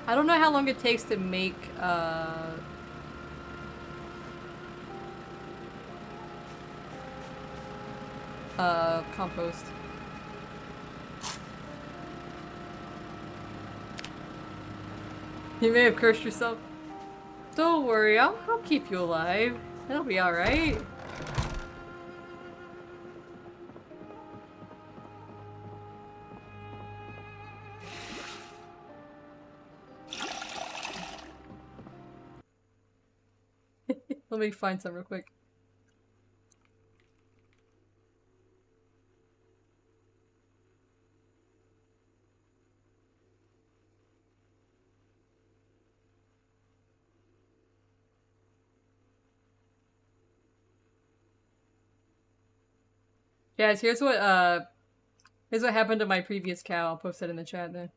I don't know how long it takes to make, compost. You may have cursed yourself. Don't worry, I'll keep you alive. It'll be alright. Let me find some real quick. Guys, here's what happened to my previous cow. I'll post it in the chat then.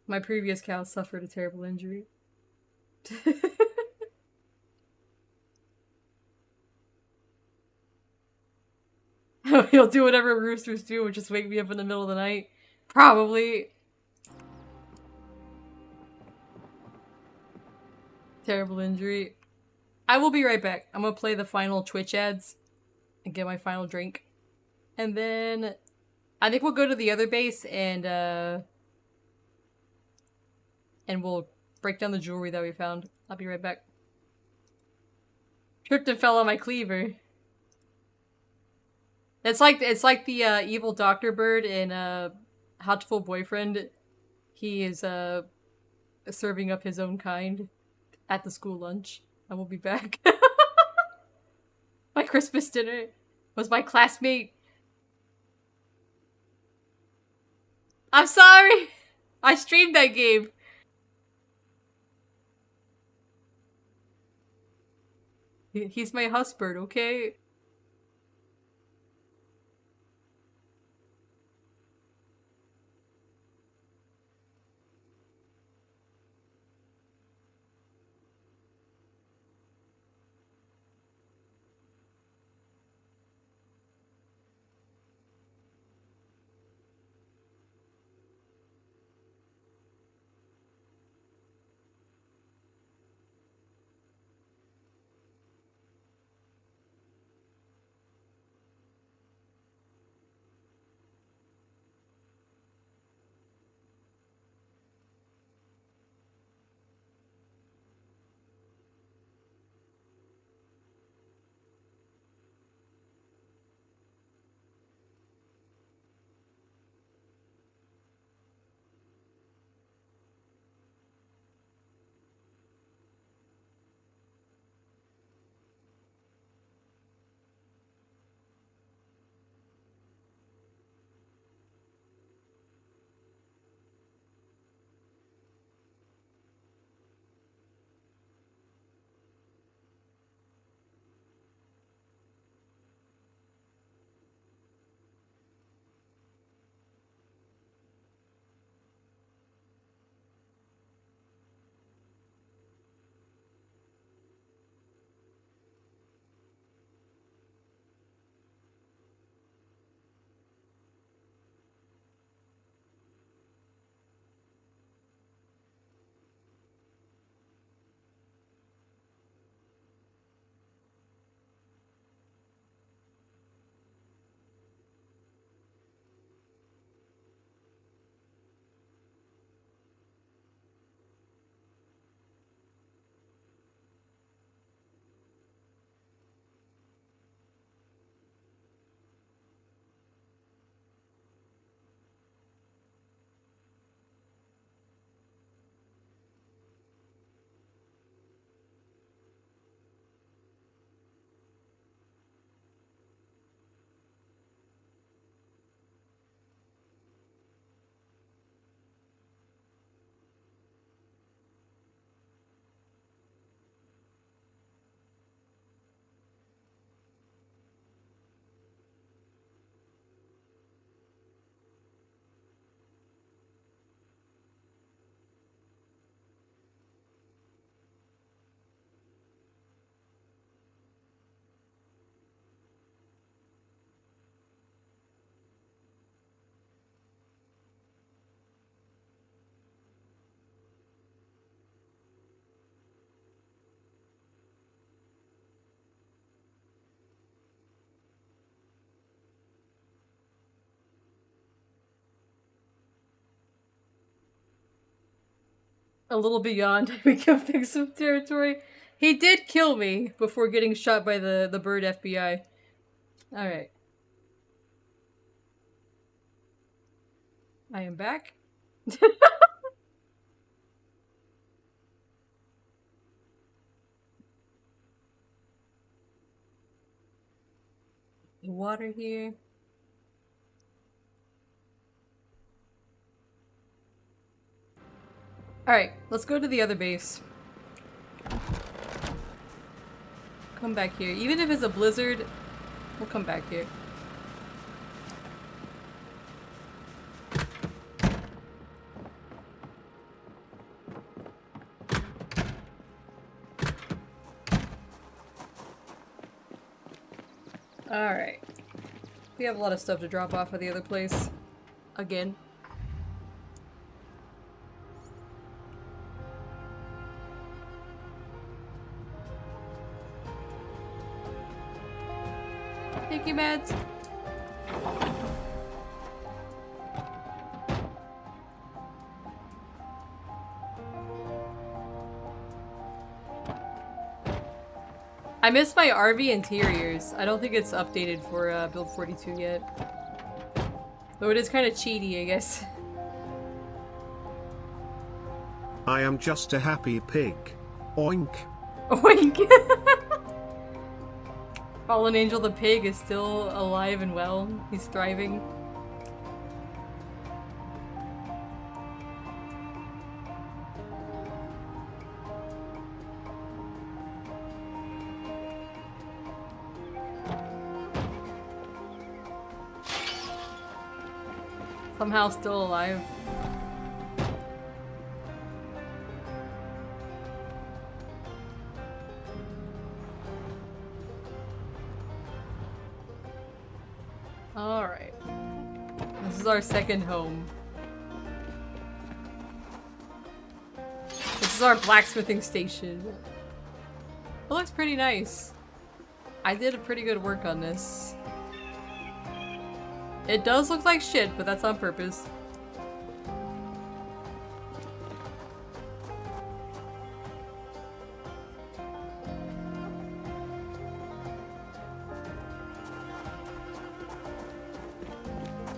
My previous cow suffered a terrible injury. He'll do whatever roosters do, which is wake me up in the middle of the night. Probably. Terrible injury. I will be right back. I'm gonna play the final Twitch ads and get my final drink. And then I think we'll go to the other base and we'll break down the jewelry that we found. I'll be right back. Tripped and fell on my cleaver. It's like the evil Dr. Bird in Hotful Boyfriend. He is serving up his own kind at the school lunch. I will be back. My Christmas dinner was my classmate. I'm sorry! I streamed that game. He's my husband, okay? a little beyond becoming some territory. He did kill me before getting shot by the bird FBI. Alright. I am back. Water here. Alright, let's go to the other base. Come back here. Even if it's a blizzard, we'll come back here. Alright. We have a lot of stuff to drop off at the other place. Again. Thank you, Mads. I miss my RV interiors. I don't think it's updated for build 42 yet. Though it is kind of cheaty, I guess. I am just a happy pig. Oink. Oink. Fallen Angel the pig is still alive and well. He's thriving. Somehow still alive. Alright. This is our second home. This is our blacksmithing station. It looks pretty nice. I did a pretty good work on this. It does look like shit, but that's on purpose.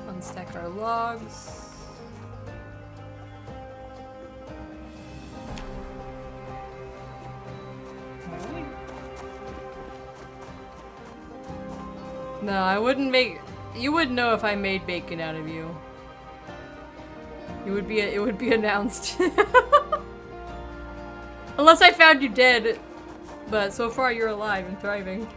Unstack our logs. Alright. No, I wouldn't make... You wouldn't know if I made bacon out of you. It would be announced. Unless I found you dead. But so far you're alive and thriving.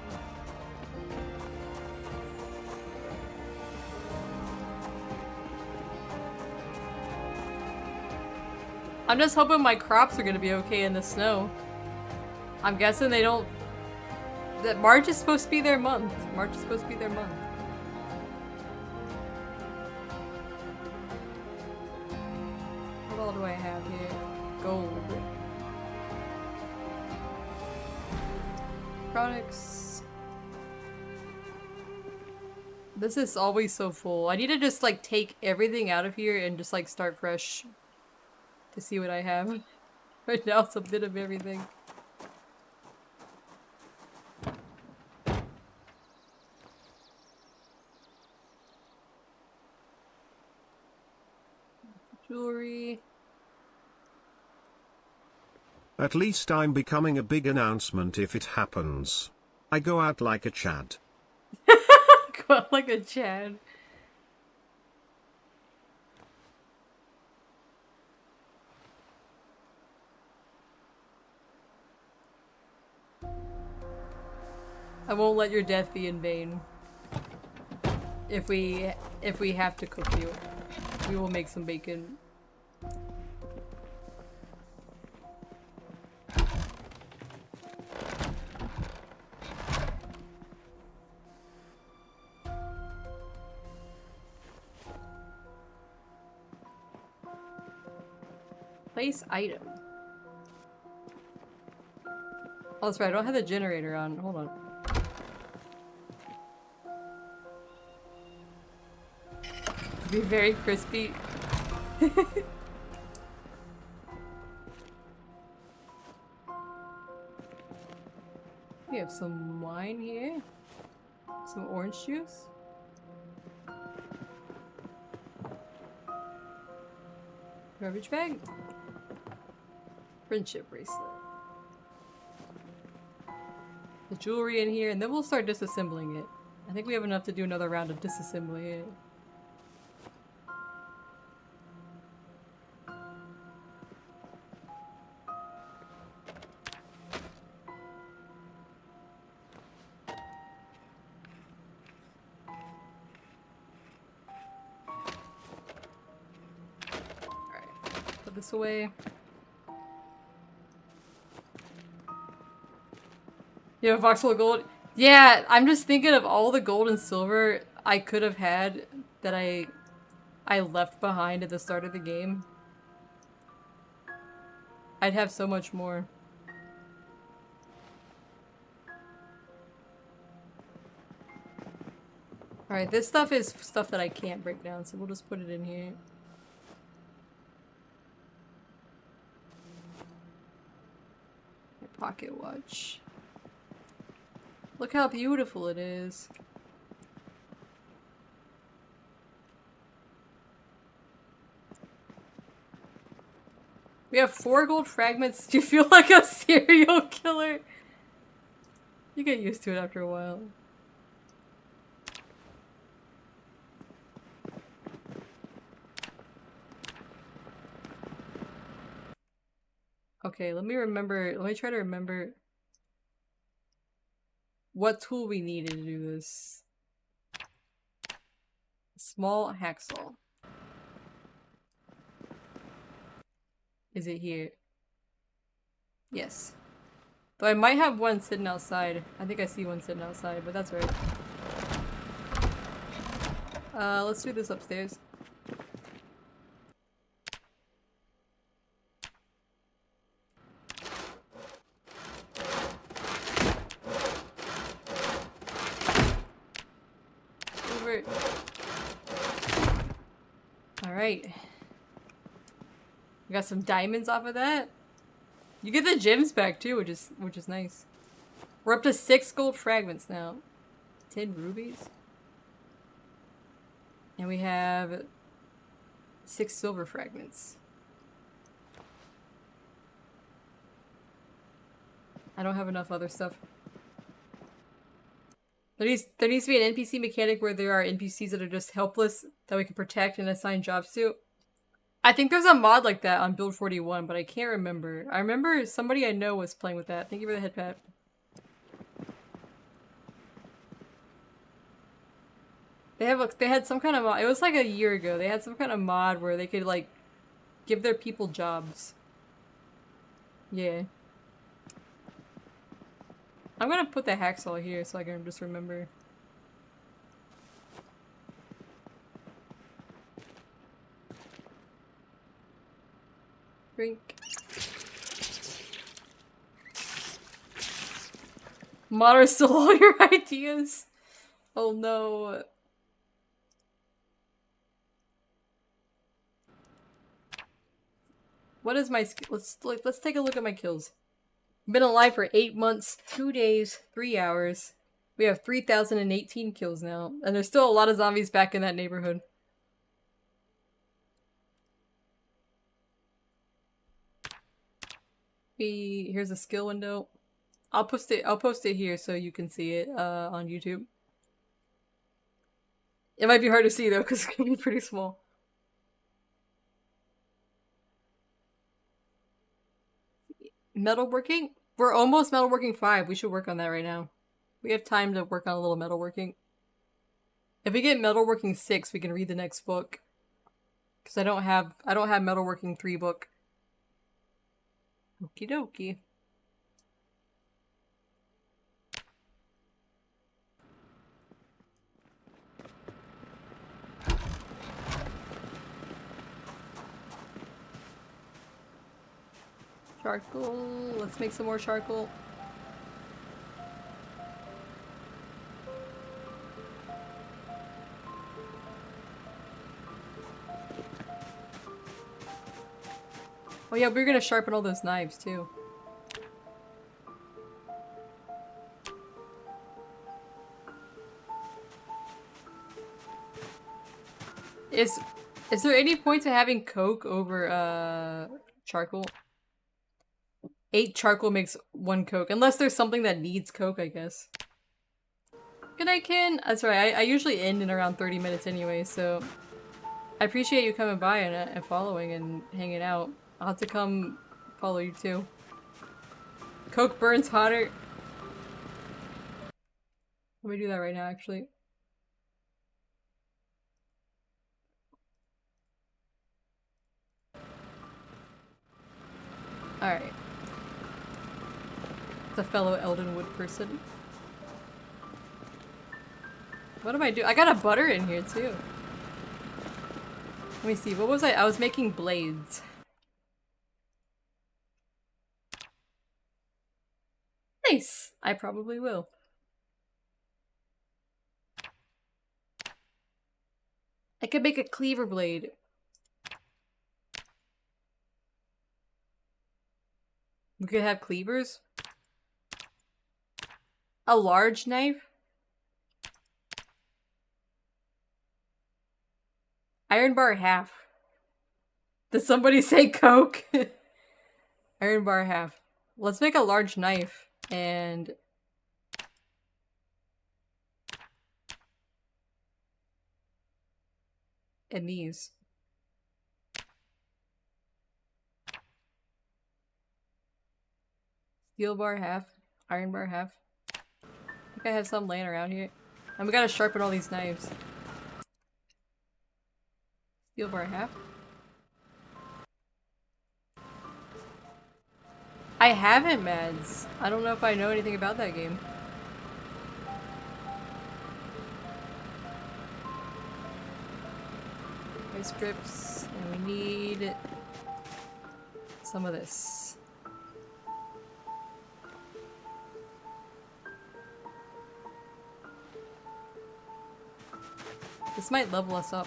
I'm just hoping my crops are gonna be okay in the snow. I'm guessing they don't... That March is supposed to be their month. March is supposed to be their month. What all do I have here? Gold. Products. This is always so full. I need to just like take everything out of here and just like start fresh to see what I have. Right now it's a bit of everything. Jewelry. At least I'm becoming a big announcement if it happens. I go out like a Chad. Go out like a Chad. I won't let your death be in vain. If we have to cook you, we will make some bacon. Place item. Oh, that's right. I don't have the generator on. Hold on. Be very crispy. We have some wine here. Some orange juice. Garbage bag. Friendship bracelet. The jewelry in here, and then we'll start disassembling it. I think we have enough to do another round of disassembling it. This away. You have voxel gold? Yeah, I'm just thinking of all the gold and silver I could have had that I left behind at the start of the game. I'd have so much more. Alright, this stuff is stuff that I can't break down, so we'll just put it in here. Pocket watch. Look how beautiful it is. We have 4 gold fragments. Do you feel like a serial killer? You get used to it after a while. Okay, let me try to remember what tool we needed to do this. Small hacksaw. Is it here? Yes. Though I might have one sitting outside. I think I see one sitting outside, but that's right. Let's do this upstairs. Alright. We got some diamonds off of that. You get the gems back too, which is nice. We're up to 6 gold fragments now. 10 rubies. And we have 6 silver fragments. I don't have enough other stuff. There needs to be an NPC mechanic where there are NPCs that are just helpless that we can protect and assign jobs to. I think there's a mod like that on Build 41, but I can't remember. I remember somebody I know was playing with that. Thank you for the head pat. They had some kind of mod. It was like a year ago. They had some kind of mod where they could like give their people jobs. Yeah. I'm gonna put the hacksaw here so I can just remember. Drink. Modder stole all your ideas. Oh no. What is my skill? Let's take a look at my kills. Been alive for 8 months, 2 days, 3 hours. We have 3,018 kills now, and there's still a lot of zombies back in that neighborhood. Here's a skill window. I'll post it here so you can see it on YouTube. It might be hard to see though because it's gonna be pretty small. Metalworking? We're almost metalworking 5. We should work on that right now. We have time to work on a little metalworking. If we get metalworking 6, we can read the next book. Because I don't have metalworking 3 book. Okie dokie. Charcoal. Let's make some more charcoal. Oh yeah, we're gonna sharpen all those knives too. Is there any point to having coke over charcoal? 8 charcoal makes 1 coke, unless there's something that needs coke, I guess. Good night, Kin. That's right. I usually end in around 30 minutes anyway, so I appreciate you coming by and following and hanging out. I'll have to come follow you too. Coke burns hotter. Let me do that right now, actually. Alright. The fellow Eldenwood person. What am I doing? I got a butter in here too. Let me see. What was I? I was making blades. Nice! I probably will. I could make a cleaver blade. We could have cleavers. A large knife. Iron bar half. Did somebody say coke? Iron bar half. Let's make a large knife and these. Steel bar half. Iron bar half. I think I have some laying around here. And we gotta sharpen all these knives. Steel bar half. I haven't, Mads. I don't know if I know anything about that game. Ice grips, and we need some of this. This might level us up.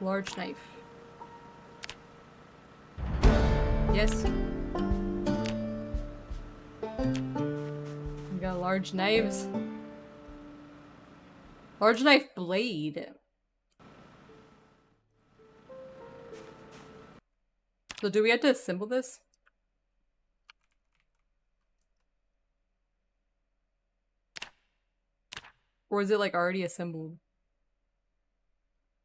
Large knife. Yes. We got large knives. Large knife blade. So do we have to assemble this? Or is it like already assembled?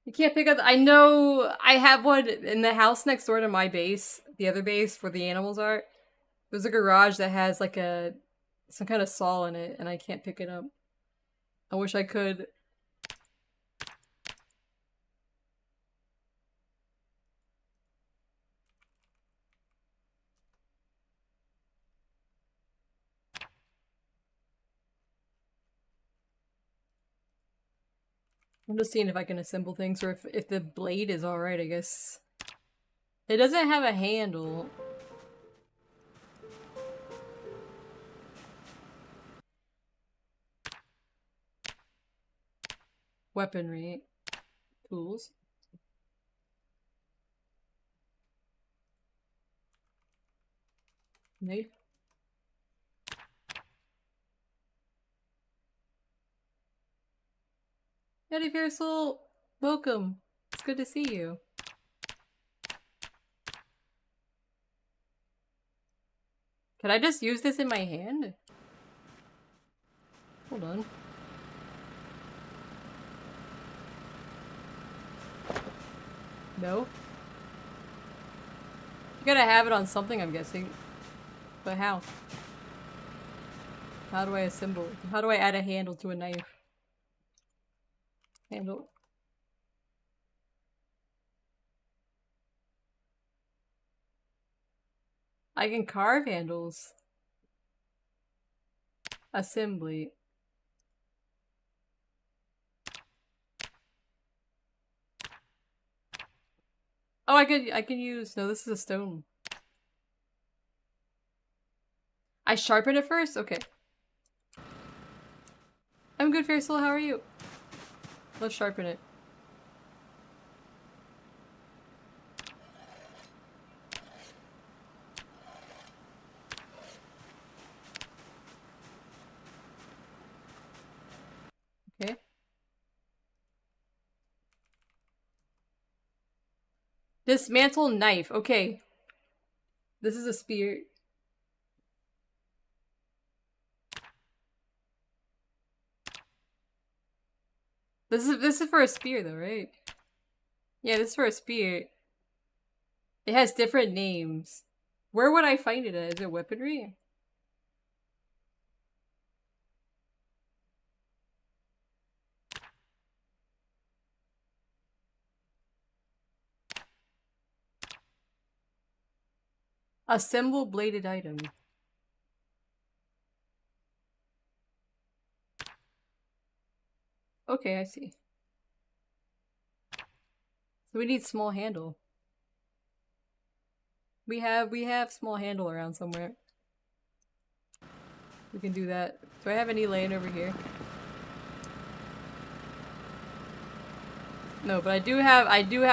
You can't pick up I know I have one in the house next door to my base, the other base where the animals are. There's a garage that has like some kind of saw in it and I can't pick it up. I wish I could. I'm just seeing if I can assemble things or if the blade is alright, I guess. It doesn't have a handle. Weaponry. Tools. Knife. Howdy, Fairsoul! Welcome! It's good to see you. Can I just use this in my hand? Hold on. No? You gotta have it on something, I'm guessing. But how? How do I assemble it? How do I add a handle to a knife? Handle. I can carve handles. Assembly. Oh, I can use. No, this is a stone. I sharpen it first? Okay. I'm good, Fairsoul. How are you? Let's sharpen it. Okay. Dismantle knife. Okay. This is a spear. This is for a spear though, right? Yeah, this is for a spear. It has different names. Where would I find it at? Is it weaponry? Assemble bladed item. Okay, I see. So we need small handle. We have small handle around somewhere. We can do that. Do I have any laying over here? No, but I do have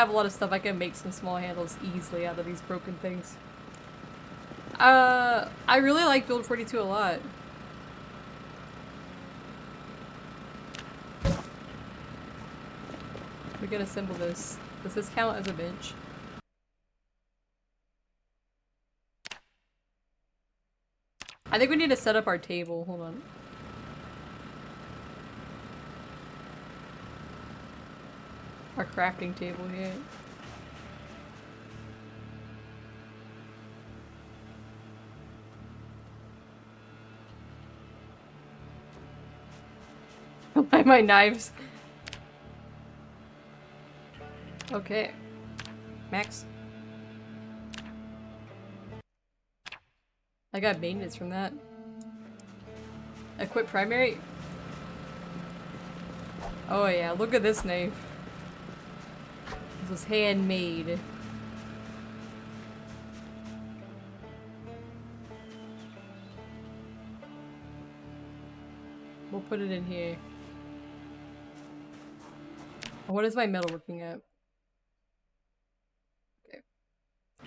a lot of stuff. I can make some small handles easily out of these broken things. I really like Build 42 a lot. We can assemble this. Does this count as a bench? I think we need to set up our table. Hold on. Our crafting table here. Buy my knives. Okay. Max. I got maintenance from that. Equip primary? Oh yeah, look at this knife. This was handmade. We'll put it in here. What is my metalworking at? Okay.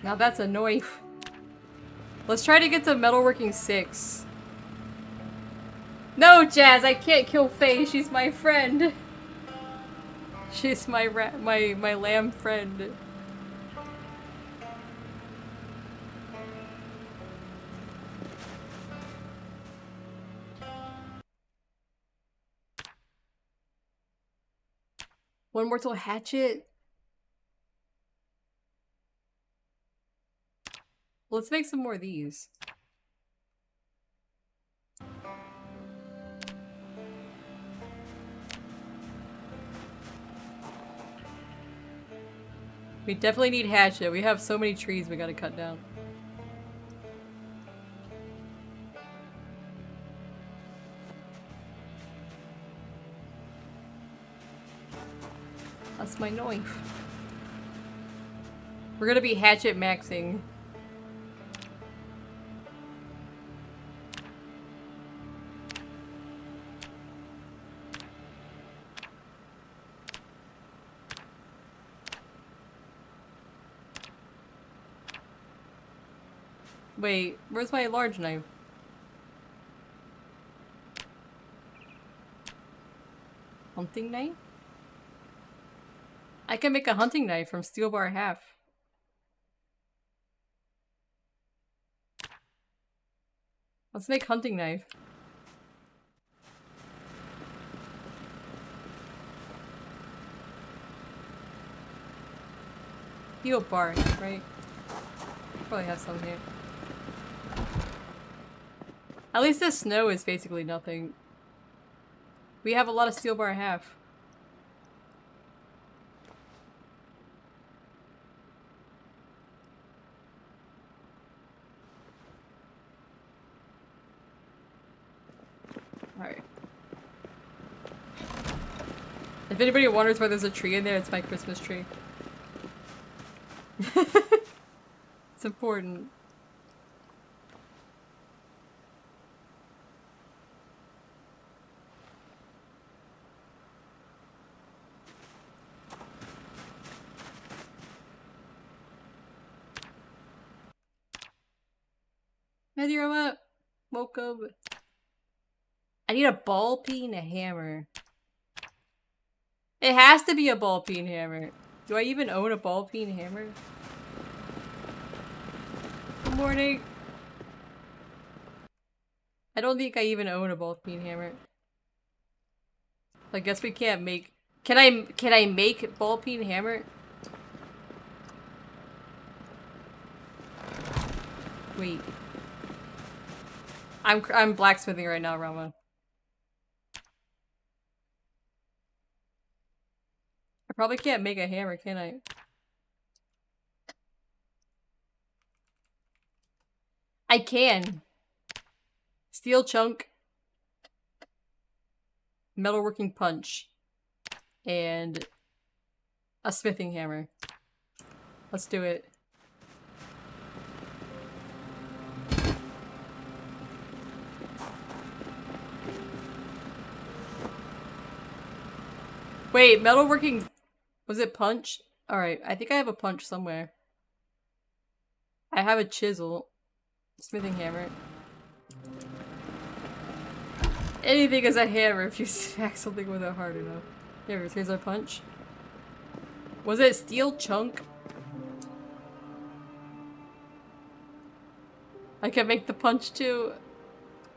Now that's a knife. Let's try to get to metalworking 6. No, Jazz, I can't kill Faye. She's my friend. She's my lamb friend. One mortal hatchet. Let's make some more of these. We definitely need hatchet. We have so many trees we gotta cut down. That's my knife. We're gonna be hatchet maxing. Wait, where's my large knife? Hunting knife? I can make a hunting knife from steel bar half. Let's make hunting knife. Steel bar, right? Probably have some here. At least this snow is basically nothing. We have a lot of steel bar half. Alright. If anybody wonders why there's a tree in there, it's my Christmas tree. It's important. Matthew, I'm up. Woke up. I need a ball peen hammer. It has to be a ball peen hammer. Do I even own a ball peen hammer? Good morning. I don't think I even own a ball peen hammer. I guess we can't make. Can I make ball peen hammer? Wait. I'm blacksmithing right now, Rama. I probably can't make a hammer, can I? I can. Steel chunk. Metalworking punch. And a smithing hammer. Let's do it. Wait, metalworking... Was it punch? Alright, I think I have a punch somewhere. I have a chisel. Smithing hammer. Anything is a hammer if you smack something with it hard enough. Here's our punch. Was it steel chunk? I can make the punch too.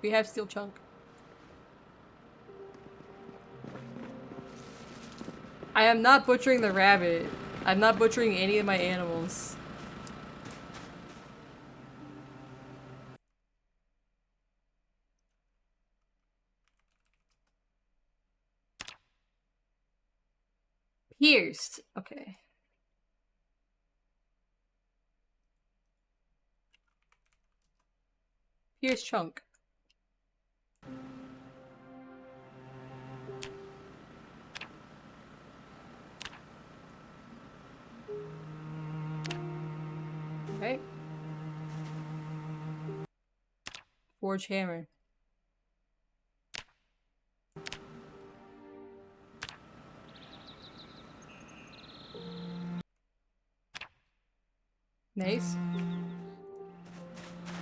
We have steel chunk. I am not butchering the rabbit. I'm not butchering any of my animals. Pierced. Okay. Pierced chunk. Okay. Forge hammer. Nice.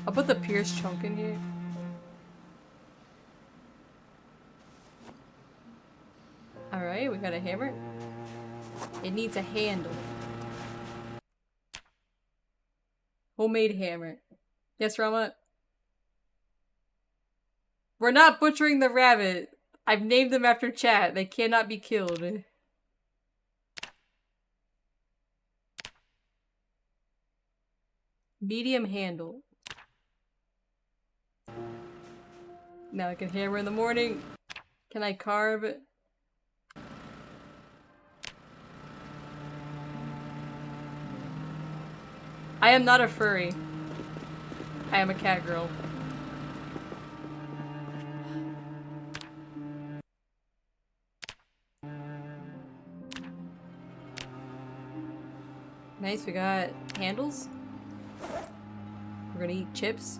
I'll put the pierced chunk in here. Alright, we got a hammer. It needs a handle. Homemade hammer. Yes, Rama? We're not butchering the rabbit. I've named them after chat. They cannot be killed. Medium handle. Now I can hammer in the morning. Can I carve? I am not a furry. I am a cat girl. Nice, we got handles. We're gonna eat chips.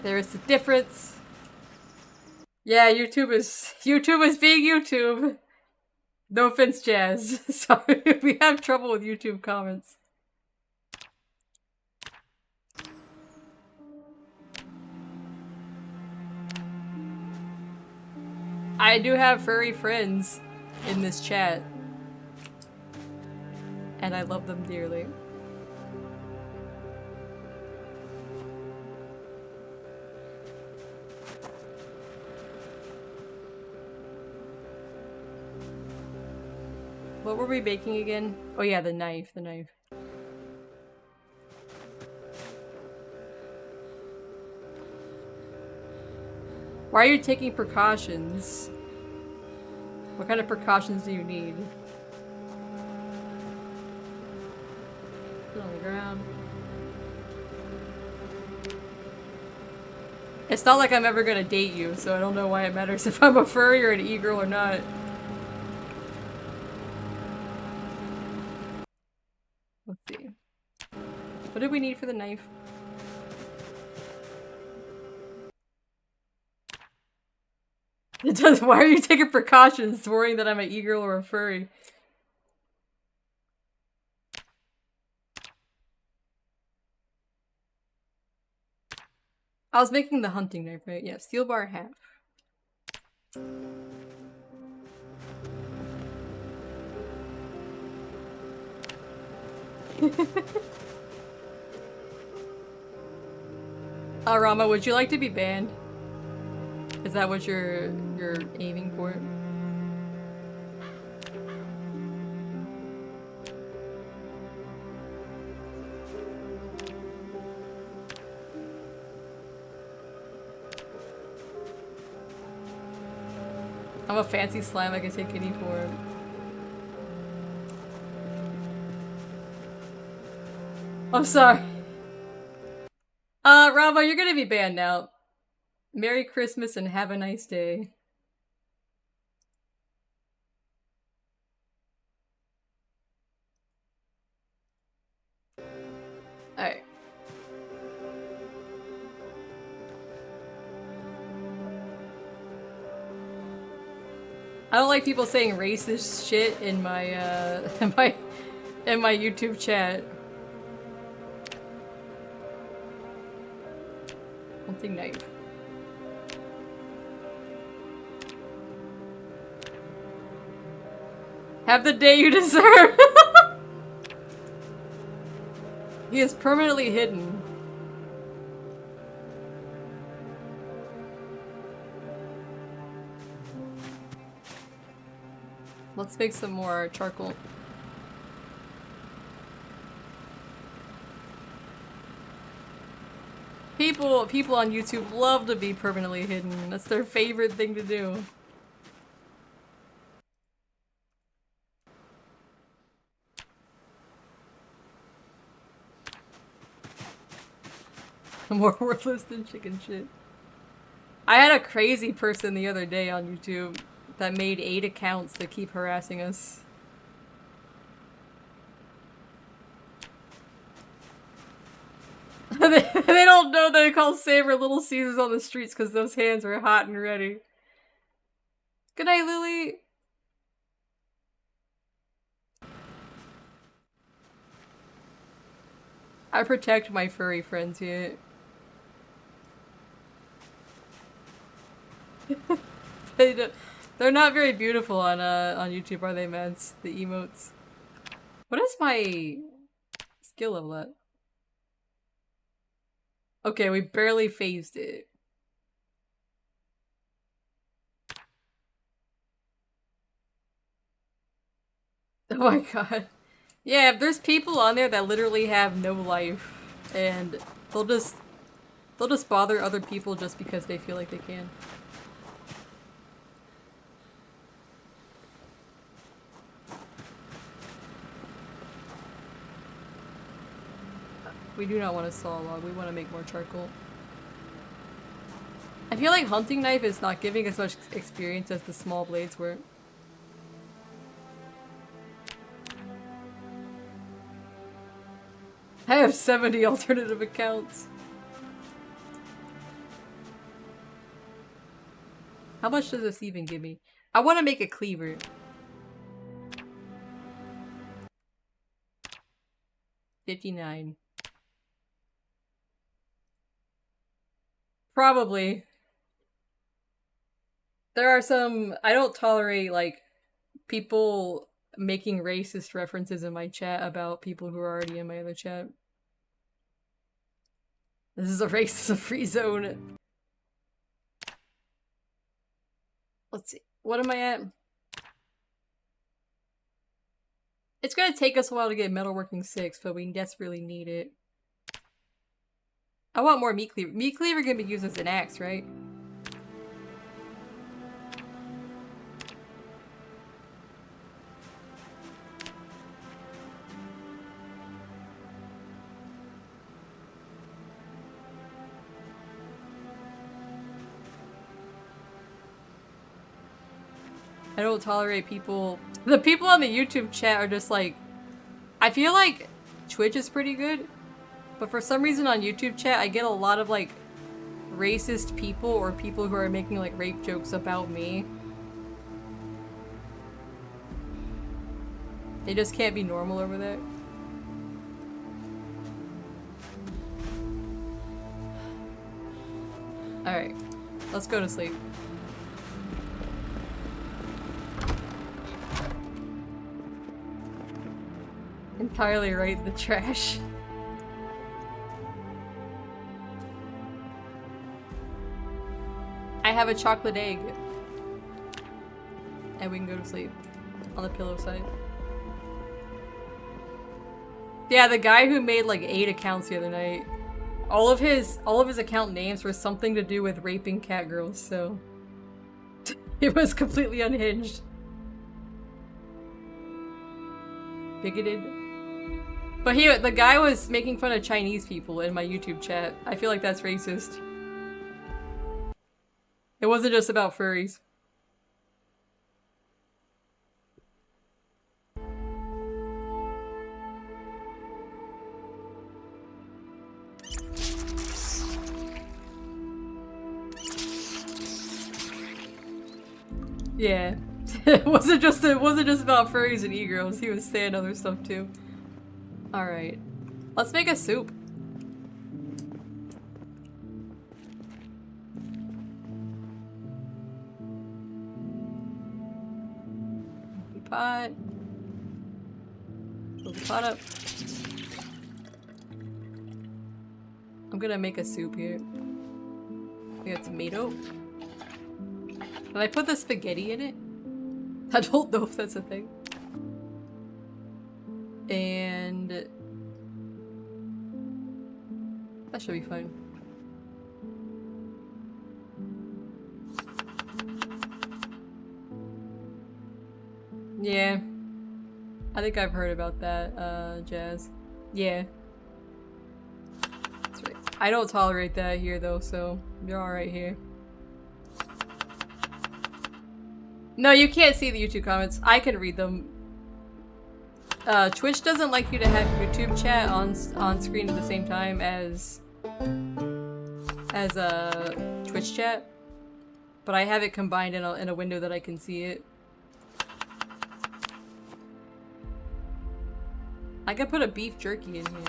There is a difference. Yeah, YouTube is being YouTube. No offense, Jazz. Sorry, we have trouble with YouTube comments. I do have furry friends in this chat. And I love them dearly. What were we baking again? Oh yeah, the knife. Why are you taking precautions? What kind of precautions do you need? Put it on the ground. It's not like I'm ever gonna date you, so I don't know why it matters if I'm a furry or an e-girl or not. Let's see. What did we need for the knife? It does. Why are you taking precautions, worrying that I'm an e-girl or a furry? I was making the hunting knife, right? Yeah, steel bar half. Rama, would you like to be banned? Is that what you're aiming for? I'm a fancy slime, I can take any form. I'm sorry. Rama, you're gonna be banned now. Merry Christmas and have a nice day. Alright. I don't like people saying racist shit in my, in my YouTube chat. Hunting knife. Have the day you deserve! He is permanently hidden. Let's make some more charcoal. People on YouTube love to be permanently hidden. That's their favorite thing to do. More worthless than chicken shit. I had a crazy person the other day on YouTube that made 8 accounts to keep harassing us. They don't know they call Saber Little Caesars on the streets because those hands were hot and ready. Good night, Lily! I protect my furry friends here. They're not very beautiful on YouTube, are they, Meds? The emotes. What is my skill level at? Okay, we barely phased it. Oh my god. Yeah, there's people on there that literally have no life, and they'll just bother other people just because they feel like they can. We do not want to saw a log, we want to make more charcoal. I feel like hunting knife is not giving as much experience as the small blades were. I have 70 alternative accounts. How much does this even give me? I want to make a cleaver. $59. Probably. There are some... I don't tolerate, like, people making racist references in my chat about people who are already in my other chat. This is a racism-free zone. Let's see. What am I at? It's gonna take us a while to get metalworking 6, but we desperately need it. I want more meat cleaver. Meat cleaver can be used as an axe, right? I don't tolerate people. The people on the YouTube chat are just like, I feel like Twitch is pretty good, but for some reason on YouTube chat I get a lot of like racist people or people who are making like rape jokes about me. They just can't be normal over there. Alright, let's go to sleep. entirely right, the trash. I have a chocolate egg. And we can go to sleep. On the pillow side. Yeah, the guy who made like 8 accounts the other night. All of his account names were something to do with raping cat girls, so it was completely unhinged. Bigoted. But the guy was making fun of Chinese people in my YouTube chat. I feel like that's racist. It wasn't just about furries. Yeah. it wasn't just about furries and e-girls. He was saying other stuff too. Alright. Let's make a soup. Pot. Fill the pot up. I'm gonna make a soup here. We got tomato. Did I put the spaghetti in it? I don't know if that's a thing. And that should be fine. Yeah. I think I've heard about that, Jazz. Yeah. That's right. I don't tolerate that here though, so you're alright here. No, you can't see the YouTube comments. I can read them. Twitch doesn't like you to have YouTube chat on screen at the same time as Twitch chat, but I have it combined in a window that I can see it. I could put a beef jerky in here.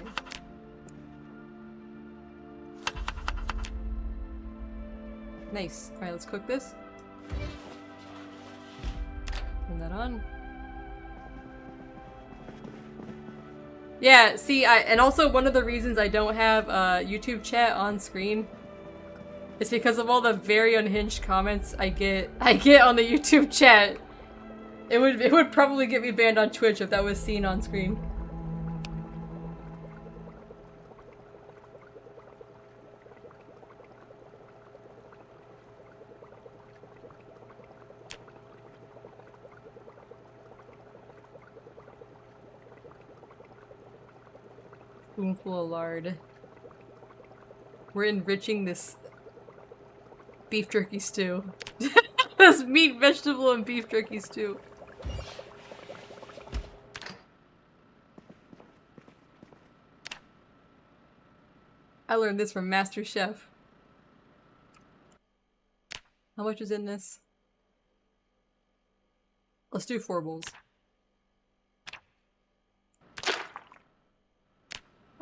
Nice. All right, let's cook this. Turn that on. Yeah, see, and also one of the reasons I don't have YouTube chat on screen is because of all the very unhinged comments I get on the YouTube chat. It would probably get me banned on Twitch if that was seen on screen. Spoonful of lard. We're enriching this beef jerky stew. This meat, vegetable, and beef jerky stew. I learned this from Master Chef. How much is in this? Let's do 4 bowls.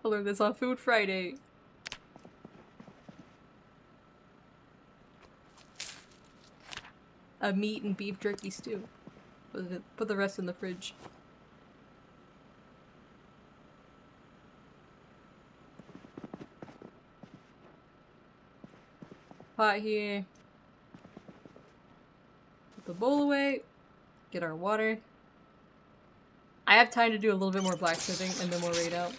I learned this on Food Friday. A meat and beef jerky stew. Put the rest in the fridge. Pot here. Put the bowl away. Get our water. I have time to do a little bit more blacksmithing and then we'll raid out.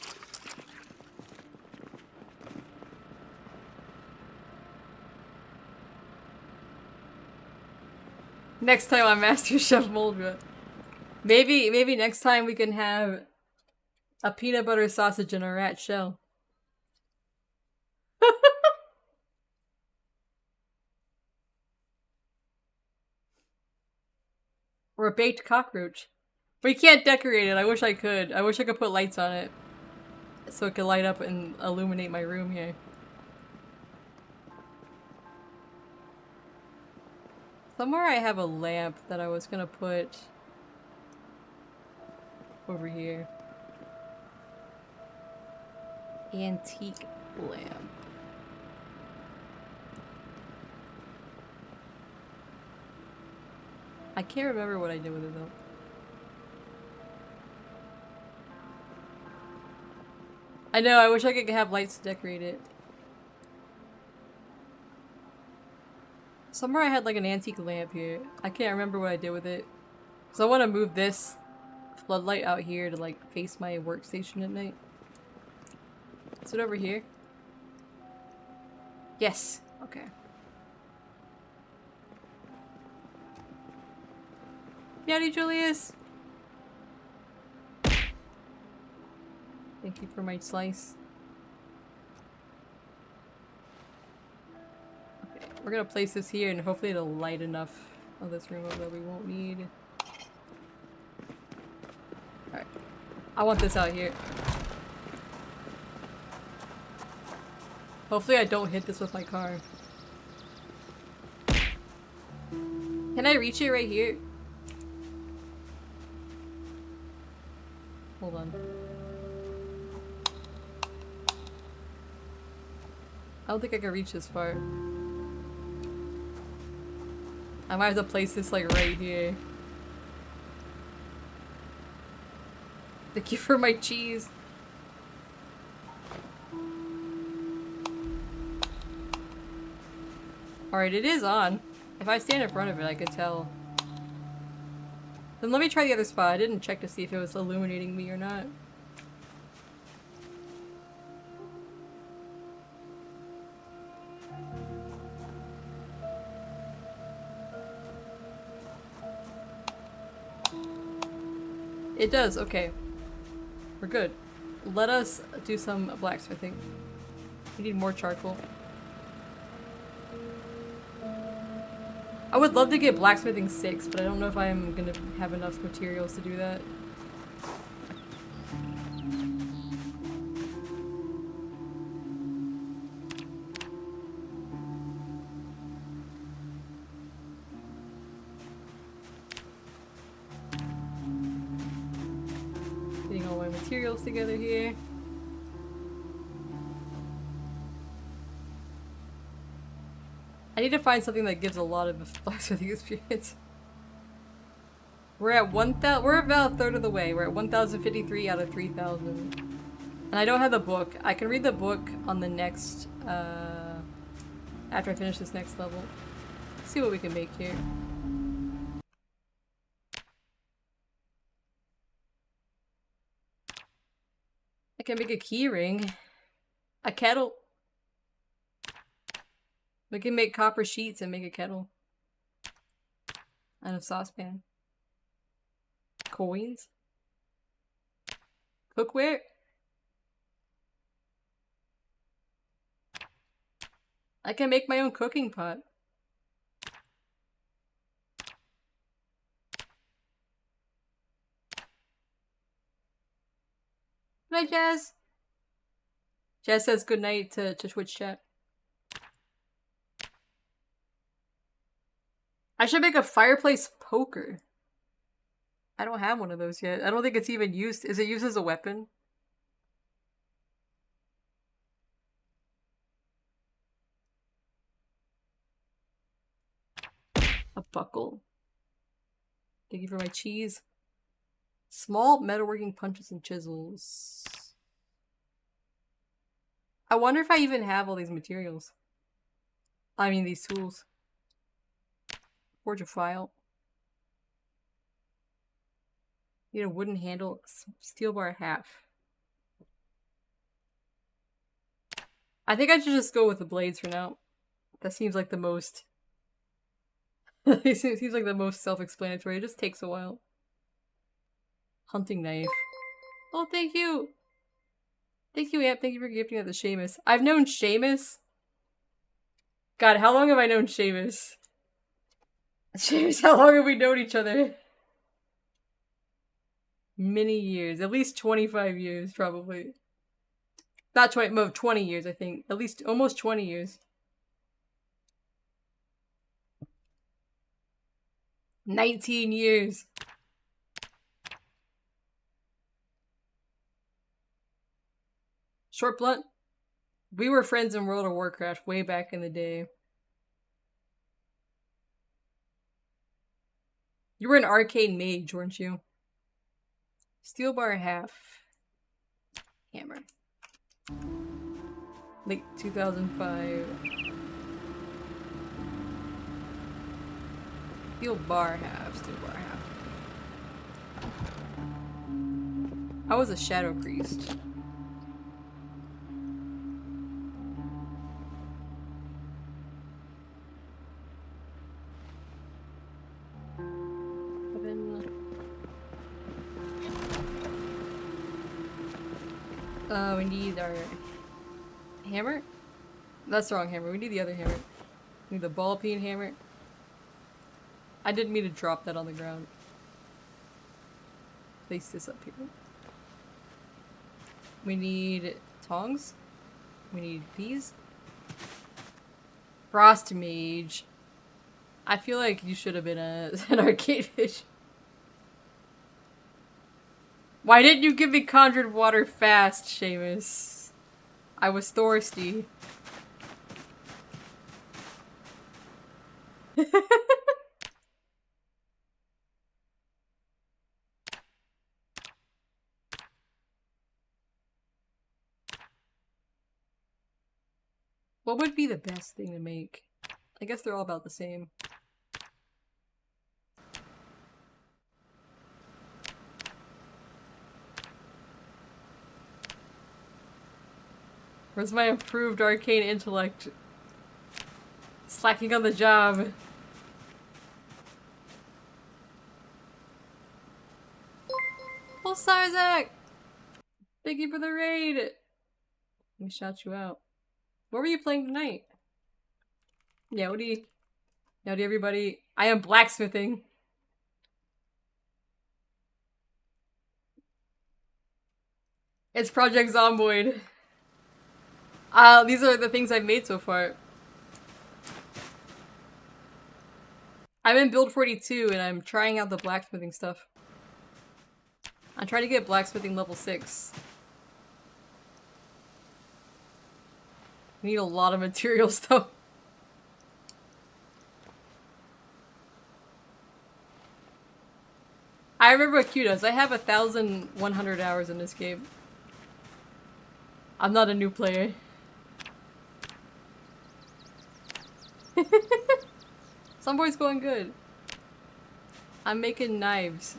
Next time on Master Chef Moldra. Maybe next time we can have a peanut butter sausage in a rat shell. Or a baked cockroach. We can't decorate it. I wish I could. I wish I could put lights on it. So it could light up and illuminate my room here. Somewhere I have a lamp that I was gonna put over here. Antique lamp. I can't remember what I did with it though. I know, I wish I could have lights to decorate it. Somewhere I had like an antique lamp here. I can't remember what I did with it. So I want to move this floodlight out here to like face my workstation at night. Is it over here? Yes. Okay. Howdy, Julius! Thank you for my slice. Okay, we're gonna place this here and hopefully it'll light enough of this room up that we won't need. Alright. I want this out here. Hopefully I don't hit this with my car. Can I reach it right here? Hold on. I don't think I can reach this far. I might have to place this like right here. Thank you for my cheese. Alright, it is on. If I stand in front of it, I could tell. Then let me try the other spot. I didn't check to see if it was illuminating me or not. It does, okay. We're good. Let us do some blacksmithing. We need more charcoal. I would love to get blacksmithing 6, but I don't know if I'm gonna have enough materials to do that. Getting all my materials together here. I need to find something that gives a lot of blacksmithing experience. We're at 1,000. We're about a third of the way. We're at 1,053 out of 3,000. And I don't have the book. I can read the book on the next, after I finish this next level. Let's see what we can make here. I can make a key ring. A kettle. We can make copper sheets and make a kettle. And a saucepan. Coins. Cookware. I can make my own cooking pot. Good night, Jazz. Jazz says good night to Twitch chat. I should make a fireplace poker. I don't have one of those yet. I don't think it's even used. Is it used as a weapon? A buckle. Thank you for my cheese. Small metalworking punches and chisels. I wonder if I even have all these materials. I mean, these tools. Forge a file. Need a wooden handle, steel bar half. I think I should just go with the blades for now. That seems like the most... it seems like the most self-explanatory. It just takes a while. Hunting knife. Oh, thank you! Thank you, Amp. Thank you for gifting at the Seamus. I've known Seamus? God, how long have I known Seamus? Seamus, how long have we known each other? Many years. At least 25 years, probably. Not 20, no, 20 years, I think. At least almost 20 years. 19 years. Short blunt. We were friends in World of Warcraft way back in the day. You were an arcane mage, weren't you? Steel bar half. Hammer. Late 2005. Steel bar half. Steel bar half. I was a shadow priest. We need our hammer? That's the wrong hammer. We need the other hammer. We need the ball peen hammer. I didn't mean to drop that on the ground. Place this up here. We need tongs. We need peas. Frost mage. I feel like you should have been an arcade fish. Why didn't you give me conjured water fast, Seamus? I was thirsty. What would be the best thing to make? I guess they're all about the same. Where's my improved arcane intellect? Slacking on the job. Oh, Sarzak! Thank you for the raid! Let me shout you out. What were you playing tonight? Yowdy. Yowdy everybody. I am blacksmithing. It's Project Zomboid. These are the things I've made so far. I'm in build 42 and I'm trying out the blacksmithing stuff. I'm trying to get blacksmithing level 6. We need a lot of materials though. I remember what Q does. I have 1,100 hours in this game. I'm not a new player. Zomboid's going good. I'm making knives.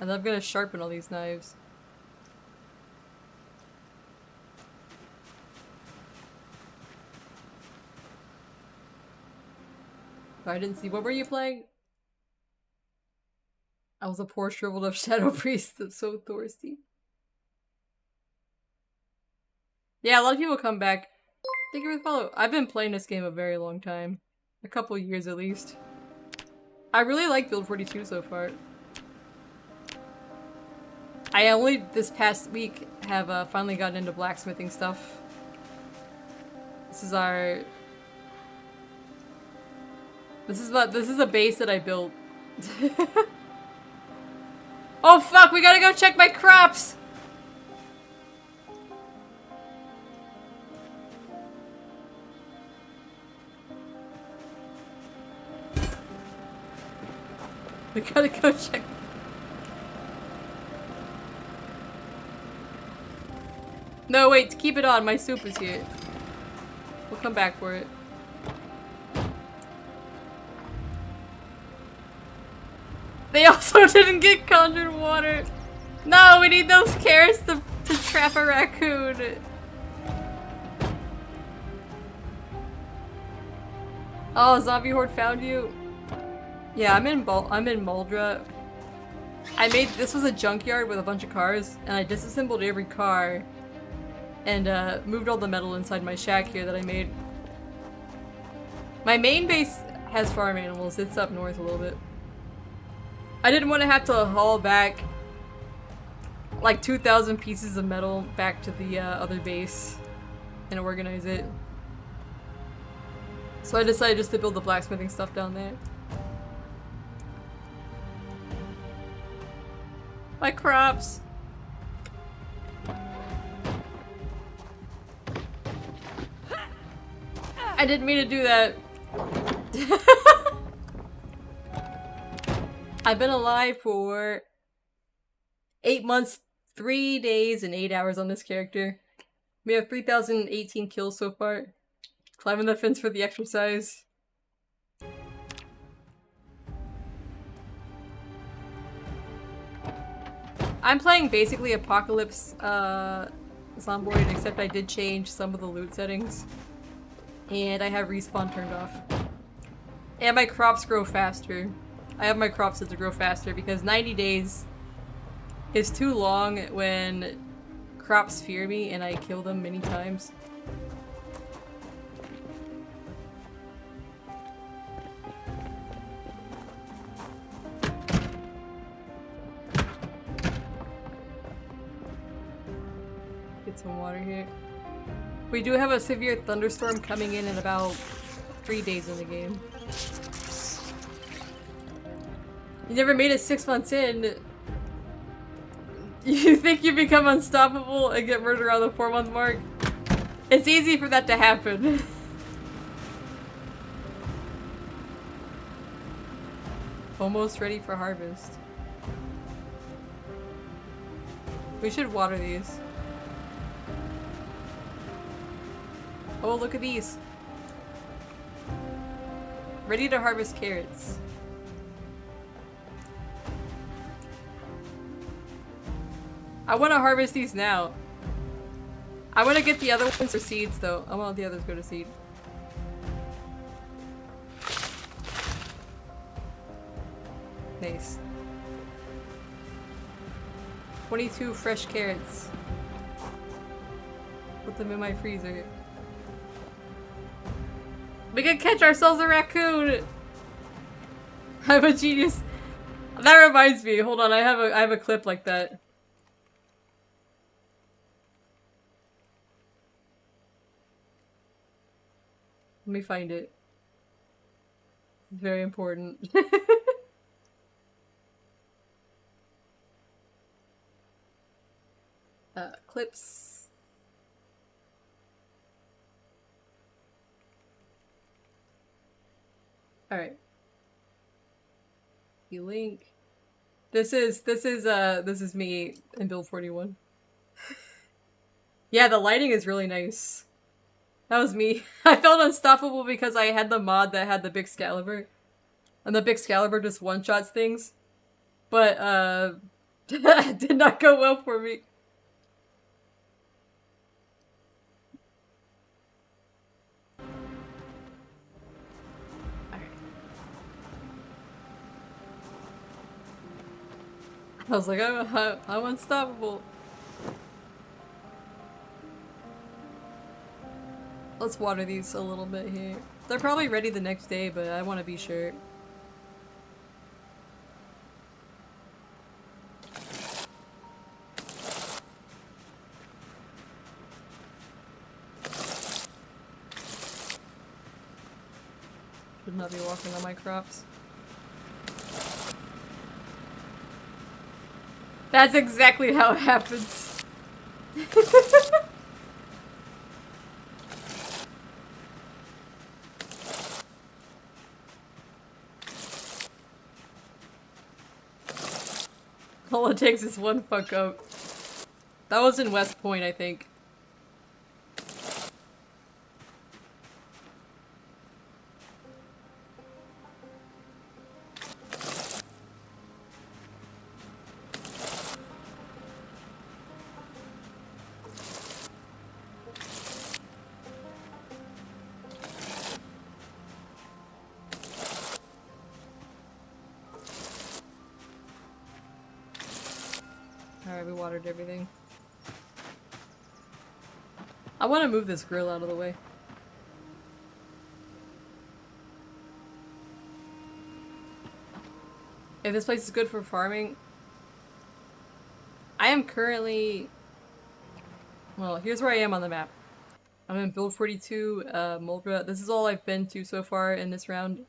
And I'm gonna sharpen all these knives. I didn't see. What were you playing? I was a poor shriveled up shadow priest that's so thirsty. Yeah, a lot of people come back. Thank you for the follow. I've been playing this game a very long time. A couple years at least. I really like build 42 so far. I only this past week have finally gotten into blacksmithing stuff. This is our... This is a base that I built. Oh fuck, we gotta go check my crops! We gotta go check. No, wait, keep it on. My soup is here. We'll come back for it. They also didn't get conjured water. No, we need those carrots to trap a raccoon. Oh, zombie horde found you. Yeah, I'm in Muldra. This was a junkyard with a bunch of cars, and I disassembled every car and moved all the metal inside my shack here that I made. My main base has farm animals. It's up north a little bit. I didn't want to have to haul back like 2,000 pieces of metal back to the other base and organize it. So I decided just to build the blacksmithing stuff down there. My crops! I didn't mean to do that. I've been alive for 8 months, 3 days and 8 hours on this character. We have 3,018 kills so far. Climbing the fence for the exercise. I'm playing basically Apocalypse Zomboid, except I did change some of the loot settings. And I have respawn turned off. And my crops grow faster. I have my crops set to grow faster because 90 days is too long when crops fear me and I kill them many times. Get some water here. We do have a severe thunderstorm coming in about 3 days in the game. You never made it 6 months in. You think you become unstoppable and get murdered around the 4-month mark? It's easy for that to happen. Almost ready for harvest. We should water these. Oh, look at these. Ready to harvest carrots. I want to harvest these now. I want to get the other ones for seeds though. I want the others go to seed. Nice. 22 fresh carrots. Put them in my freezer. We can catch ourselves a raccoon! I'm a genius. That reminds me. Hold on, I have a clip like that. Let me find it. It's very important. Clips. Alright. You link. This is me in build 41. Yeah, the lighting is really nice. That was me. I felt unstoppable because I had the mod that had the big Excalibur. And the big Excalibur just one-shots things. But, it did not go well for me. Alright. I was like, I'm unstoppable. Let's water these a little bit here. They're probably ready the next day, but I want to be sure. Should not be walking on my crops. That's exactly how it happens. All it takes is one fuck up. That was in West Point, I think. Alright, we watered everything. I want to move this grill out of the way. If this place is good for farming, I am currently... Well, here's where I am on the map. I'm in build 42, Moldra. This is all I've been to so far in this round.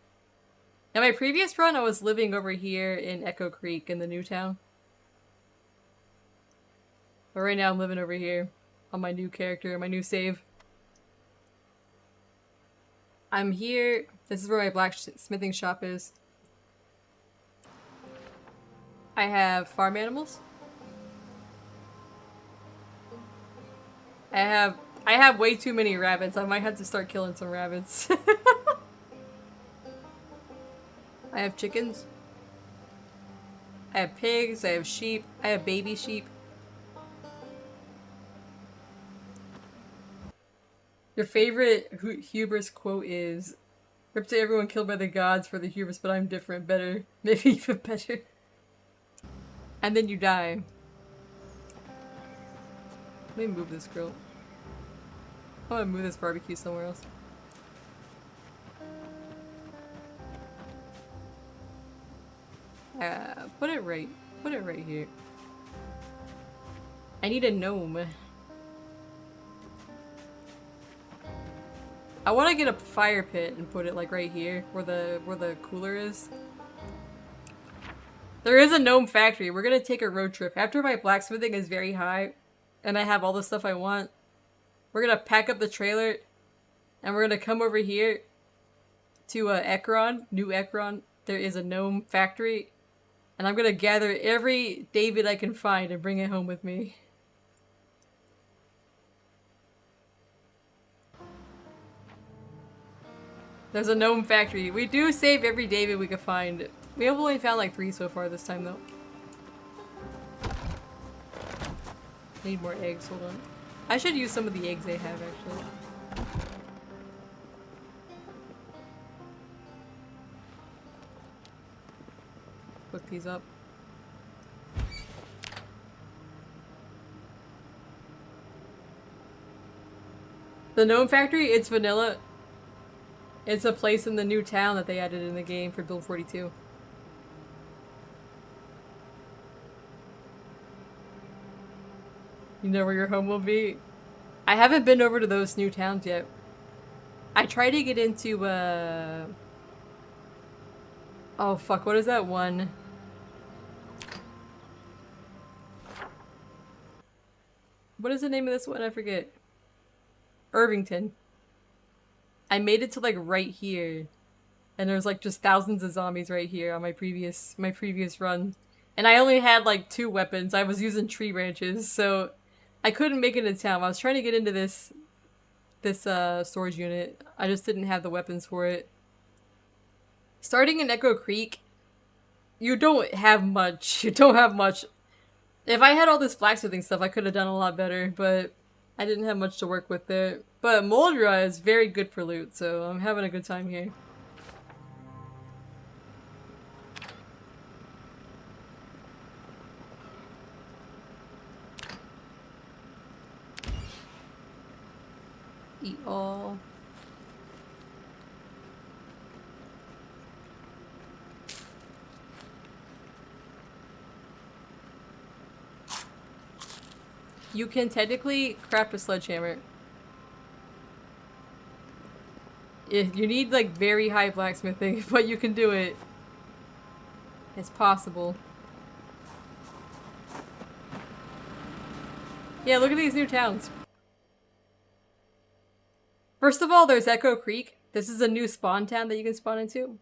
In my previous run, I was living over here in Echo Creek in the new town. But right now I'm living over here on my new character, my new save. I'm here. This is where my blacksmithing shop is. I have farm animals. I have way too many rabbits. I might have to start killing some rabbits. I have chickens. I have pigs. I have sheep. I have baby sheep. Your favorite hubris quote is, "Rip to everyone killed by the gods for the hubris, but I'm different, better, maybe even better." And then you die. Let me move this grill. I want to move this barbecue somewhere else. Put it right here. I need a gnome. I want to get a fire pit and put it like right here, where the cooler is. There is a gnome factory. We're gonna take a road trip. After my blacksmithing is very high, and I have all the stuff I want, we're gonna pack up the trailer, and we're gonna come over here to Ekron, New Ekron. There is a gnome factory, and I'm gonna gather every David I can find and bring it home with me. There's a gnome factory. We do save every David we can find. We have only found like 3 so far this time though. Need more eggs, hold on. I should use some of the eggs they have actually. Cook these up. The gnome factory, it's vanilla. It's a place in the new town that they added in the game for Build 42. You know where your home will be? I haven't been over to those new towns yet. I tried to get into, oh fuck, what is that one? What is the name of this one? I forget. Irvington. I made it to like right here. And there's like just thousands of zombies right here on my previous run. And I only had like 2 weapons. I was using tree branches, so I couldn't make it into town. I was trying to get into this storage unit. I just didn't have the weapons for it. Starting in Echo Creek, you don't have much. You don't have much. If I had all this blacksmithing stuff, I could have done a lot better, but I didn't have much to work with there. But Moldra is very good for loot, so I'm having a good time here. Eat all. You can technically craft a sledgehammer. You need like very high blacksmithing, but you can do it. It's possible. Yeah, look at these new towns. First of all, there's Echo Creek. This is a new spawn town that you can spawn into.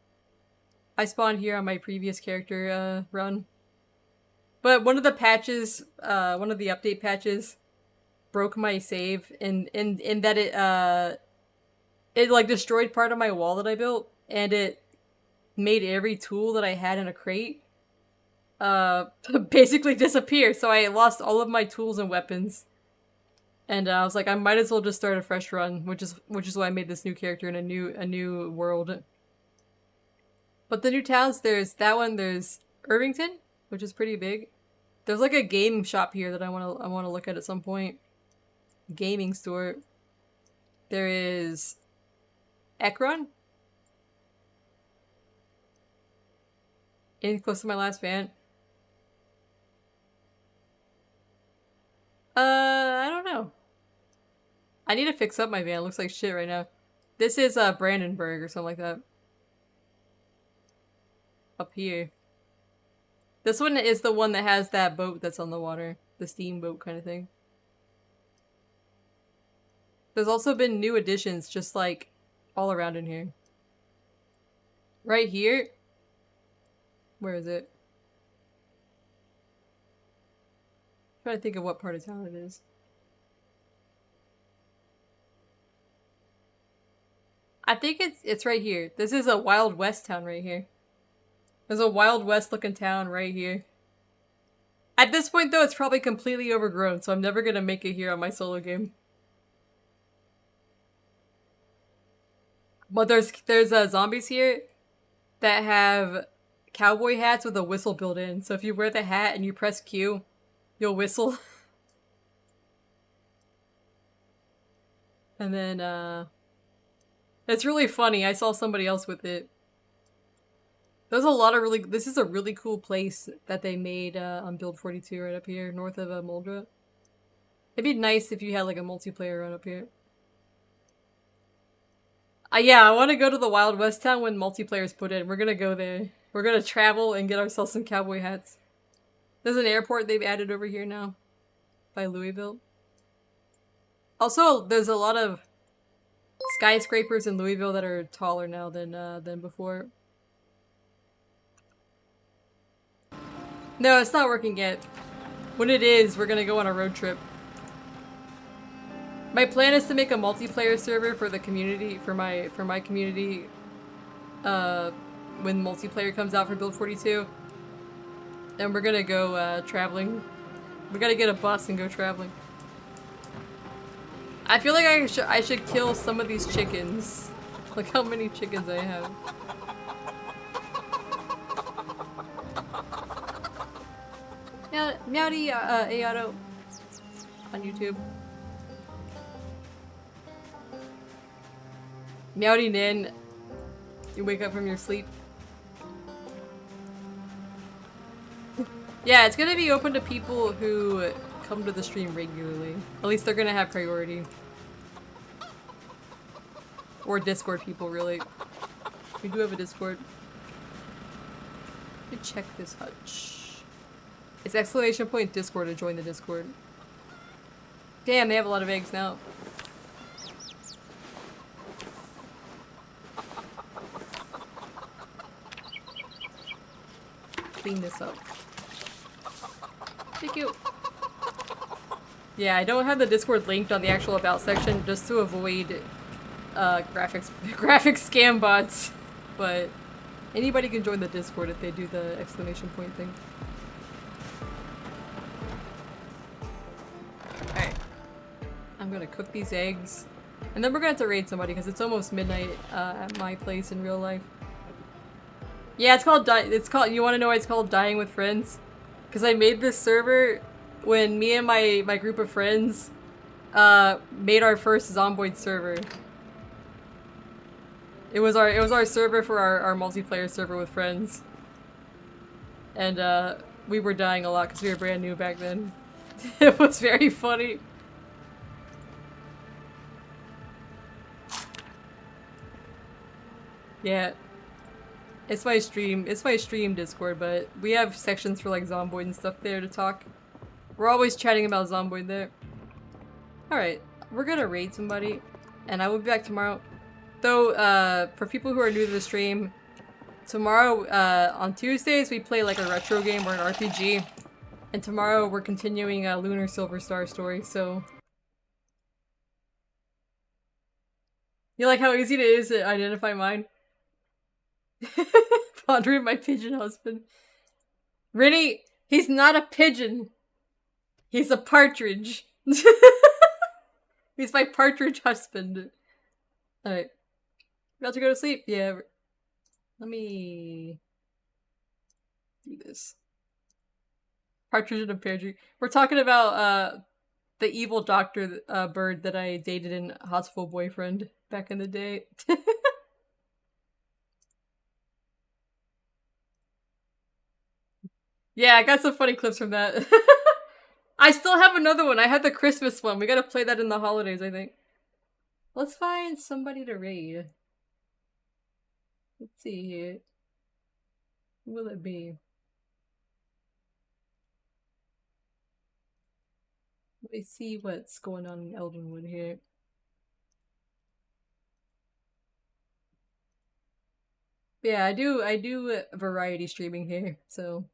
I spawned here on my previous character run. But one of the patches, one of the update patches broke my save in that it like destroyed part of my wall that I built, and it made every tool that I had in a crate basically disappear. So I lost all of my tools and weapons. And I was like, I might as well just start a fresh run, which is why I made this new character in a new world. But the new towns, there's that one, there's Irvington, which is pretty big. There's like a game shop here that I wanna look at some point. Gaming store. There is Ekron. In close to my last van. I don't know. I need to fix up my van. It looks like shit right now. This is Brandenburg or something like that. Up here. This one is the one that has that boat that's on the water. The steamboat kind of thing. There's also been new additions just like all around in here. Right here. Where is it? I'm trying to think of what part of town it is. I think it's right here. This is a Wild West town right here. There's a Wild West looking town right here. At this point though, it's probably completely overgrown, so I'm never gonna make it here on my solo game. But there's zombies here that have cowboy hats with a whistle built in. So if you wear the hat and you press Q, you'll whistle. And then it's really funny. I saw somebody else with it. There's a lot of really... This is a really cool place that they made on Build 42 right up here, north of Moldra. It'd be nice if you had like a multiplayer run up here. Yeah, I want to go to the Wild West town when multiplayer's put in. We're gonna go there. We're gonna travel and get ourselves some cowboy hats. There's an airport they've added over here now. By Louisville. Also, there's a lot of skyscrapers in Louisville that are taller now than before. No, it's not working yet. When it is, we're gonna go on a road trip. My plan is to make a multiplayer server for the community, for my community, when multiplayer comes out for Build 42. And we're gonna go traveling. We gotta get a bus and go traveling. I feel like I should kill some of these chickens. Look how many chickens I have. Meowdy Ayato on YouTube. Meowdy Nin, you wake up from your sleep. Yeah, it's gonna be open to people who come to the stream regularly. At least they're gonna have priority. Or Discord people, really. We do have a Discord. Let me check this hutch. It's exclamation point Discord to join the Discord. Damn, they have a lot of eggs now. Clean this up. Thank you. Yeah, I don't have the Discord linked on the actual about section just to avoid graphics scam bots, but anybody can join the Discord if they do the exclamation point thing. Alright. I'm gonna cook these eggs. And then we're gonna have to raid somebody because it's almost midnight at my place in real life. Yeah, it's called, you wanna know why it's called Dying with Friends? Because I made this server when me and my group of friends made our first Zomboid server. It was our server for our multiplayer server with friends. And we were dying a lot because we were brand new back then. It was very funny. Yeah. It's my stream Discord, but we have sections for like Zomboid and stuff there to talk. We're always chatting about Zomboid there. Alright, we're gonna raid somebody, and I will be back tomorrow. Though, for people who are new to the stream, tomorrow, on Tuesdays we play like a retro game or an RPG, and tomorrow we're continuing a Lunar Silver Star story, so... You like how easy it is to identify mine? Pondering my pigeon husband. Rennie, he's not a pigeon. He's a partridge. He's my partridge husband. Alright. About to go to sleep? Yeah. Let me do this. Partridge and a pear tree. We're talking about the evil doctor bird that I dated in Hot School Boyfriend back in the day. Yeah, I got some funny clips from that. I still have another one. I had the Christmas one. We gotta play that in the holidays, I think. Let's find somebody to raid. Let's see here. Who will it be? Let me see what's going on in Eldenwood here. Yeah, I do variety streaming here, so...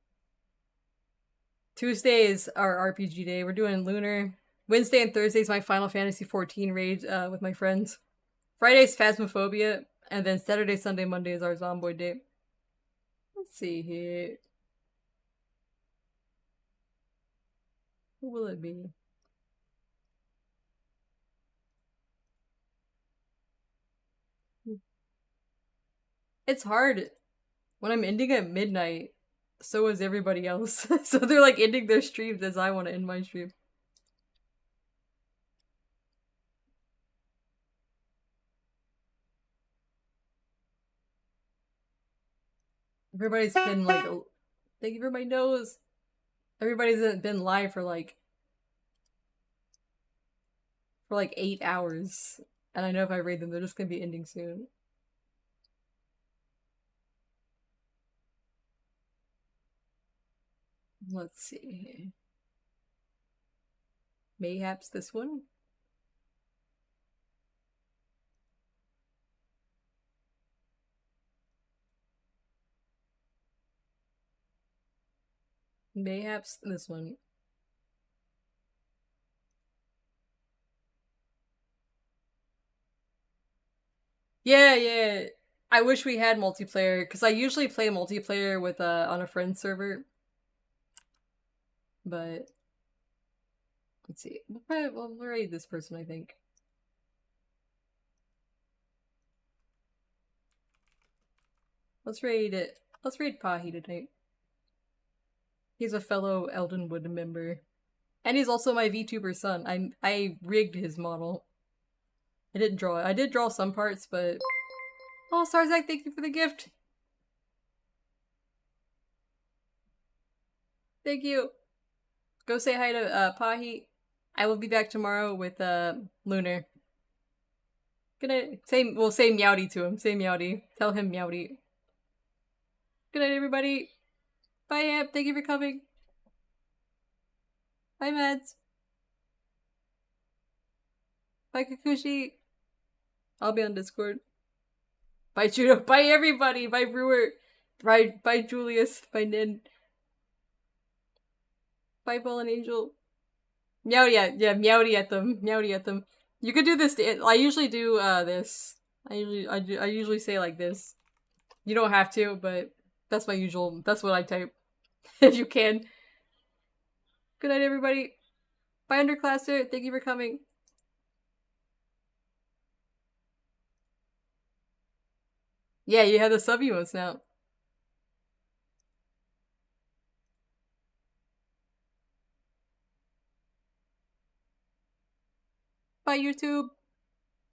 Tuesdays are RPG day. We're doing Lunar. Wednesday and Thursday is my Final Fantasy XIV raid with my friends. Friday's Phasmophobia, and then Saturday, Sunday, Monday is our Zomboid day. Let's see here. Who will it be? It's hard. When I'm ending at midnight, so is everybody else. So they're like ending their streams as I want to end my stream. Everybody's been like, thank you for my nose. Everybody's been live for like 8 hours. And I know if I raid them, they're just gonna be ending soon. Let's see. Mayhaps this one? Mayhaps this one. Yeah, yeah. I wish we had multiplayer, because I usually play multiplayer with on a friend server. But let's see. We'll raid this person, I think. Let's raid it. Let's raid Pahi tonight. He's a fellow Eldenwood member. And he's also my VTuber son. I rigged his model. I didn't draw it. I did draw some parts, but... Oh, Starzak, thank you for the gift! Thank you! Go say hi to Pahi. I will be back tomorrow with Lunar. Good night. Say Meowdy to him. Say Meowdy. Tell him Meowdy. Good night, everybody. Bye, Amp. Thank you for coming. Bye, Meds. Bye, Kakushi. I'll be on Discord. Bye, Judo. Bye, everybody. Bye, Brewer. Bye, Julius. Bye, Nin. Bye, Fallen Angel. Meowdy yeah, meowdy at them. Meowdy at them. You could do this. I usually do this. I usually say like this. You don't have to, but that's my usual. That's what I type. If you can. Good night, everybody. Bye, Underclasser. Thank you for coming. Yeah, you have the sub emotes now. Bye, YouTube.